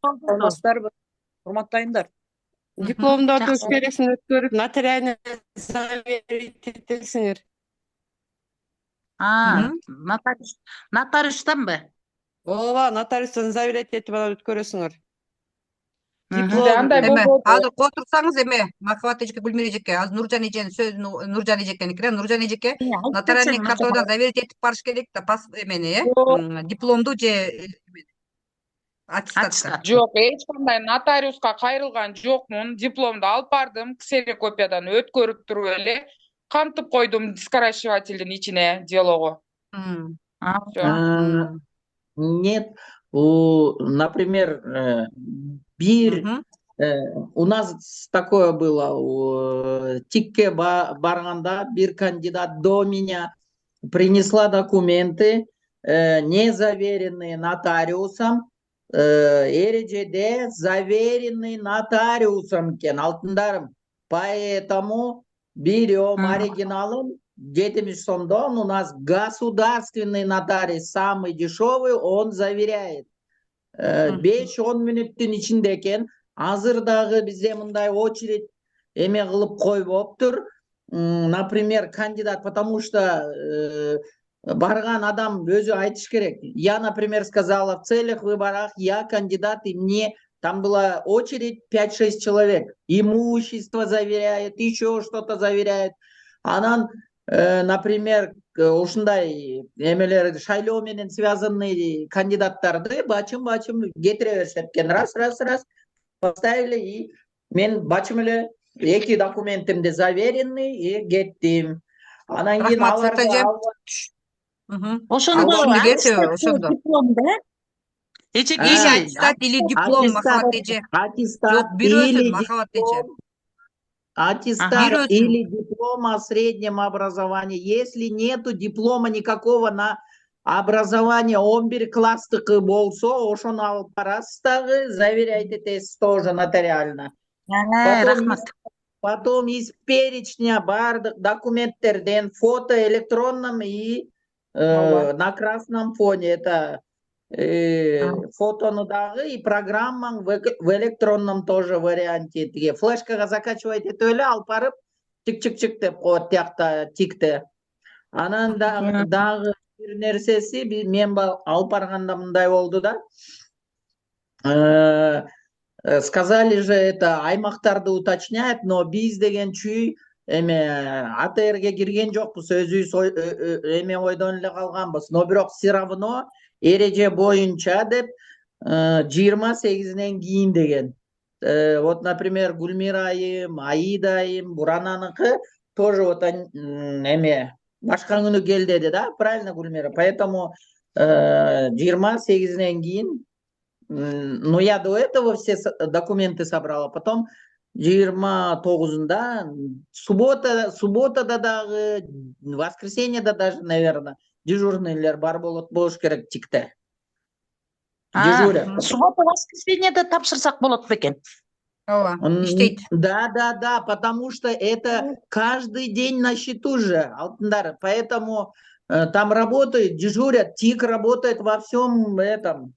урматтуу айымдар. Дипломду өткөрүп, нотариальный заверить этесиңер. Нотариустанбы? Ооба, нотариустан заверить этип анан өткөрөсүңөр. диплом. андай Эме, болбоду. азыр которсаңыз эме, Махабат эжеке, Гүлмира эжеке, азыр Нуржан эженин сөзүн, Нуржан эжекеники, Нуржан эжеке нотариальный контордан заверить этип барыш керек да, эмени, дипломду же аттестатты. Жок, эч кандай нотариуска кайрылган жокмун. Дипломду алып бардым, ксерокопиядан өткөрүп туруп эле кантып койдум скорачивательдин ичине делого. А, Нет, например, у нас такое было, тикке барганда бир кандидат до меня принесла документы, не заверенные нотариусом, эрежеде заверенный нотариусом кен, алтындарым. Поэтому берем оригиналын, 70 сомдон, у нас государственный нотариус, самый дешевый, он заверяет. 5-10 мүнөттүн ичинде экен. Азыр дагы бизде мындай очередь эме кылып коюп тур. Например, кандидат, потому что барган адам өзү айтыш керек. Я, например, сказала в целях выборах, я кандидат, и мне там была очередь 5-6 человек. Имущество заверяет, еще что-то заверяет. Анан, например, ушундай эмелер шайлоо менен связанный кандидаттарды бачым кетире беришет экен. Раз поставили, и мен бачым эле 2 документимди заверенный, и кеттим. Анан кийин ошондо дипломда Аттестат или диплом, Махабат эже. Жок, бир өзү, Махабат эже. Аттестат или диплом о среднем образовании. Если нету диплома никакого на образование 11 класстыкы болсо, ошону алып барасыз дагы, заверяйт этесиз тоже нотариально. Потом из перечня бардык документтерден фото электронном и на красном фоне. Это фотону дагы и программаң в электронном тоже варианте. Флешкага закачивать этип эле алып барып, чик деп коет тиякта тикте. Анан дагы бир нерсеси, мен алып барганда мындай болду да. Сказали же, это аймактарды уточняет, но биз деген чүй эме АТРге кирген жокпуз, өзүбүз эме ойдон эле калганбыз. Но бирок все равно эреже боюнча деп 28-ден кийин деген. Вот, например, Гүлмира айым, Аида айым, Бурананыкы тоже вот эме башка күнү кел деди да, правильно, Гүлмира? Поэтому 28-ден кийин. Но я до этого все документы собрала, потом 29-да, субботада дагы, воскресеньеда даже, наверное, дежурныйлер бар болуш керек тикте. Дежурят. Суббота, воскресеньеда тапшырсак болот бекен. Иштейт. Да, потому что это каждый день на счету же, алтындар, поэтому там работают, дежурят, ТИК работает во всем этом.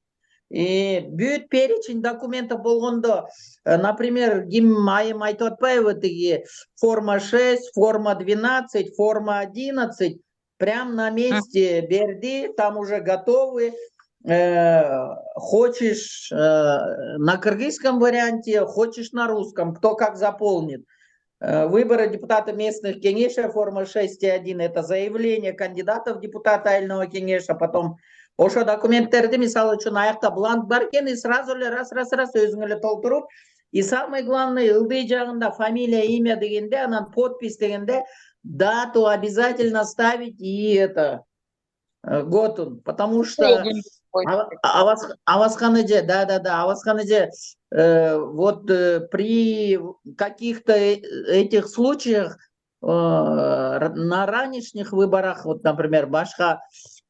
И бүт перечень документов болгондо, например, ким айым айтып атпайбы, тиги форма 6, форма 12, форма 11, прям на месте берди, там уже готовы. Хочешь на кыргызском варианте, хочешь на русском, кто как заполнит. Выборы депутата местных кеңеша, форма 6.1, это заявление кандидатов в депутата айылного кеңеша, потом ошо документтерди, мисалы үчүн, аякта бланк бар экен, и сразу эле раз өзүң эле толтуруп, и самый главный, ылдый жагында фамилия, имя дегенде, анан подпись дегенде, дату обязательно ставить и это, готун, потому что Авазхан эже, Авазхан эже, вот при каких-то этих случаях на ранешних выборах, вот, например, башка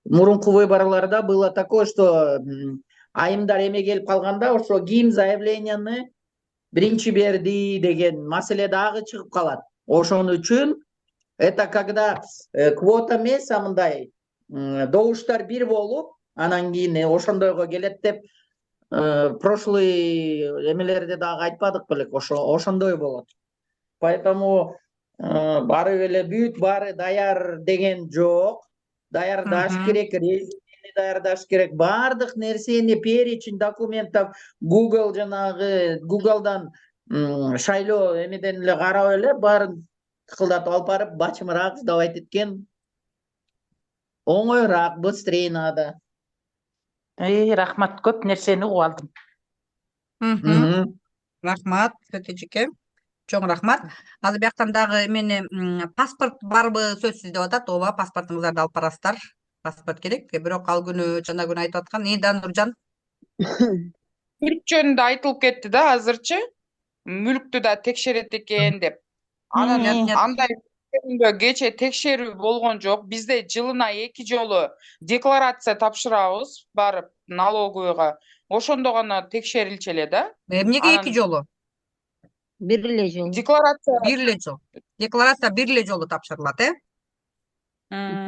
мурунку выборларда было такое, что айымдар эме келип калганда, ошо ким заявленияны биринчи берди деген маселе дагы чыгып калат. Ошон үчүн это когда квота эмес, мындай добуштар бир болуп, анан кийин ошондойго келет деп прошлый эмелерде дагы айтпадык белек, ошондой болот. Поэтому барып эле бүт баары даяр деген жок. Даярдаш керек, резюмени даярдаш керек. Бардык нерсени перечень документов Google'дан шайлоо эмеден эле карап эле баарын тыкылдатып алып барып бачымыраак сдавать эткен оңоюраак, быстрее надо. Рахмат, көп нерсени угуп алдым. Рахмат, Өтөчеке. Чоң рахмат. Азыр бияктан дагы эмени паспорт барбы сөзсүз деп атат. Ооба, паспортуңуздарды алып барасыздар. Паспорт керек. Бирок ал күнү жана күнү айтып аткан. Да, Нуржан? Мүлк жөнүндө айтылып кетти да азырчы. Мүлктү да текшерет экен деп. Анан андай кече текшерүү болгон жок. Бизде жылына 2 жолу декларация тапшырабыз барып налоговыйга. Ошондо гана текшерилчү эле да. Эмнеге 2 жолу? Бир эле жолу. Декларация бир эле жолу. Декларация бир эле жолу тапшырылат,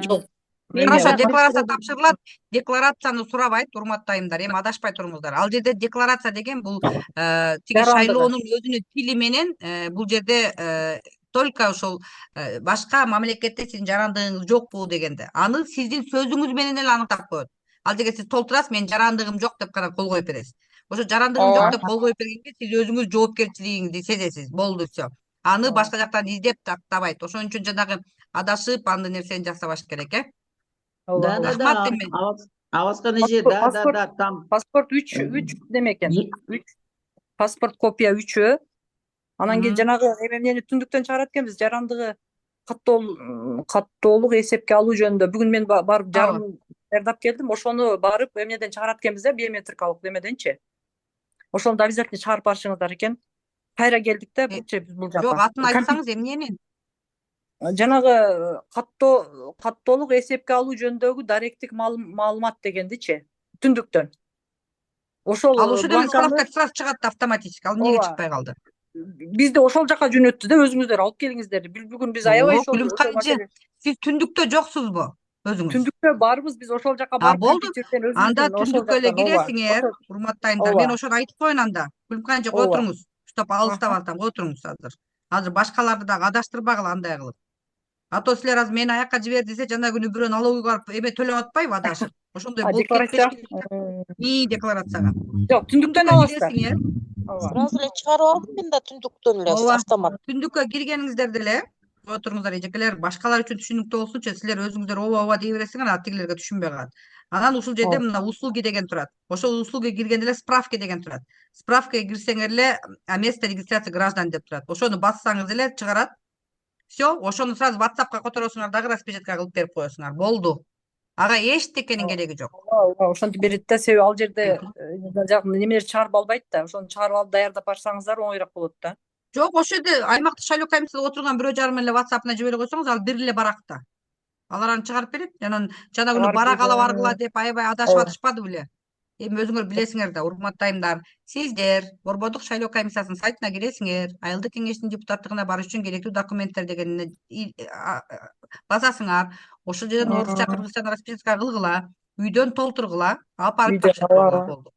Жок. Хорошо, декларация тапшырылат. Декларацияны сурабайт, урматтайымдар. Эми адашпай туруңуздар. Ал жерде декларация деген бул тиги шайлоонун өзүнүн тили менен бул жерде только ошол башка мамлекетте сиздин жарандыгыңыз жокпу дегенде. Аны сиздин сөзүңүз менен эле аныктап коет. Ал жерге сиз толтурасыз, мен жарандыгым жок деп гана кол коюп бересиз. Ошо жарандыгым жок деп кол коюп бергенде сиз өзүңүз жоопкерчилигиңизди сезесиз. Болду, все. Аны башка жактан издеп тактабайт. Ошон үчүн жанагы адашып андай нерсени жасабаш керек, Да. Аваска нече? Да. Там. Паспорт 3 деме экен. 3 паспорт копия 3. Анан кийин жанагы эмени түндүктөн чыгарат экенбиз. Жарандыгы каттоолук эсепке алуу жөнүндө. Бүгүн мен барып жарым даярдап келдим. Ошону барып эмнеден чыгарат экенбиз да, биометрикалык эмеденчи. Ошону да обязательно чыгарып барышыңыздар экен. Кайра келдик да бул жака. Жок, атын айтсаңыз эмненин? Жанагы каттоолук эсепке алуу жөнүндөгү даректик маалымат дегендичи, түндүктөн. Ошол ал ошодон справка сразу чыгат автоматически. Ал эмнеге чыкпай калды? Бизде ошол жака жөнөттү да, өзүңүздөр алып келиңиздер. Бүгүн биз аябай Сиз түндүктө жоксузбу өзүңүз? Түндүктө барбыз, биз ошол жака барып болду. Анда түндүккө эле киресиңер, урматтайымдар. Мен ошону айтып коеюн анда. Күлүмкайын кой туруңуз. Стоп, алыстап атам, кой туруңуз азыр. Азыр башкаларды дагы адаштырбагыла андай кылып. Ато силер азыр мени аякка жибер десе, жана күнү бирөө налогойго барып эме төлөп атпайбы адашып? Ошондой болуп кетпеш керек. Декларацияга. Жок, түндүктөн аласыздар. Сразу эле чыгарып алдым мен да түндүктөн эле автомат. Түндүккө киргениңиздерде эле кой туруңуздар, эжекелер, башкалар үчүн түшүнүктүү болсунчу, силер өзүңүздөр ооба дей бересиңер, а тигилерге түшүнбөй калат. Анан ушул жерде мына услуги деген турат. Ошол услуги киргенде эле справка деген турат. Справкага кирсеңер эле место регистрации граждан деп турат. Ошону бассаңыз эле чыгарат. Все, ошону сразу WhatsAppка которосуңар дагы распечатка кылып берип коесуңар. Болду. Ага эчтекенин кереги жок. Ошентип берет да, себеби ал жерде немелер чыгарып албайт да. Ошону чыгарып алып даярдап барсаңыздар оңойраак болот да. Жок, ошол жерде аймактык шайлоо комиссияда отурган бирөө жарым эле WhatsApp'ына жибере койсоңуз, ал бир эле баракта. Алар аны чыгарып берет. Жана күнү баргыла деп аябай адашып атышпады беле. Эми өзүңөр билесиңер да, урматтайымдар. Сиздер Борбордук шайлоо комиссиясынын сайтына киресиңер, айылдык кеңештин депутаттыгына барыш үчүн керектүү документтер дегенди басасыңар. Ошол жерден орусча, кыргызча распечатка кылгыла, үйдөн толтургула, алып барып тапшыргыла болду.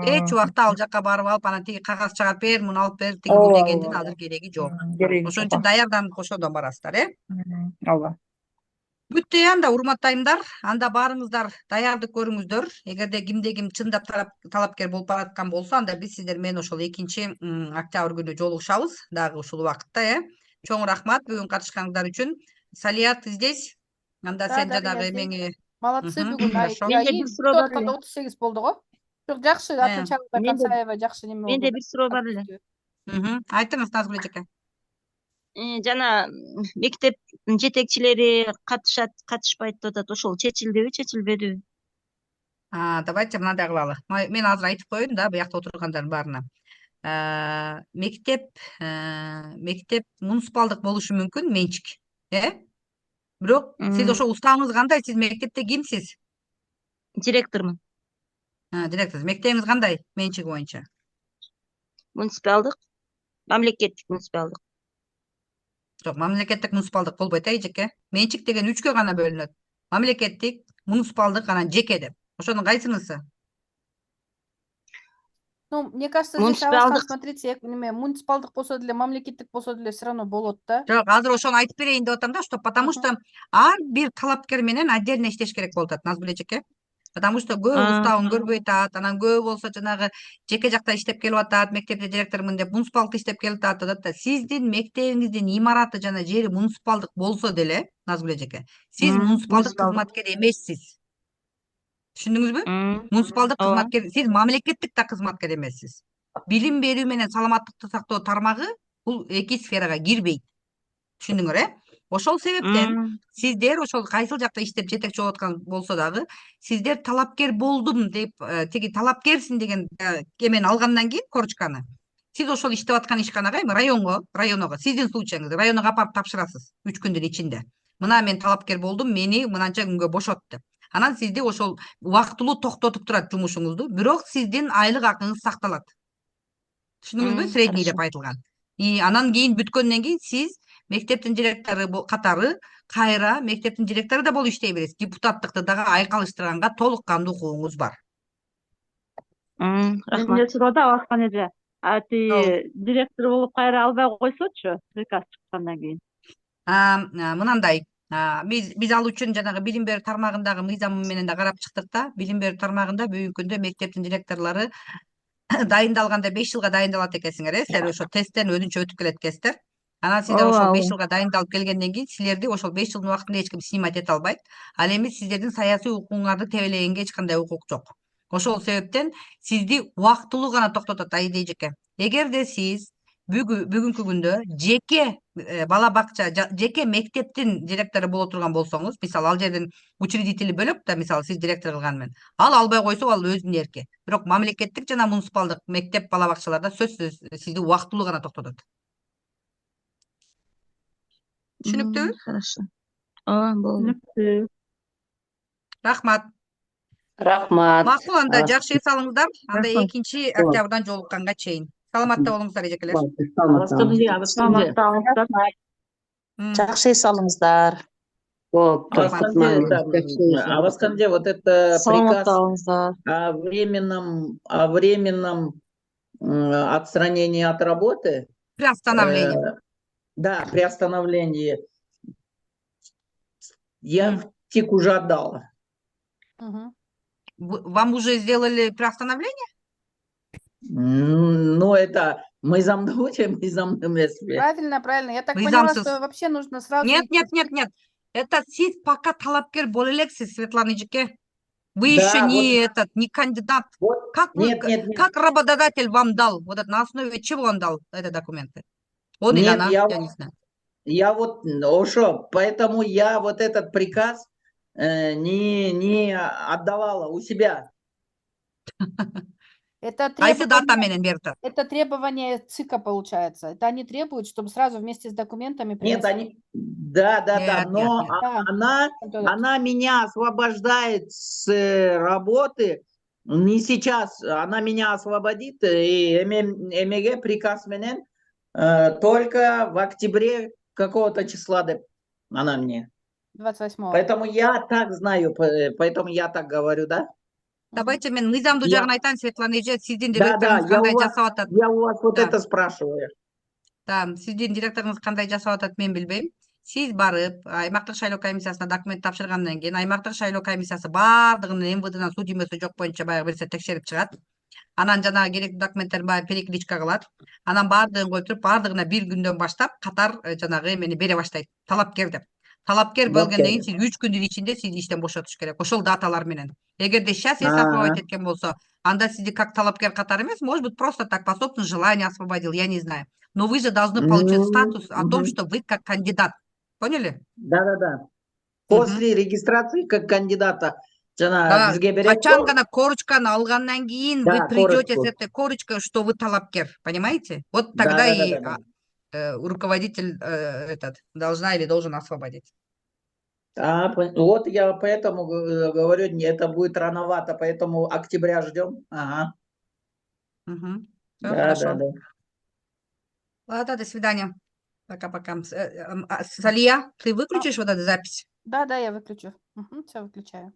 Эч убакта ал жака барып алып анан тиги кагаз чыгарып бер, муну алып бер, тиги бул дегендин азыр кереги жок. Ошон үчүн даярданып ошодон барасыздар, Ооба. Бүттү анда, урматтайымдар. Анда баарыңыздар даярдык көрүңүздөр. Эгерде ким чындап талапкер болуп бараткан болсо, анда биз сиздер менен ошол 2-октябрь күнү жолугушабыз, дагы ушул убакытта, Чоң рахмат бүгүн катышканыңыздар үчүн. Салия, ты здесь? Анда сен жанагы эмеңи. Молодцы, бүгүн ай 38 болду го. Жок, жакшы, отвечалдар Концаева жакшы неме болду. Менде бир суроо бар эле. Айтыңыз, Назгүл эжеке. Жана мектеп жетекчилери катышпайт деп атат. Ошол чечилдиби, чечилбедиби? Давайте мындай кылалы. Мен азыр айтып коеюн да, буякта отургандардын баарына. Мектеп муниципалдык болушу мүмкүн, менчик, Бирок сиз ошо уставыңыз кандай? Сиз мектепте кимсиз? Директормун. Директор. Мектебиңиз кандай менчиги боюнча? Муниципалдык, мамлекеттик муниципалдык. Жок, мамлекеттик муниципалдык болбойт, эжеке. Менчик деген 3кө гана бөлүнөт. Мамлекеттик, муниципалдык, анан жеке деп. Ошонун кайсынысы? Ну, мне кажется, здесь Аваскан, смотрите, муниципалдык болсо деле, мамлекеттик болсо деле все равно болот да. Жок, азыр ошону айтып берейин деп атам да, что потому что ар бир талапкер менен отдельно иштеш керек болуп атат, Назгүл эжеке. Потому что көп устабын көрбөй атат, анан көп болсо жанагы жеке жакта иштеп келип атат, мектепте директормун деп муниципалдыкта иштеп келип атат да. Сиздин мектебиңиздин имараты жана жери муниципалдык болсо деле, Назгүл эжеке, сиз муниципалдык кызматкер эмессиз. Түшүндүңүзбү? Муниципалдык кызматкер, сиз мамлекеттик да кызматкер эмессиз. Билим берүү менен саламаттыкты сактоо тармагы бул эки сферага кирбейт. Түшүндүңөр, Ошол себептен сиздер ошол кайсыл жакта иштеп жетекчи болуп аткан болсо дагы, сиздер талапкер болдум деп, тиги талапкерсиң деген эмени алгандан кийин корочканы, сиз ошол иштеп аткан ишканага, районго, сиздин случайыңызда районго апарып тапшырасыз 3 күндүн ичинде. Мына мен талапкер болдум, мени мынанча күнгө бошот деп. Анан сизди ошол убактылуу токтотуп турат жумушуңузду, бирок сиздин айлык акыңыз сакталат. Түшүндүңүзбү? Средний деп айтылган. Анан кийин бүткөндөн кийин сиз мектептин директору катары кайра мектептин директору да болуп иштей бересиз. Депутаттыкты дагы айкалыштырганга толук кандуу укугуңуз бар. Рахмат. Суроода Абаскан эже, тиги директор болуп кайра албай койсочу, приказ чыккандан кийин. Мынандай, биз ал үчүн жанагы билим берүү тармагындагы мыйзам менен да карап чыктык да. Билим берүү тармагында бүгүнкү күндө мектептин директорлору дайындалганда 5 жылга дайындалат экенсиңер, силер ошо тесттен өзүнчө өтүп келет экенсиздер. Анан сиздер ошол 5 жылга дайындалып келгенден кийин силерди ошол 5 жылдын убактында эч ким снимать эте албайт. Ал эми сиздердин саясий укугуңарды тебелегенге эч кандай укук жок. Ошол себептен сизди убактылуу гана токтотот Аида эжеке. Эгерде сиз бүгүнкү күндө жеке бала бакча, жеке мектептин директору боло турган болсоңуз, мисалы ал жерден учредители бөлөк да, мисалы сиз директор кылган менен, ал албай койсо ал өзүнүн эрки. Бирок мамлекеттик жана муниципалдык мектеп бала бакчаларда сөзсүз сизди убактылуу гана токтотот. Түшүнүктүүбү? Хорошо. Болду. Рахмат. Макул, анда жакшы эс алыңыздар. Анда 2 октябрдан жолукканга чейин. Саламатта болуңуздар эжекелер. Жакшы эс алыңыздар. Абаскан эже, вот это приказ о временном отстранении от работы. Приостановлении. Да, приостановлении. Я в ТИК уже отдала. Вам уже сделали приостановление? Ну, это мыйзамдуу же, мыйзамдуу эмес. Правильно. Я так поняла, что вообще нужно сразу... Нет. Это сиз пока талапкер боло элексиз, Светлана эжеке. Вы еще не кандидат. Как работодатель вам дал? Вот на основе чего он дал эти документы? Он или она? Я не знаю. Я вот, поэтому я вот этот приказ не отдавала у себя. Это требование ЦИКа, получается. Это они требуют, чтобы сразу вместе с документами принести. Нет, они... Да. Но она меня освобождает с работы. Не сейчас. Она меня освободит. И МГ приказ менен только в октябре какого-то числа она мне. 28-го. Поэтому я так знаю, поэтому я так говорю, да? Давайте мен мыйзамдуу жагын айтайын, Светлана эже, сиздин директоруңуз кандай жасап атат? Я у вас вот это спрашиваю. Да, сиздин директоруңуз кандай жасап атат, мен билбейм. Сиз барып, аймактык шайлоо комиссиясына документ тапшыргандан кийин, аймактык шайлоо комиссиясы баардыгын МВДдан судимасы жок боюнча баягы берсе текшерип чыгат. Анан жанагы керектүү документтерин баары перекличка кылат. Анан баардыгын коюп туруп, баардыгына 1 күндөн баштап катар жанагы эмени бере баштайт. Талапкер деп. Талапкер болгондон кийин сиз 3 күндүн ичинде сизди иштен бошотуш керек. Ошол даталар менен. Эгерде сейчас эс освободить эткен болсо, анда сизди как талапкер катары эмес, может быть, просто так по собственному желанию освободил, я не знаю. Но вы же должны получить статус о том, что вы как кандидат. Поняли? Да. После регистрации как кандидата качан гана корочканы алгандан кийин вы придете с этой корочкой, что вы талапкер, понимаете? Вот тогда и руководитель должна или должен освободить. Вот я поэтому говорю, это будет рановато, поэтому октября ждем. Ага. Хорошо. Ладно, до свидания. Пока-пока. Салия, ты выключишь вот эту запись? Да, я выключу. Все выключаю.